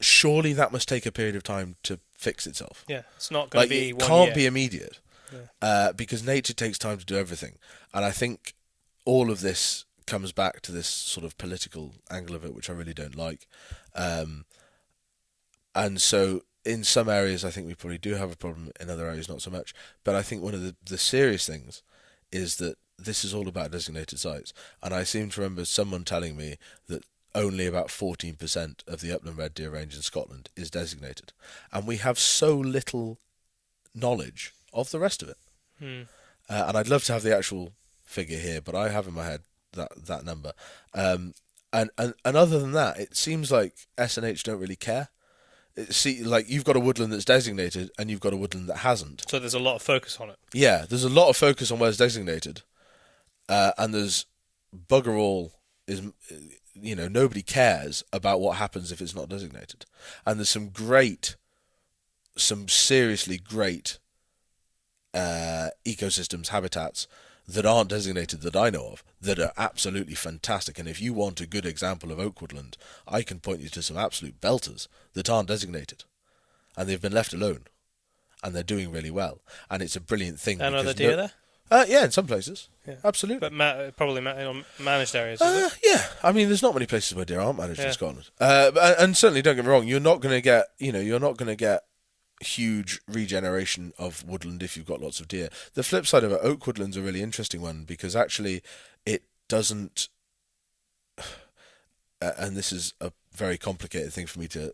Surely that must take a period of time to fix itself. Yeah, it's not going to be 1 year. It can't be immediate, because nature takes time to do everything. And I think all of this comes back to this sort of political angle of it, which I really don't like. And so in some areas, I think we probably do have a problem. In other areas, not so much. But I think one of the serious things is that this is all about designated sites. And I seem to remember someone telling me that only about 14% of the upland red deer range in Scotland is designated. And we have so little knowledge of the rest of it. And I'd love to have the actual figure here, but I have in my head that number. And other than that, it seems like SNH don't really care. Like you've got a woodland that's designated, and you've got a woodland that hasn't. So there's a lot of focus on it. Yeah, there's a lot of focus on where it's designated, and there's bugger all is, nobody cares about what happens if it's not designated. And there's some seriously great ecosystems, habitats that aren't designated that I know of that are absolutely fantastic. And if you want a good example of oak woodland, I can point you to some absolute belters that aren't designated, and they've been left alone, and they're doing really well. And it's a brilliant thing. And are there deer there? Yeah, in some places, absolutely. But probably managed areas. Is it? Yeah, I mean, there's not many places where deer aren't managed in Scotland. And certainly, don't get me wrong, you're not going to get huge regeneration of woodland if you've got lots of deer. The flip side of it, oak woodland's a really interesting one, because actually it doesn't, and this is a very complicated thing for me to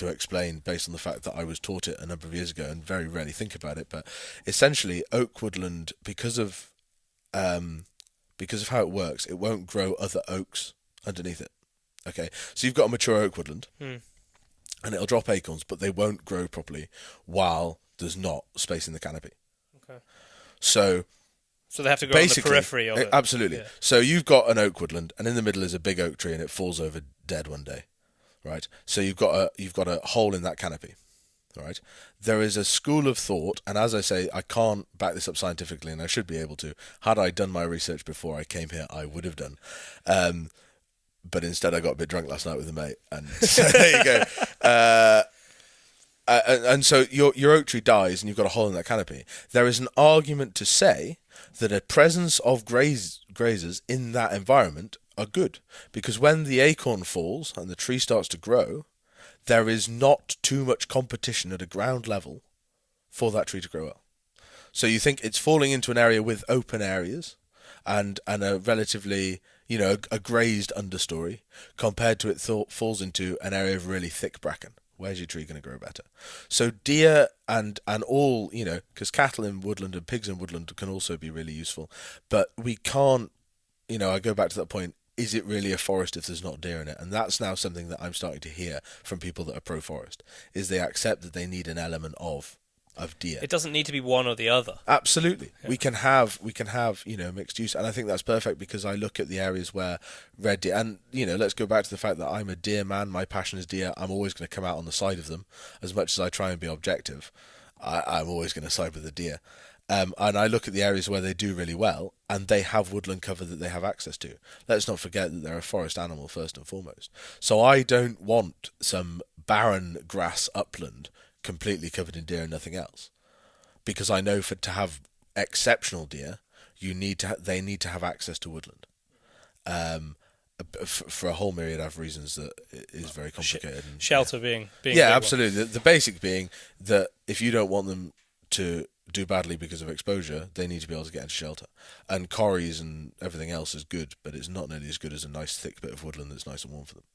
explain based on the fact that I was taught it a number of years ago and very rarely think about it, but essentially oak woodland, because of how it works, it won't grow other oaks underneath it. Okay, so you've got a mature oak woodland, and it'll drop acorns, but they won't grow properly while there's not space in the canopy. Okay. So they have to grow on the periphery of it. Absolutely. Yeah. So you've got an oak woodland, and in the middle is a big oak tree, and it falls over dead one day, right? So you've got a hole in that canopy, right? There is a school of thought, and as I say, I can't back this up scientifically, and I should be able to. Had I done my research before I came here, I would have done. But instead I got a bit drunk last night with a mate, and so there you go. And so your oak tree dies, and you've got a hole in that canopy. There is an argument to say that a presence of grazers in that environment are good, because when the acorn falls and the tree starts to grow, there is not too much competition at a ground level for that tree to grow well. So you think it's falling into an area with open areas and a relatively, a grazed understory, compared to it falls into an area of really thick bracken. Where's your tree going to grow better? So deer and all, because cattle in woodland and pigs in woodland can also be really useful. But we can't, I go back to that point, is it really a forest if there's not deer in it? And that's now something that I'm starting to hear from people that are pro-forest, is they accept that they need an element of deer. It doesn't need to be one or the other. Absolutely. Yeah. We can have mixed use, and I think that's perfect, because I look at the areas where red deer, and let's go back to the fact that I'm a deer man, my passion is deer. I'm always going to come out on the side of them, as much as I try and be objective. I'm always going to side with the deer. And I look at the areas where they do really well, and they have woodland cover that they have access to. Let's not forget that they're a forest animal first and foremost. So I don't want some barren grass upland completely covered in deer and nothing else, because I know to have exceptional deer, they need to have access to woodland, for a whole myriad of reasons that is very complicated. Shelter being yeah, absolutely. The basic being that if you don't want them to do badly because of exposure, they need to be able to get into shelter. And corries and everything else is good, but it's not nearly as good as a nice thick bit of woodland that's nice and warm for them.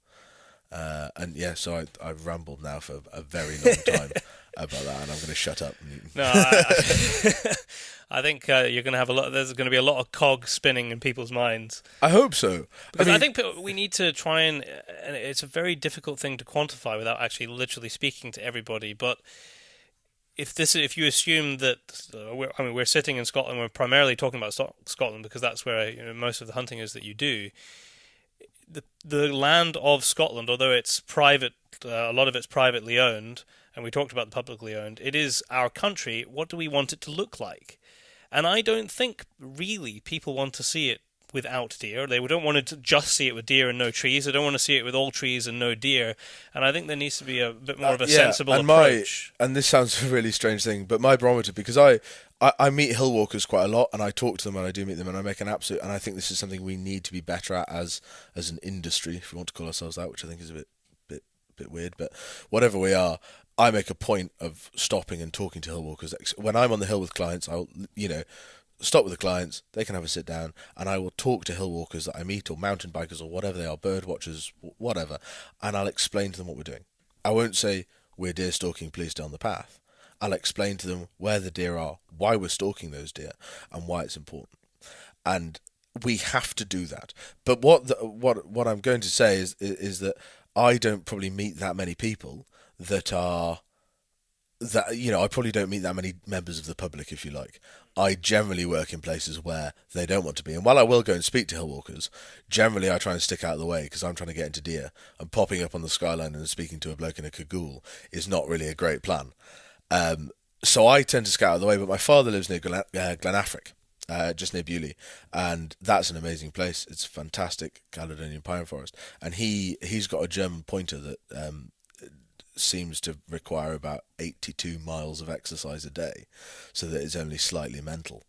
So I've rambled now for a very long time about that, and I'm going to shut up. No, I think you're going to have there's going to be a lot of cogs spinning in people's minds. I hope so. Because I think we need to try and it's a very difficult thing to quantify without actually literally speaking to everybody. But if you assume that, we're sitting in Scotland, we're primarily talking about Scotland because that's where most of the hunting is that you do. The land of Scotland, although it's private, a lot of it's privately owned, and we talked about the publicly owned, it is our country. What do we want it to look like? And I don't think really people want to see it without deer. They don't want to just see it with deer and no trees. They don't want to see it with all trees and no deer. And I think there needs to be a bit more of a sensible approach. And this sounds a really strange thing, but my barometer, because I meet hill walkers quite a lot, and I talk to them, and I do meet them, and I make an absolute, and I think this is something we need to be better at as an industry, if we want to call ourselves that, which I think is a bit weird, but whatever we are, I make a point of stopping and talking to hill walkers. When I'm on the hill with clients, I'll stop with the clients, they can have a sit down, and I will talk to hill walkers that I meet, or mountain bikers, or whatever they are, bird watchers, whatever, and I'll explain to them what we're doing. I won't say, we're deer stalking, please stay on the path. I'll explain to them where the deer are, why we're stalking those deer, and why it's important. And we have to do that. But what I'm going to say is that I don't probably meet that many people that are that, you know, I probably don't meet that many members of the public, if you like. I generally work in places where they don't want to be. And while I will go and speak to hill walkers, generally I try and stick out of the way because I'm trying to get into deer, and popping up on the skyline and speaking to a bloke in a cagoule is not really a great plan. So I tend to scout out of the way, but my father lives near Glenafric, just near Bewley, and that's an amazing place. It's a fantastic Caledonian pine forest, and he's got a German pointer that seems to require about 82 miles of exercise a day, so that it's only slightly mental.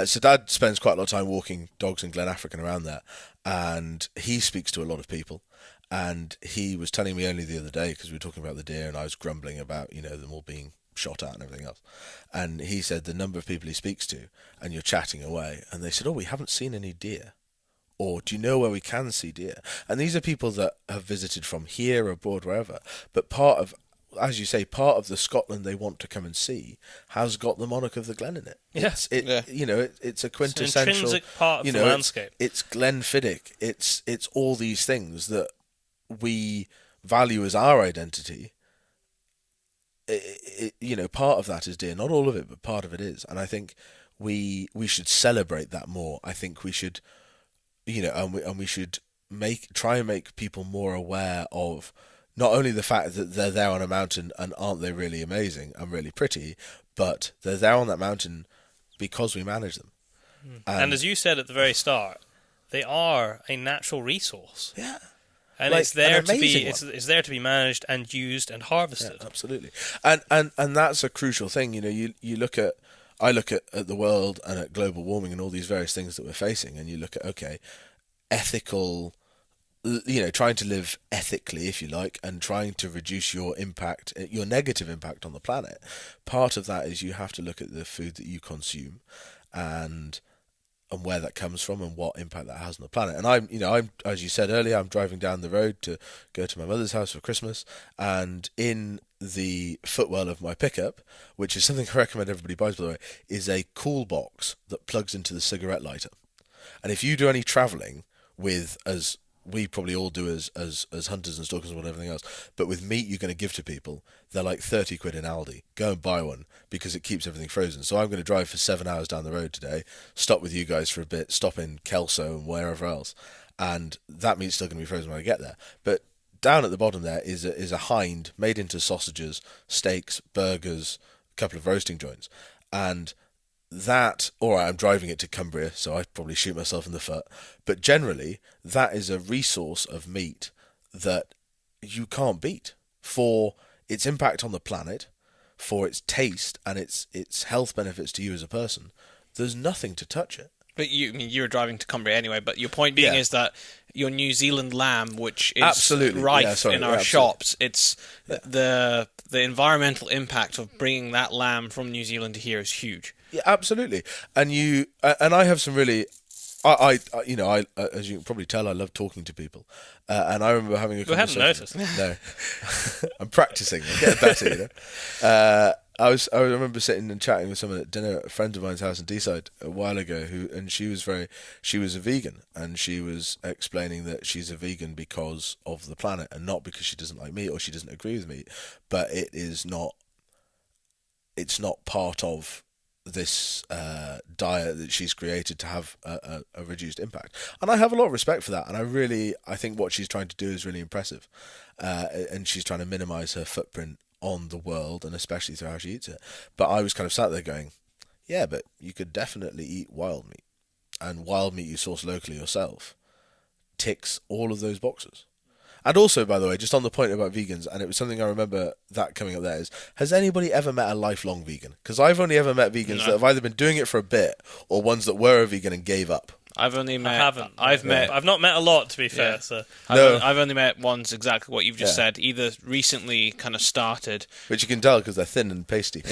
So Dad spends quite a lot of time walking dogs in Glenafric and around there, and he speaks to a lot of people. And he was telling me only the other day, because we were talking about the deer, and I was grumbling about, you know, them all being shot at and everything else. And he said the number of people he speaks to, and you're chatting away, and they said, "Oh, we haven't seen any deer." Or, "Do you know where we can see deer?" And these are people that have visited from here, abroad, wherever. But part of, as you say, part of the Scotland they want to come and see has got the monarch of the Glen in it. Yes, You know, it's a quintessential, it's an intrinsic part of you the know, landscape. It's Glenfiddich. It's all these things that we value as our identity. You know, part of that is deer. Not all of it, but part of it is. And I think we should celebrate that more. I think we should, you know, and we should try and make people more aware of not only the fact that they're there on a mountain and aren't they really amazing and really pretty, but they're there on that mountain because we manage them. And as you said at the very start, they are a natural resource. Yeah. And Like, it's there an to be amazing it's there to be managed and used and harvested. Yeah, absolutely. And that's a crucial thing. You know, I look at the world and at global warming and all these various things that we're facing, and you look at, okay, ethical, you know, trying to live ethically, if you like, and trying to reduce your impact, your negative impact on the planet. Part of that is you have to look at the food that you consume and where that comes from and what impact that has on the planet. And I'm, as you said earlier, I'm driving down the road to go to my mother's house for Christmas, and in the footwell of my pickup, which is something I recommend everybody buys, by the way, is a cool box that plugs into the cigarette lighter. And if you do any travelling with, as we probably all do as hunters and stalkers and everything else, but with meat you're going to give to people, they're like 30 quid in Aldi. Go and buy one, because it keeps everything frozen. So I'm going to drive for 7 hours down the road today, stop with you guys for a bit, stop in Kelso and wherever else, and that meat's still going to be frozen when I get there. But down at the bottom there is a hind made into sausages, steaks, burgers, a couple of roasting joints, and that, or I'm driving it to Cumbria, so I probably shoot myself in the foot, but generally that is a resource of meat that you can't beat for its impact on the planet, for its taste and its health benefits to you as a person. There's nothing to touch it. But you were driving to Cumbria anyway, but your point being is that your New Zealand lamb, which is absolutely rife in our shops, it's the environmental impact of bringing that lamb from New Zealand to here is huge. Yeah, absolutely. And I have some really, I as you can probably tell, I love talking to people, and I remember having a conversation. We hadn't noticed. No, I'm practicing. I'm getting better, you know. I remember sitting and chatting with someone at dinner at a friend of mine's house in Deeside a while ago, and she was a vegan, and she was explaining that she's a vegan because of the planet and not because she doesn't like meat or she doesn't agree with meat, but it's not part of this diet that she's created to have a reduced impact. And I have a lot of respect for that, and I think what she's trying to do is really impressive, and she's trying to minimise her footprint on the world, and especially through how she eats it. But I was kind of sat there going, yeah, but you could definitely eat wild meat, and wild meat you source locally yourself ticks all of those boxes. And also, by the way, just on the point about vegans, and it was something I remember that coming up there, is, has anybody ever met a lifelong vegan? Because I've only ever met vegans that have either been doing it for a bit or ones that were a vegan and gave up. I've only met. I haven't. I've not met a lot, to be fair. Yeah. So I've only met ones exactly what you've just said. Either recently kind of started, which you can tell because they're thin and pasty,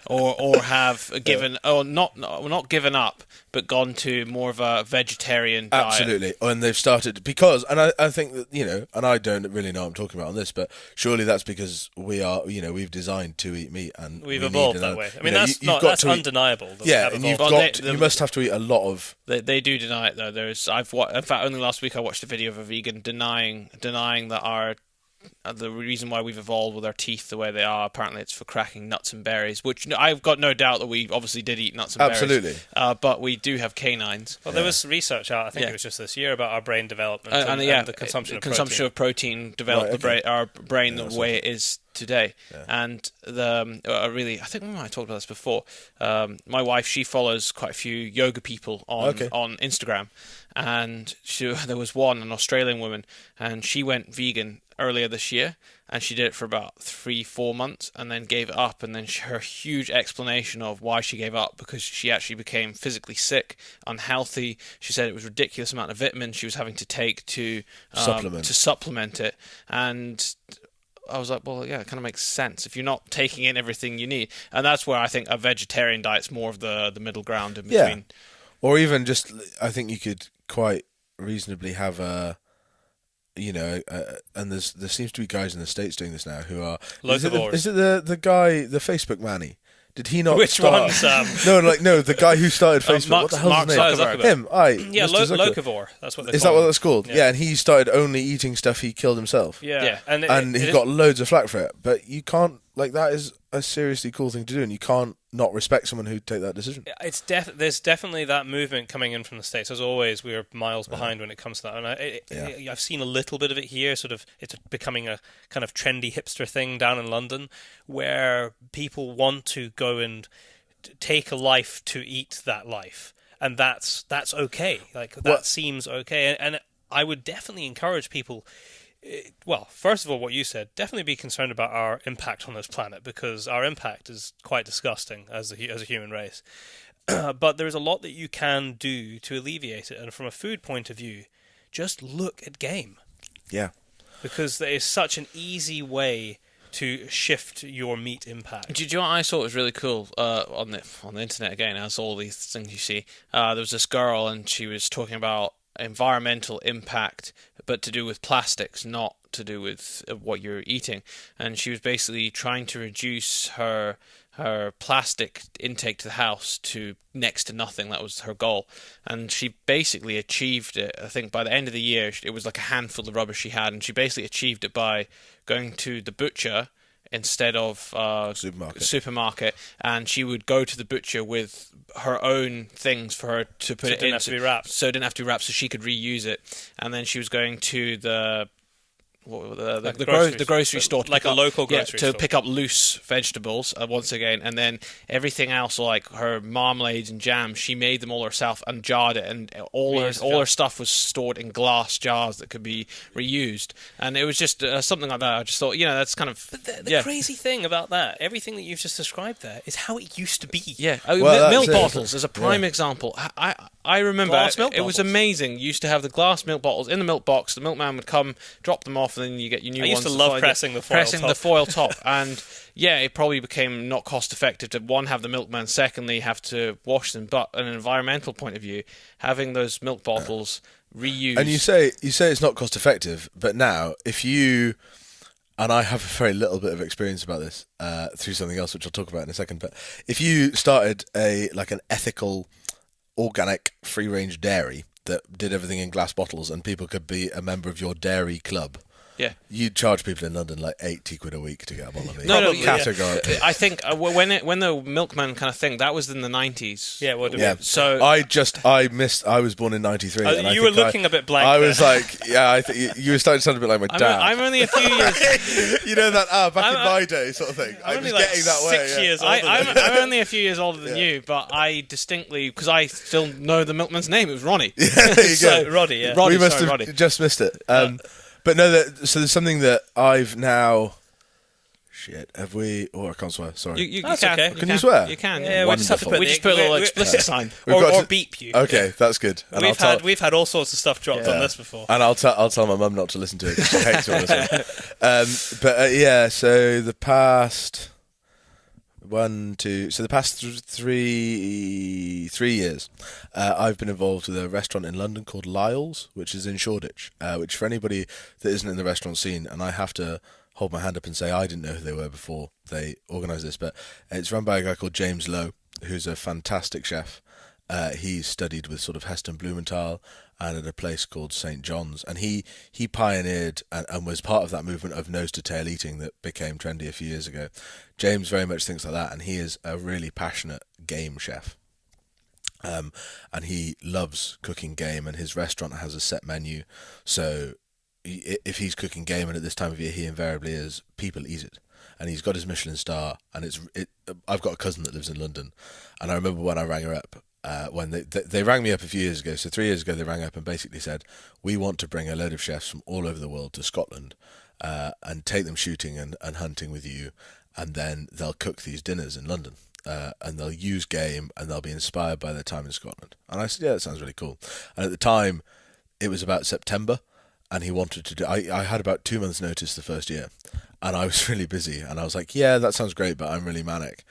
or have given, or not given up, but gone to more of a vegetarian diet. Absolutely, and they've started because, and I think that and I don't really know what I'm talking about on this, but surely that's because we've designed to eat meat and we've evolved that way. I mean, that's undeniable. And you must have to eat a lot of. They do deny it though. In fact, only last week I watched a video of a vegan denying that the reason why we've evolved with our teeth the way they are, apparently it's for cracking nuts and berries, which I've got no doubt that we obviously did eat nuts and berries. But we do have canines. Well, there was research out, I think it was just this year, about our brain development and the consumption of protein developed our brain the way it is today. And I think I talked about this before. My wife, she follows quite a few yoga people on Instagram, and there was an Australian woman, and she went vegan earlier this year, and she did it for about 3-4 months and then gave it up. And then her huge explanation of why she gave up, because she actually became physically sick, unhealthy. She said it was a ridiculous amount of vitamins she was having to take to supplement it. And I was like, well, yeah, it kind of makes sense if you're not taking in everything you need. And that's where I think a vegetarian diet's more of the middle ground in between. Yeah. Or even just, I think you could quite reasonably have and there seems to be guys in the States doing this now who are... Locavores. Is it the guy, the Facebook manny? Did he not Which start... one, Sam? No, the guy who started Facebook. What the hell's his name? Zuckerberg. Him, Yeah, locavore. That's what they call Is that what that's called? Yeah, and he started only eating stuff he killed himself. Yeah. And he got loads of flack for it. But you can't... that is a seriously cool thing to do, and you can't not respect someone who take that decision. There's definitely that movement coming in from the States. As always, we are miles behind when it comes to that. And I've seen a little bit of it here. Sort of, it's becoming a kind of trendy hipster thing down in London, where people want to go and take a life to eat that life, and that's okay. Seems okay, and I would definitely encourage people. Well, first of all, what you said, definitely be concerned about our impact on this planet, because our impact is quite disgusting as a human race. But there's a lot that you can do to alleviate it, and from a food point of view, just look at game. Yeah. Because there is such an easy way to shift your meat impact. Do you know what I thought was really cool on the internet again, as all these things you see? There was this girl, and she was talking about environmental impact, but to do with plastics, not to do with what you're eating. And she was basically trying to reduce her plastic intake to the house to next to nothing. That was her goal, and she basically achieved it. I think by the end of the year, it was like a handful of rubbish she had, and she basically achieved it by going to the butcher instead of supermarket, and she would go to the butcher with her own things for her to put it in. It didn't have to be wrapped. So it didn't have to be wrapped, so she could reuse it. And then she was going to the grocery store, like a local grocery store, to pick up loose vegetables once again, and then everything else, like her marmalades and jams, she made them all herself and jarred it, and all her stuff was stored in glass jars that could be reused. And it was just something like that. I just thought, that's kind of... But the crazy thing about that, everything that you've just described there, is how it used to be. Yeah, milk bottles is a prime example. I remember it was amazing. You used to have the glass milk bottles in the milk box. The milkman would come, drop them off, and then you get your new ones. I used to love pressing the foil top. And it probably became not cost effective to, one, have the milkman, secondly, have to wash them. But on an environmental point of view, having those milk bottles reused. And you say it's not cost effective, but now if you... And I have a very little bit of experience about this through something else, which I'll talk about in a second. But if you started an ethical, organic, free-range dairy that did everything in glass bottles, and people could be a member of your dairy club, you'd charge people in London like 80 quid a week to get a bottle of meat. No, categorically. I think when the milkman kind of thing, that was in the 90s. Yeah, well, so I was born in 93. You were looking a bit blank. I was like, I think you were starting to sound a bit like my dad. I'm only a few years. You know that back in my day sort of thing. I'm was only getting that way. 6 years older. I'm only a few years older than you, but I distinctly, because I still know the milkman's name. It was Ronnie. Yeah, there you go. Roddy. Yeah. We must have just missed it. But no, so there's something that I've now Shit, have we? Oh, I can't swear. Sorry. You That's can. okay. Can you swear? You can. Yeah, we just have to Wonderful. We just put a little explicit sign. or beep you. Okay, that's good. And We've had all sorts of stuff dropped on this before. And I'll tell my mum not to listen to it 'cause she hates it. So the past the past 3 years, I've been involved with a restaurant in London called Lyle's, which is in Shoreditch. Which for anybody that isn't in the restaurant scene, and I have to hold my hand up and say I didn't know who they were before they organised this, but it's run by a guy called James Lowe, who's a fantastic chef. He studied with sort of Heston Blumenthal and at a place called St. John's, and he pioneered and was part of that movement of nose to tail eating that became trendy a few years ago. James very much thinks like that, and he is a really passionate game chef. And he loves cooking game, and his restaurant has a set menu, so if he's cooking game, and at this time of year he invariably is, people eat it. And he's got his Michelin star, and I've got a cousin that lives in London, and I remember when I rang her up, when they rang me up a few years ago, so 3 years ago they rang up and basically said, we want to bring a load of chefs from all over the world to Scotland and take them shooting and hunting with you, and then they'll cook these dinners in London. And they'll use game, and they'll be inspired by their time in Scotland. And I said, yeah, that sounds really cool. And at the time, it was about September, and he wanted to do... I had about 2 months' notice the first year, and I was really busy, and I was like, yeah, that sounds great, but I'm really manic.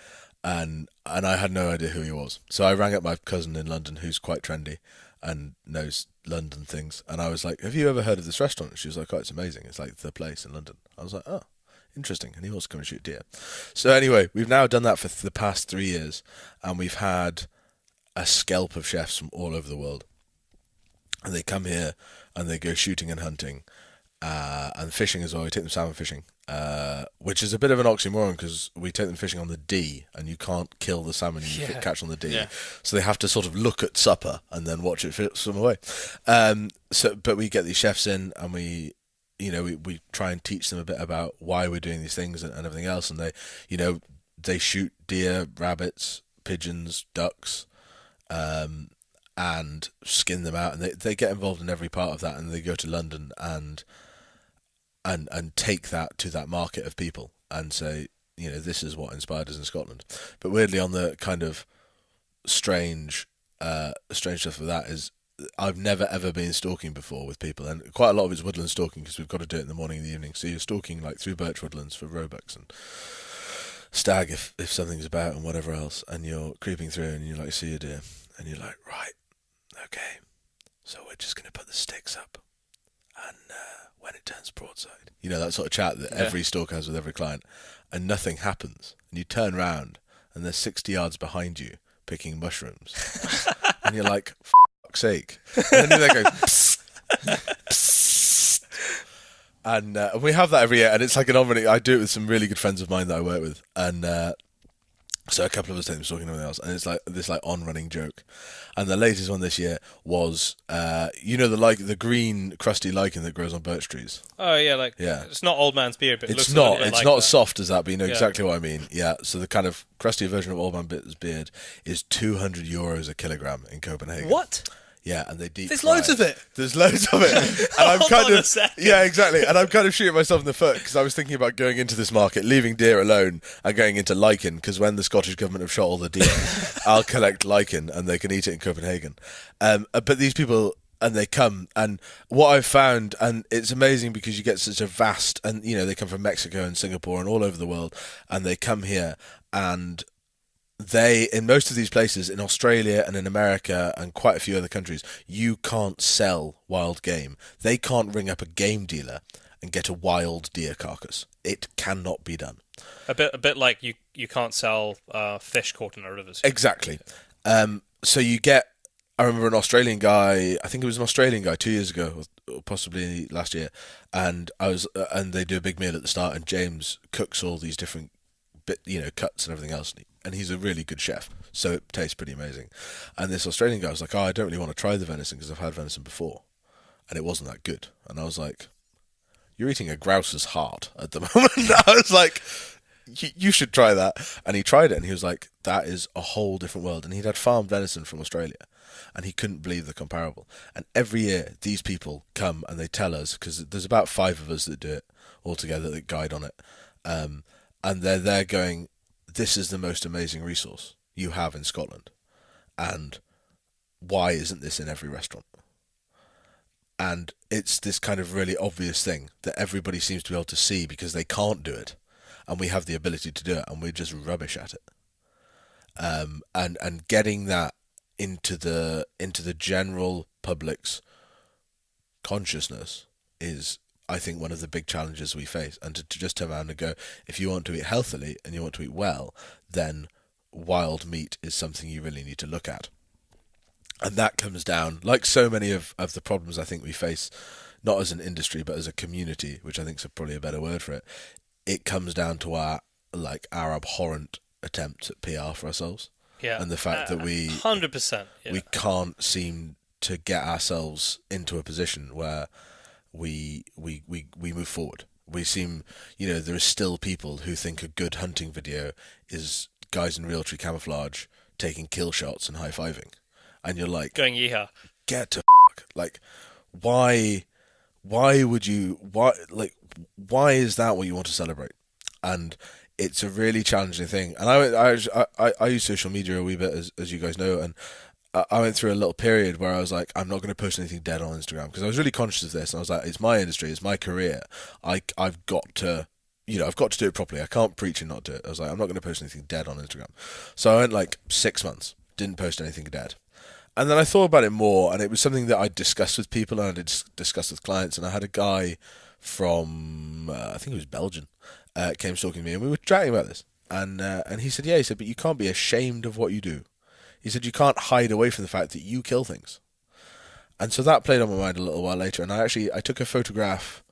And I had no idea who he was. So I rang up my cousin in London, who's quite trendy and knows London things, and I was like, have you ever heard of this restaurant? And she was like, oh, it's amazing. It's like the place in London. I was like, oh, interesting. And he wants to come and shoot deer. So anyway, we've now done that for the past 3 years, and we've had a scalp of chefs from all over the world. And they come here and they go shooting and hunting and fishing as well. We take them salmon fishing, which is a bit of an oxymoron because we take them fishing on the D, and you can't kill the salmon you catch on the D. Yeah. So they have to sort of look at supper and then watch it swim away. But we get these chefs in, and we try and teach them a bit about why we're doing these things and everything else. And they shoot deer, rabbits, pigeons, ducks, and skin them out, and they get involved in every part of that, and they go to London and take that to that market of people and say, this is what inspired us in Scotland. But weirdly, on the kind of strange stuff of that is, I've never ever been stalking before with people, and quite a lot of it's woodland stalking because we've got to do it in the morning and the evening. So you're stalking like through birch woodlands for roebucks and stag if something's about and whatever else, and you're creeping through and you like see a deer and you're like, right, okay, so we're just going to put the sticks up, and when it turns broadside, that sort of chat that every stalker has with every client, and nothing happens, and you turn round and they're 60 yards behind you picking mushrooms, and you're like, for fuck's sake, and then they go, psst, psst. And we have that every year, and it's like an ominous. I do it with some really good friends of mine that I work with, and so a couple of us take them stalking and everything else, and it's like this on-running joke. And the latest one this year was, the green crusty lichen that grows on birch trees. Oh yeah, it's not old man's beard, but it's not. It's not as soft as that, but you know exactly what I mean. Yeah. So the kind of crusty version of old man's beard is €200 a kilogram in Copenhagen. What? Yeah, and they deep. There's fry loads of it. There's loads of it, and I'm kind of exactly. And I'm kind of shooting myself in the foot because I was thinking about going into this market, leaving deer alone, and going into lichen. Because when the Scottish government have shot all the deer, I'll collect lichen, and they can eat it in Copenhagen. But these people, and they come, and what I've found, and it's amazing because you get such a vast, and they come from Mexico and Singapore and all over the world, and they come here, and in most of these places, in Australia and in America and quite a few other countries, you can't sell wild game. They can't ring up a game dealer and get a wild deer carcass. It cannot be done. A bit like you can't sell fish caught in our rivers. Exactly. So you get... I remember an Australian guy, I think it was an Australian guy 2 years ago, or possibly last year, and and they do a big meal at the start, and James cooks all these different cuts and everything else, and he's a really good chef, so it tastes pretty amazing. And this Australian guy was like, I don't really want to try the venison because I've had venison before, and it wasn't that good. And I was like, you're eating a grouse's heart at the moment. I was like, you should try that. And he tried it, and he was like, that is a whole different world. And he'd had farmed venison from Australia, and he couldn't believe the comparable. And every year these people come and they tell us, because there's about 5 of us that do it all together, that guide on it, and they're there going, this is the most amazing resource you have in Scotland, and why isn't this in every restaurant? And it's this kind of really obvious thing that everybody seems to be able to see because they can't do it, and we have the ability to do it, and we're just rubbish at it. And getting that into the general public's consciousness is, I think, one of the big challenges we face. And to just turn around and go, if you want to eat healthily and you want to eat well, then wild meat is something you really need to look at. And that comes down, like so many of the problems I think we face, not as an industry but as a community, which I think is probably a better word for it. It comes down to our abhorrent attempts at PR for ourselves. Yeah. And the fact that we 100%. Yeah. we can't seem to get ourselves into a position where we move forward. We seem, there are still people who think a good hunting video is guys in realtree camouflage taking kill shots and high-fiving. And you're like, going yeehaw. Get to like, why would you, why is that what you want to celebrate? And it's a really challenging thing. And I use social media a wee bit, as you guys know, and I went through a little period where I was like, I'm not going to post anything dead on Instagram, because I was really conscious of this, and I was like, it's my industry, it's my career. I've got to, I've got to do it properly. I can't preach and not do it. I was like, I'm not going to post anything dead on Instagram. So I went like 6 months, didn't post anything dead. And then I thought about it more, and it was something that I discussed with people and I discussed with clients. And I had a guy from, I think he was Belgian, came talking to me, and we were chatting about this. And he said, he said, but you can't be ashamed of what you do. He said, you can't hide away from the fact that you kill things. And so that played on my mind a little while later. And I took a photograph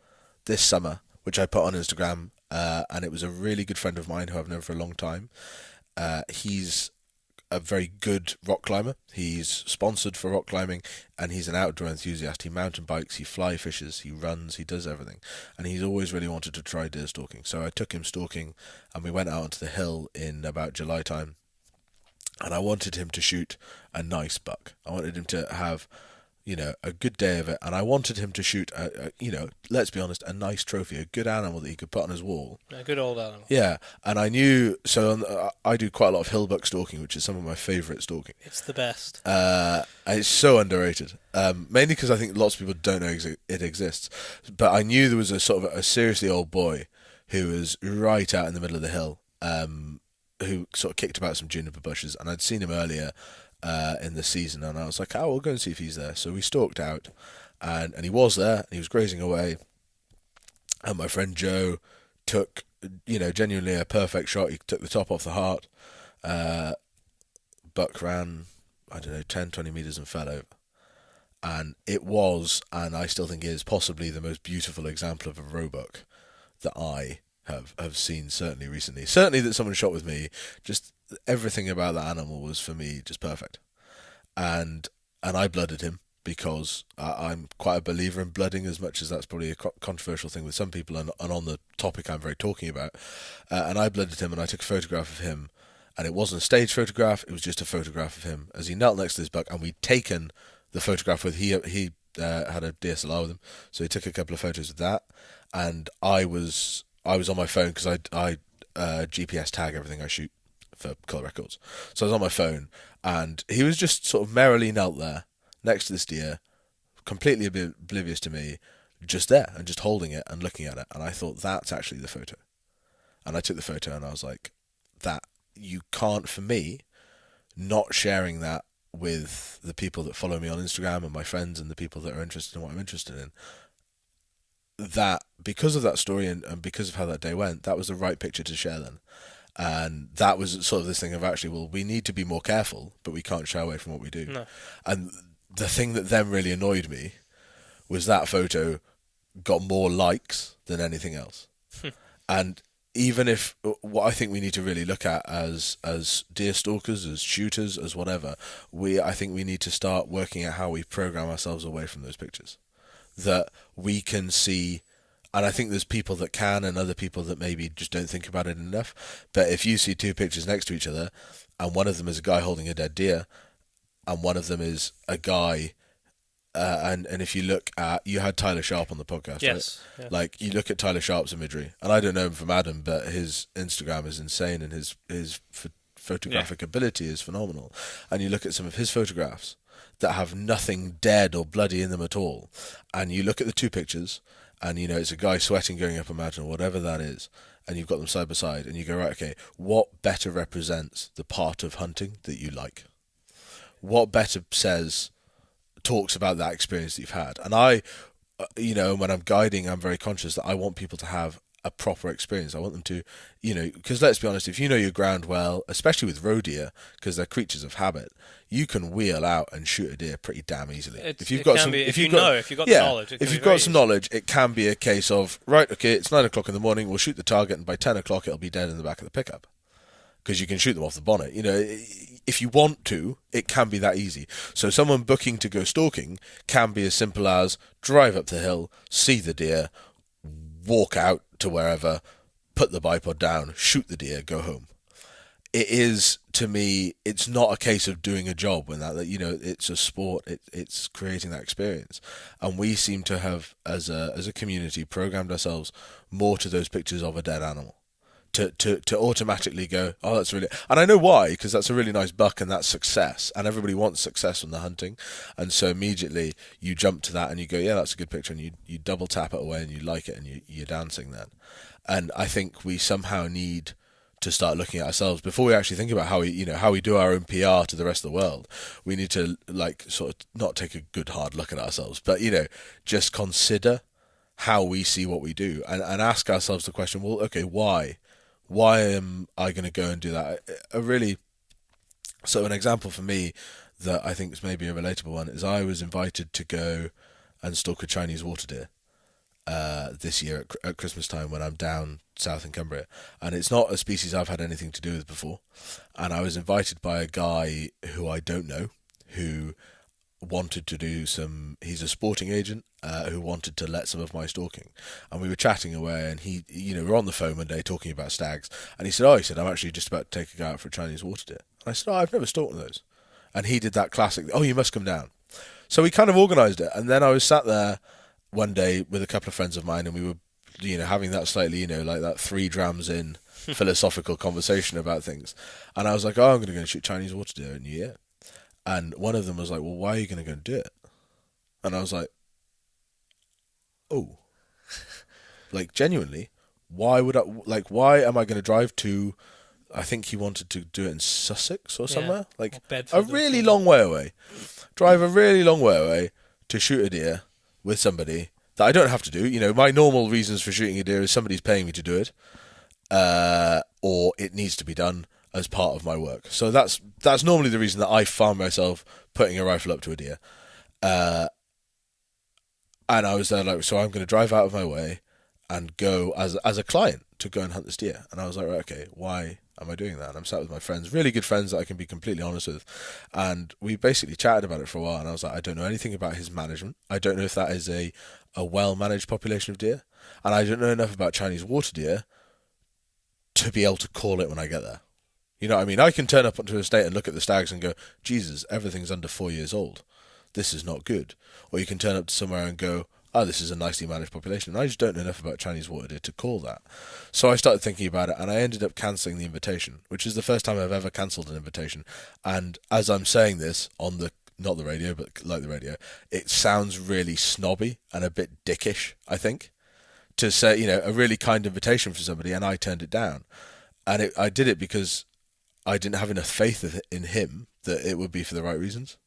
this summer, which I put on Instagram, and it was a really good friend of mine who I've known for a long time. He's a very good rock climber. He's sponsored for rock climbing, and he's an outdoor enthusiast. He mountain bikes, he fly fishes, he runs, he does everything. And he's always really wanted to try deer stalking. So I took him stalking, and we went out onto the hill in about July time. And I wanted him to shoot a nice buck. I wanted him to have, a good day of it. And I wanted him to shoot, let's be honest, a nice trophy, a good animal that he could put on his wall. A good old animal. Yeah. And I knew, so I do quite a lot of hill buck stalking, which is some of my favourite stalking. It's the best. It's so underrated. Mainly because I think lots of people don't know it exists. But I knew there was a sort of a seriously old boy who was right out in the middle of the hill, who sort of kicked about some juniper bushes, and I'd seen him earlier in the season, and I was like, we'll go and see if he's there. So we stalked out, and he was there, and he was grazing away, and my friend Joe took, genuinely a perfect shot. He took the top off the heart. Buck ran, 10, 20 metres and fell over. And it was, and I still think is, possibly the most beautiful example of a roebuck that I have seen, certainly recently. Certainly that someone shot with me. Just everything about that animal was, for me, just perfect. And I blooded him, because I'm quite a believer in blooding, as much as that's probably a controversial thing with some people, and on the topic I'm very talking about. And I blooded him, and I took a photograph of him, and it wasn't a stage photograph, it was just a photograph of him as he knelt next to this buck, and we'd taken the photograph with, he had a DSLR with him, so he took a couple of photos of that, and I was on my phone, because I GPS tag everything I shoot for colour records. So I was on my phone, and he was just sort of merrily knelt there next to this deer, completely oblivious to me, just there and just holding it and looking at it. And I thought, that's actually the photo. And I took the photo, and I was like, that, you can't, for me, not sharing that with the people that follow me on Instagram and my friends and the people that are interested in what I'm interested in, that, because of that story and because of how that day went, that was the right picture to share then. And that was sort of this thing of, actually, well, we need to be more careful, but we can't shy away from what we do. No. And the thing that then really annoyed me was that photo got more likes than anything else. And even if, what I think we need to really look at as deer stalkers, as shooters, as whatever, I think we need to start working at how we program ourselves away from those pictures. That we can see, and I think there's people that can and other people that maybe just don't think about it enough, but if you see two pictures next to each other, and one of them is a guy holding a dead deer, and one of them is a guy and if you look at, you had Tyler Sharp on the podcast, Yes. right? Yeah. Like, you look at Tyler Sharp's imagery, and I don't know him from Adam, but his Instagram is insane, and his photographic ability is phenomenal. And you look at some of his photographs that have nothing dead or bloody in them at all, and you look at the two pictures, and you know it's a guy sweating going up a mountain or whatever that is, and you've got them side by side, and you go, right, okay, what better represents the part of hunting that you like? What better talks about that experience that you've had? And I, you know, when I'm guiding, I'm very conscious that I want people to have a proper experience. I want them to, you know, because let's be honest, if you know your ground well, especially with roe deer, because they're creatures of habit, you can wheel out and shoot a deer pretty damn easily. If you've got the knowledge, if you've got some knowledge, it can be a case of, right, okay, it's 9 o'clock in the morning, we'll shoot the target, and by 10 o'clock it'll be dead in the back of the pickup, because you can shoot them off the bonnet. You know, if you want to, it can be that easy. So someone booking to go stalking can be as simple as drive up the hill, see the deer, walk out to wherever, put the bipod down, shoot the deer, go home. It is, to me, it's not a case of doing a job when that, you know, it's a sport, it's creating that experience. And we seem to have, as a community, programmed ourselves more to those pictures of a dead animal. To automatically go, oh, that's really... And I know why, because that's a really nice buck and that's success. And everybody wants success from the hunting. And so immediately you jump to that and you go, yeah, that's a good picture. And you double tap it away and you like it and you're dancing then. And I think we somehow need to start looking at ourselves before we actually think about how we do our own PR to the rest of the world. We need to, like, sort of not take a good hard look at ourselves, but, you know, just consider how we see what we do and ask ourselves the question, well, okay, why? Why am I going to go and do that? So an example for me that I think is maybe a relatable one is I was invited to go and stalk a Chinese water deer this year at Christmas time when I'm down south in Cumbria. And it's not a species I've had anything to do with before. And I was invited by a guy who I don't know, who wanted to do he's a sporting agent who wanted to let some of my stalking, and we were chatting away, and he, you know, we're on the phone one day talking about stags, and he said, I'm actually just about to take a guy out for a Chinese water deer. And I said, I've never stalked one of those. And he did that classic, you must come down. So we kind of organised it, and then I was sat there one day with a couple of friends of mine, and we were, you know, having that slightly, you know, like that 3 drams in philosophical conversation about things, and I was like, I'm going to go and shoot Chinese water deer in New Year. And one of them was like, well, why are you going to go and do it? And I was like, oh. Like, genuinely, why am I going to drive to, I think he wanted to do it in Sussex or somewhere? Like, a really long way away. Drive a really long way away to shoot a deer with somebody that I don't have to do. You know, my normal reasons for shooting a deer is somebody's paying me to do it, or it needs to be done as part of my work. So that's normally the reason that I found myself putting a rifle up to a deer. And I was there like, so I'm going to drive out of my way and go as a client to go and hunt this deer. And I was like, right, okay, why am I doing that? And I'm sat with my friends, really good friends that I can be completely honest with. And we basically chatted about it for a while. And I was like, I don't know anything about his management. I don't know if that is a well-managed population of deer. And I don't know enough about Chinese water deer to be able to call it when I get there. You know what I mean? I can turn up onto an estate and look at the stags and go, Jesus, everything's under 4 years old. This is not good. Or you can turn up to somewhere and go, this is a nicely managed population. And I just don't know enough about Chinese water deer to call that. So I started thinking about it, and I ended up cancelling the invitation, which is the first time I've ever cancelled an invitation. And as I'm saying this on not the radio, but like the radio, it sounds really snobby and a bit dickish, I think, to say, you know, a really kind invitation for somebody, and I turned it down. And I did it because I didn't have enough faith in him that it would be for the right reasons.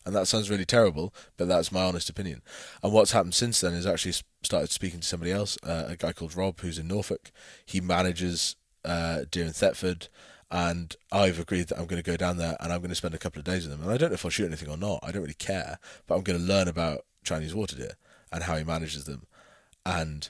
And that sounds really terrible, but that's my honest opinion. And what's happened since then is actually started speaking to somebody else, a guy called Rob, who's in Norfolk. He manages deer in Thetford, and I've agreed that I'm going to go down there and I'm going to spend a couple of days with him. And I don't know if I'll shoot anything or not. I don't really care, but I'm going to learn about Chinese water deer and how he manages them. And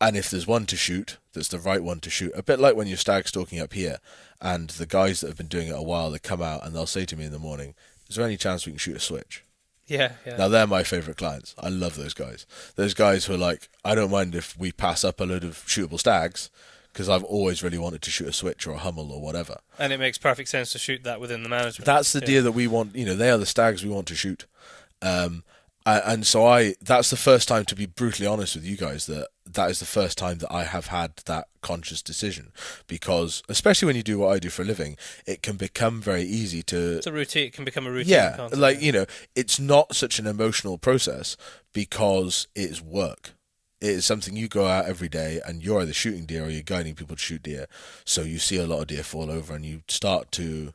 if there's one to shoot, that's the right one to shoot. A bit like when you're stag stalking up here, and the guys that have been doing it a while, they come out and they'll say to me in the morning, is there any chance we can shoot a switch? Yeah. Now, they're my favourite clients. I love those guys. Those guys who are like, I don't mind if we pass up a load of shootable stags, because I've always really wanted to shoot a switch or a hummel or whatever. And it makes perfect sense to shoot that within the management. That's the deer that we want. You know, they are the stags we want to shoot. And so that's the first time, to be brutally honest with you guys, that is the first time that I have had that conscious decision, because especially when you do what I do for a living, it can become very easy to... It's a routine. It can become a routine. Yeah, like, you know, it's not such an emotional process because it's work. It is something you go out every day and you're either shooting deer or you're guiding people to shoot deer. So you see a lot of deer fall over and you start to...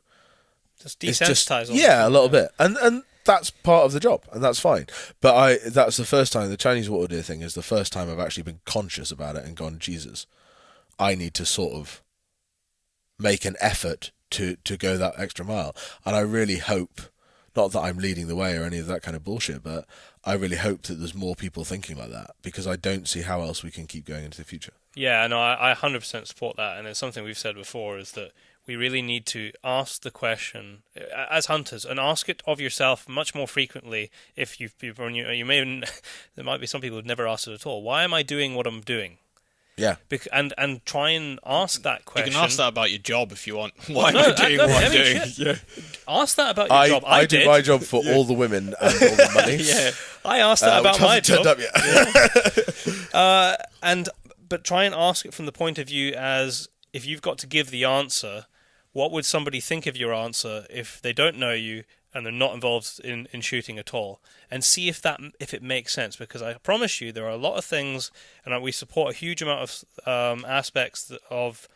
Just desensitize. Yeah, a little bit. And that's part of the job, and that's fine. But that's the first time, the Chinese water deer thing is the first time I've actually been conscious about it and gone, Jesus, I need to sort of make an effort to go that extra mile. And I really hope, not that I'm leading the way or any of that kind of bullshit, but I really hope that there's more people thinking like that, because I don't see how else we can keep going into the future. Yeah, no, I 100% support that, and it's something we've said before, is that we really need to ask the question as hunters, and ask it of yourself much more frequently. If you may, there might be some people who've never asked it at all. Why am I doing what I'm doing? Yeah, and try and ask that question. You can ask that about your job if you want. Why am I doing what I'm doing? Yeah. Ask that about your job. I do my job for all the women and all the money. Yeah, I asked that about my job. Up yet. But try and ask it from the point of view as, if you've got to give the answer, what would somebody think of your answer if they don't know you and they're not involved in shooting at all? And see if it makes sense, because I promise you there are a lot of things, and we support a huge amount of aspects of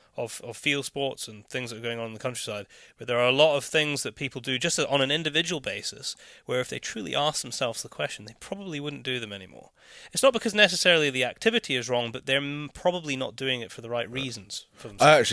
field sports and things that are going on in the countryside, but there are a lot of things that people do just on an individual basis where if they truly ask themselves the question, they probably wouldn't do them anymore. It's not because necessarily the activity is wrong, but they're probably not doing it for the right reasons for themselves.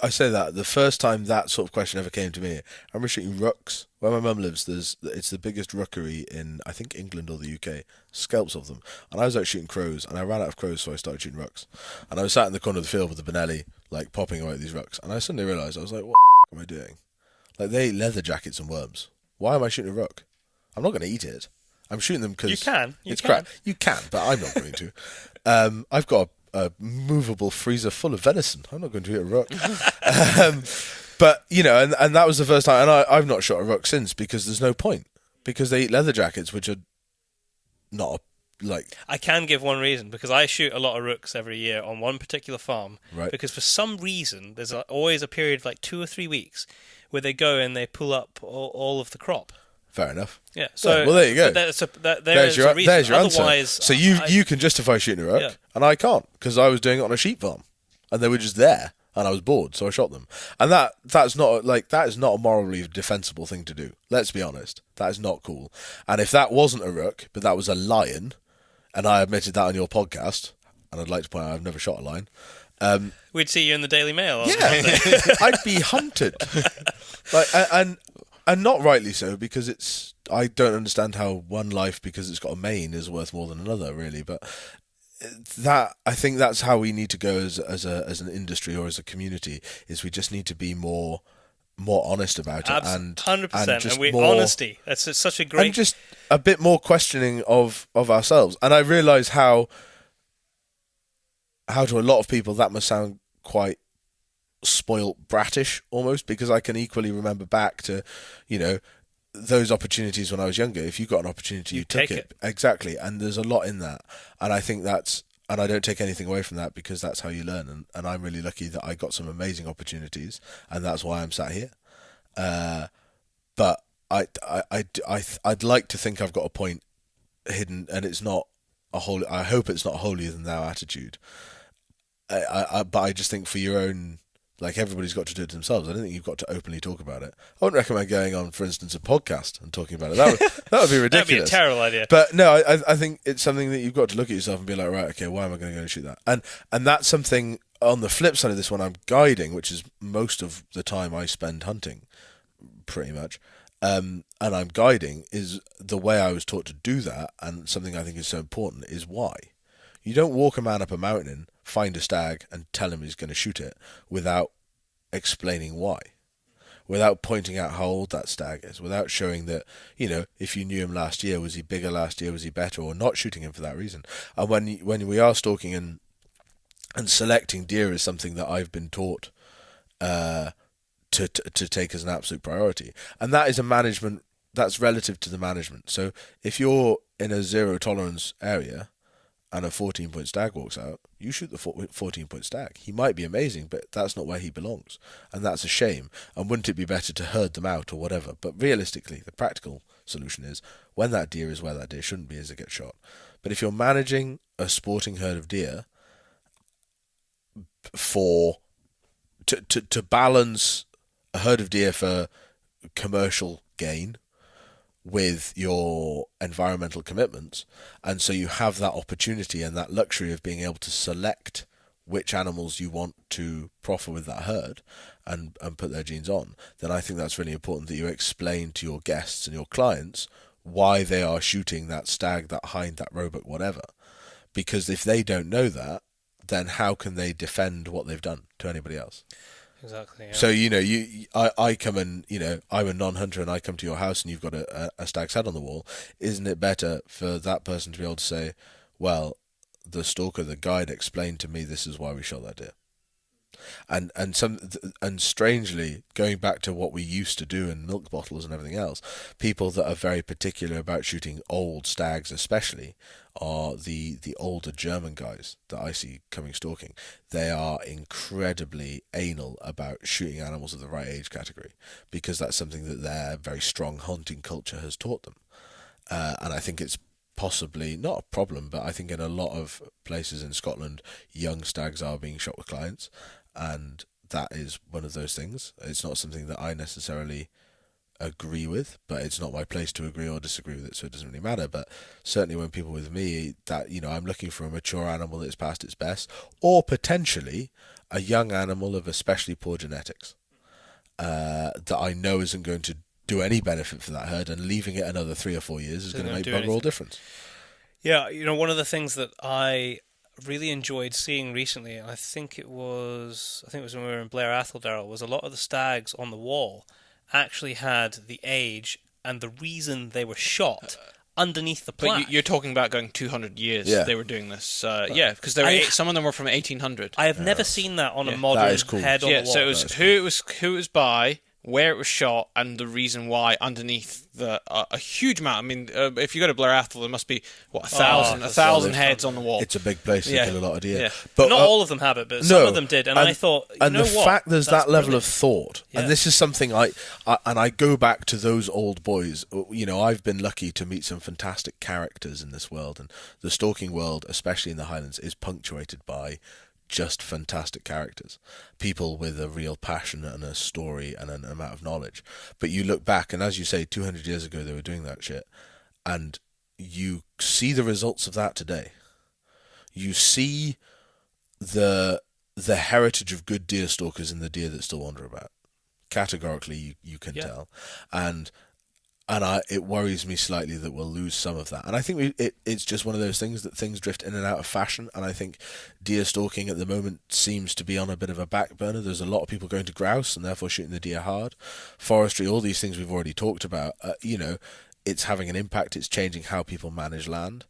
I say that the first time that sort of question ever came to me, I remember shooting rooks. Where my mum lives, it's the biggest rookery in, I think, England or the UK. Scalps of them. And I was out shooting crows, and I ran out of crows, so I started shooting rooks. And I was sat in the corner of the field with the Benelli, like, popping away at these rooks. And I suddenly realised, I was like, what the am I doing? Like, they eat leather jackets and worms. Why am I shooting a rook? I'm not going to eat it. I'm shooting them because it's crap. You can, but I'm not going to. I've got a movable freezer full of venison. I'm not going to eat a rook. But, you know, and that was the first time, and I've not shot a rook since, because there's no point. Because they eat leather jackets, which are not, like... I can give one reason, because I shoot a lot of rooks every year on one particular farm. Right. Because for some reason, there's always a period of like 2 or 3 weeks where they go and they pull up all of the crop. Fair enough. Yeah. So, well, there you go. There's your answer. Otherwise, so you can justify shooting a rook, and I can't, because I was doing it on a sheep farm, and they were just there. And I was bored, so I shot them. And that is not a morally defensible thing to do. Let's be honest. That is not cool. And if that wasn't a rook, but that was a lion, and I admitted that on your podcast, and I'd like to point out I've never shot a lion. We'd see you in the Daily Mail. Yeah, I'd be hunted. And not rightly so, because I don't understand how one life, because it's got a mane, is worth more than another, really. But I think that's how we need to go as an industry or as a community, is we just need to be more honest about it. 100%. Honesty. That's such a great... And just a bit more questioning of ourselves. And I realise how to a lot of people that must sound quite spoilt brattish almost, because I can equally remember back to, you know, those opportunities when I was younger. If you got an opportunity, you took it. Exactly. And there's a lot in that. And I think and I don't take anything away from that, because that's how you learn. And I'm really lucky that I got some amazing opportunities, and that's why I'm sat here. But I'd like to think I've got a point hidden, and it's not I hope it's not a holier than thou attitude. But I just think for your own, like, everybody's got to do it themselves. I don't think you've got to openly talk about it. I wouldn't recommend going on, for instance, a podcast and talking about it. That would be ridiculous. That'd be a terrible idea. But no, I think it's something that you've got to look at yourself and be like, right, okay, why am I going to go and shoot that? And that's something, on the flip side of this, when I'm guiding, which is most of the time I spend hunting, pretty much, and I'm guiding, is the way I was taught to do that, and something I think is so important, is why. You don't walk a man up a mountain, find a stag, and tell him he's going to shoot it without explaining why, without pointing out how old that stag is, without showing that, you know, if you knew him last year, was he bigger last year, was he better, or not shooting him for that reason. And when we are stalking and selecting deer is something that I've been taught to take as an absolute priority, and that is a management that's relative to the management. So if you're in a 0 tolerance area and a 14-point stag walks out, you shoot the 14-point stag. He might be amazing, but that's not where he belongs, and that's a shame. And wouldn't it be better to herd them out or whatever? But realistically, the practical solution is when that deer is where that deer shouldn't be, as it gets shot. But if you're managing a sporting herd of deer to balance a herd of deer for commercial gain with your environmental commitments, and so you have that opportunity and that luxury of being able to select which animals you want to proffer with that herd and put their genes on, then I think that's really important that you explain to your guests and your clients why they are shooting that stag, that hind, that roebuck, whatever. Because if they don't know that, then how can they defend what they've done to anybody else? Exactly. Yeah. So, I come and, I'm a non-hunter and I come to your house and you've got a stag's head on the wall. Isn't it better for that person to be able to say, well, the stalker, the guide explained to me this is why we shot that deer. And strangely, going back to what we used to do in milk bottles and everything else, people that are very particular about shooting old stags especially are the older German guys that I see coming stalking. They are incredibly anal about shooting animals of the right age category because that's something that their very strong hunting culture has taught them. And I think it's possibly not a problem, but I think in a lot of places in Scotland, young stags are being shot with clients. And that is one of those things. It's not something that I necessarily agree with, but it's not my place to agree or disagree with it, so it doesn't really matter. But certainly when people with me, that I'm looking for a mature animal that's past its best, or potentially a young animal of especially poor genetics that I know isn't going to do any benefit for that herd, and leaving it another 3 or 4 years is going to make bugger all difference. Yeah, one of the things that I really enjoyed seeing recently, I think it was when we were in Blair Athel, was a lot of the stags on the wall actually had the age and the reason they were shot underneath the plaque. But you're talking about going 200 years. Yeah. They were doing this. Because some of them were from 1800. I have never seen that on a modern cool. head on the wall. So it was who it was by, where it was shot, and the reason why underneath a huge amount. I mean, if you go to Blair Athel, there must be a thousand heads on the wall. It's a big place to kill a lot of deer. Yeah. But not all of them have it, but some of them did. And I thought, fact there's That's that level brilliant. of thought, and this is something I go back to those old boys. I've been lucky to meet some fantastic characters in this world, and the stalking world, especially in the Highlands, is punctuated by just fantastic characters, people with a real passion and a story and an amount of knowledge. But you look back, and as you say, 200 years ago they were doing that shit, and you see the results of that today. You see the heritage of good deer stalkers in the deer that still wander about. Categorically, you can tell, and it worries me slightly that we'll lose some of that. And I think it's just one of those things that things drift in and out of fashion. And I think deer stalking at the moment seems to be on a bit of a back burner. There's a lot of people going to grouse and therefore shooting the deer hard. Forestry, all these things we've already talked about, it's having an impact. It's changing how people manage land,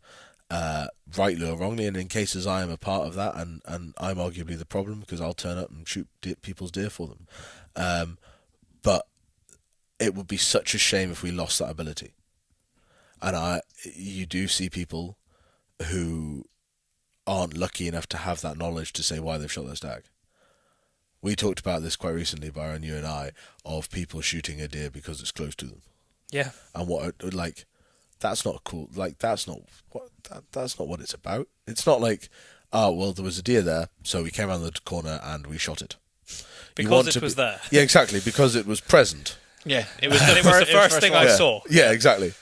rightly or wrongly. And in cases I am a part of that, and I'm arguably the problem because I'll turn up and shoot people's deer for them. But it would be such a shame if we lost that ability. And you do see people who aren't lucky enough to have that knowledge to say why they've shot their stag. We talked about this quite recently, Byron, you and I, of people shooting a deer because it's close to them. Yeah. And that's not cool. That's not what it's about. It's not like, there was a deer there, so we came around the corner and we shot it. Because it was there. Yeah, exactly, because it was present. Yeah, it was the first thing I saw. Yeah, exactly.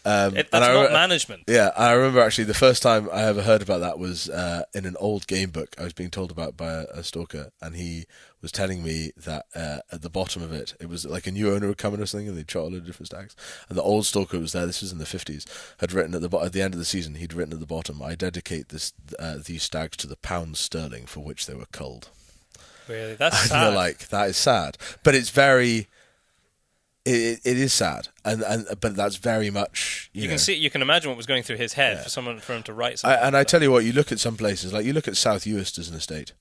That's not management. Yeah, I remember actually the first time I ever heard about that was in an old game book I was being told about by a stalker, and he was telling me that at the bottom of it was like a new owner had come in or something, and they'd shot a load of different stags. And the old stalker was there, this was in the 50s, had written at the end of the season, he'd written at the bottom, "I dedicate these stags to the pounds sterling for which they were culled." Really? That's and sad. you're like, that is sad. But it's very... It is sad, but that's very much you can imagine what was going through his head for him to write something. I tell you what, you look at some places, like you look at South Uist as an estate,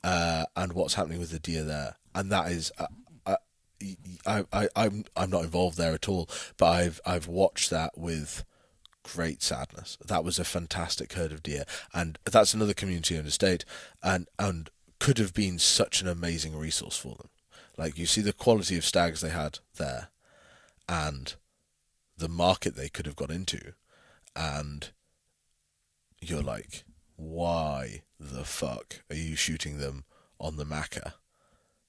and what's happening with the deer there, and that is I'm not involved there at all, but I've watched that with great sadness. That was a fantastic herd of deer, and that's another community-owned estate, and could have been such an amazing resource for them. Like, you see the quality of stags they had there, and the market they could have got into, and you're like, why the fuck are you shooting them on the Macca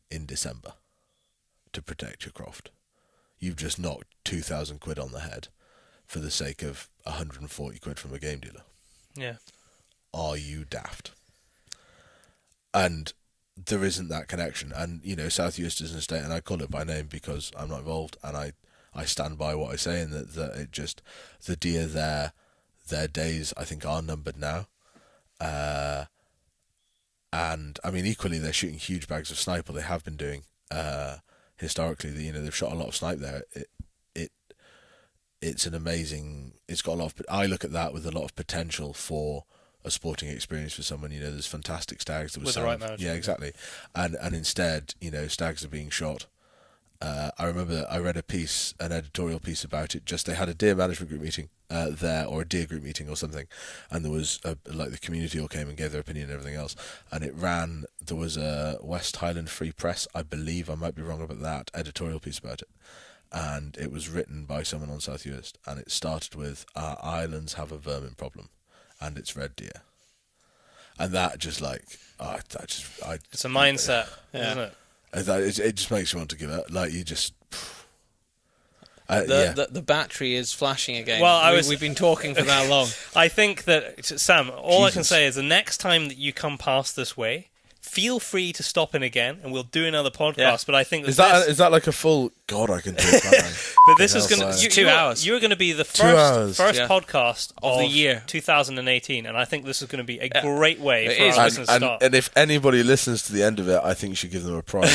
in December to protect your croft? You've just knocked 2,000 quid on the head for the sake of 140 quid from a game dealer. Yeah. Are you daft? And there isn't that connection. And, South Uist is an estate, and I call it by name because I'm not involved, and I stand by what I say, and that it just, the deer there, their days, I think, are numbered now. And, I mean, equally, they're shooting huge bags of snipe, or they have been doing. Historically, they've shot a lot of snipe there. It's an amazing. It's got a lot of. I look at that with a lot of potential for a sporting experience for someone. There's fantastic stags. There was with the right management. Yeah, exactly. And instead, stags are being shot. I remember I read an editorial piece about it. Just they had a deer management group meeting there, or a deer group meeting or something, and there was the community all came and gave their opinion and everything else. And it ran. There was a West Highland Free Press, I believe. I might be wrong about that editorial piece about it. And it was written by someone on South Uist, and it started with, our islands have a vermin problem, and it's red deer. And that just it's a mindset, isn't it? It just makes you want to give up. Like, you just... The battery is flashing again. Well, we've been talking for that long. I think that, Sam, all I can say is the next time that you come past this way, feel free to stop in again, and we'll do another podcast. Yeah. But I think is that like a full? God, I can do it. But this is going to 2 hours. You're going to be the first podcast of the year 2018, and I think this is going to be a great way for our listeners to start. And if anybody listens to the end of it, I think you should give them a prize.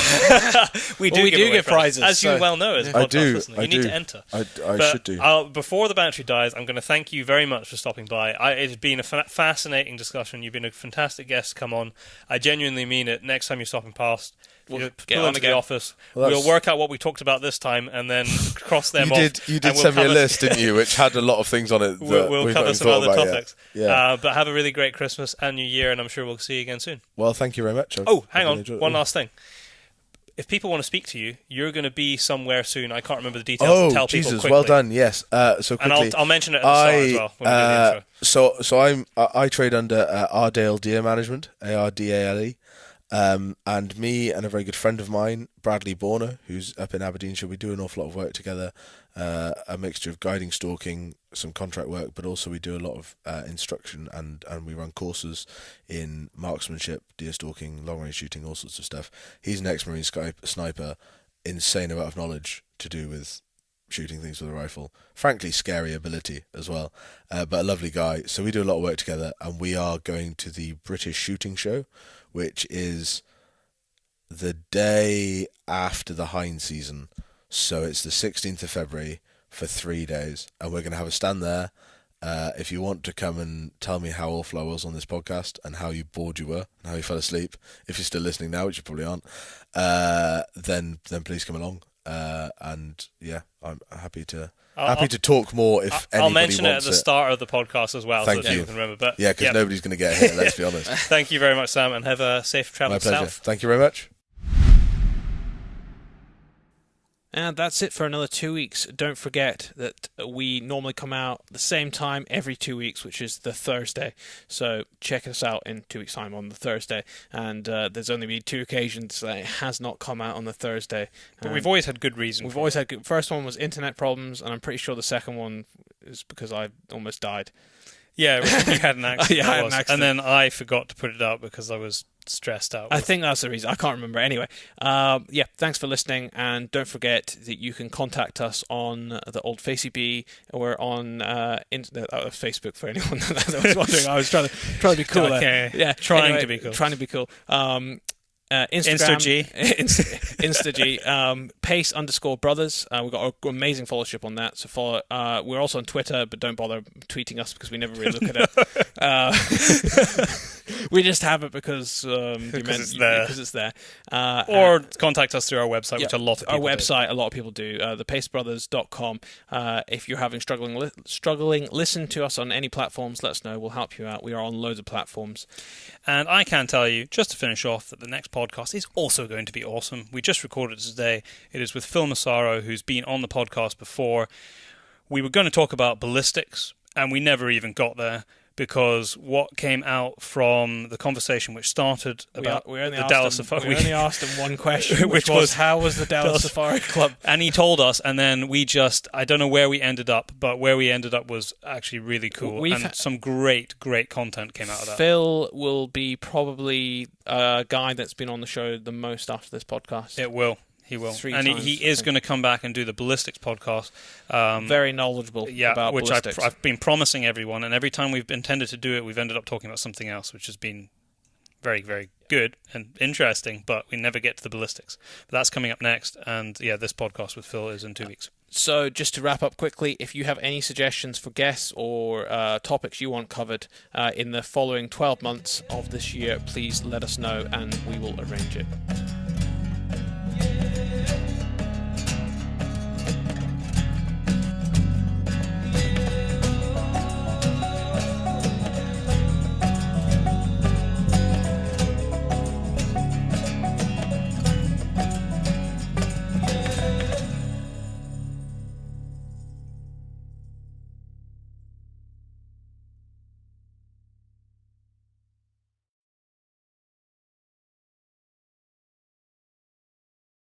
we do give prizes, as you well know as a podcast listener. You need to enter. I should do. Before the battery dies, I'm going to thank you very much for stopping by. It's been a fascinating discussion. You've been a fantastic guest to come on. I genuinely mean it. Next time you're stopping past, we'll pull into the office. We'll work out what we talked about this time, and then cross them off. You did send me a list, didn't you, which had a lot of things on it. We'll cover some other topics. Yeah. But have a really great Christmas and New Year, and I'm sure we'll see you again soon. Well, thank you very much. Hang on. One last thing. If people want to speak to you, you're going to be somewhere soon. I can't remember the details. Tell people quickly. Well done. Yes. So quickly, and I'll mention it at the start as well when we do the intro. So I trade under Ardale Deer Management, ARDALE. And me and a very good friend of mine, Bradley Borner, who's up in Aberdeenshire, we do an awful lot of work together, a mixture of guiding, stalking, some contract work, but also we do a lot of instruction, and we run courses in marksmanship, deer stalking, long range shooting, all sorts of stuff. He's an ex-Marine sniper, insane amount of knowledge to do with shooting things with a rifle, frankly scary ability as well, but a lovely guy. So we do a lot of work together, and we are going to the British Shooting Show, which is the day after the hind season. So it's the 16th of February for 3 days, and we're going to have a stand there. If you want to come and tell me how awful I was on this podcast and how bored you were and how you fell asleep, if you're still listening now, which you probably aren't, then please come along. And yeah, I'm happy to talk more if anybody wants it. I'll mention it at the start of the podcast as well. Thank so you. People can remember. But yeah, because nobody's going to get hit, let's be honest. Thank you very much, Sam, and have a safe travel south. My pleasure. Thank you very much. And that's it for another 2 weeks. Don't forget that we normally come out the same time every 2 weeks, which is the Thursday. So check us out in 2 weeks' time on the Thursday. And there's only been 2 occasions that it has not come out on the Thursday. But we've always had good reason. We've always had good. First one was internet problems, and I'm pretty sure the second one is because I almost died. Yeah, you had an accident. Yeah, I had an accident. And then I forgot to put it up because I was stressed out. I think that's the reason. I can't remember. Anyway, yeah, thanks for listening, and don't forget that you can contact us on the old Facey B. We're on Facebook for anyone that was wondering. I was trying to be cool. Okay. Yeah, trying to be cool. Trying to be cool. Instagram, Insta-G, Pace_brothers. We've got an amazing followership on that, so follow. We're also on Twitter, but don't bother tweeting us because we never really look at it. We just have it because it's there. Or contact us through our website, which a lot of people do. Our website, a lot of people do. thepacebrothers.com. If you're having struggling, listen to us on any platforms. Let us know. We'll help you out. We are on loads of platforms. And I can tell you, just to finish off, that the next podcast is also going to be awesome. We just recorded it today. It is with Phil Massaro, who's been on the podcast before. We were going to talk about ballistics, and we never even got there, because what came out from the conversation which started about the Dallas Safari... We only asked him one question, which was, how was the Dallas Safari Club? And he told us, and then we just... I don't know where we ended up, but where we ended up was actually really cool, and some great content came out of that. Phil will be probably a guy that's been on the show the most after this podcast. It will. He will. And he is going to come back and do the ballistics podcast. Very knowledgeable about which ballistics. I've been promising everyone, and every time we've intended to do it, we've ended up talking about something else, which has been very, very good and interesting, but we never get to the ballistics. But that's coming up next, and this podcast with Phil is in 2 weeks. So just to wrap up quickly, if you have any suggestions for guests or topics you want covered in the following 12 months of this year, please let us know and we will arrange it.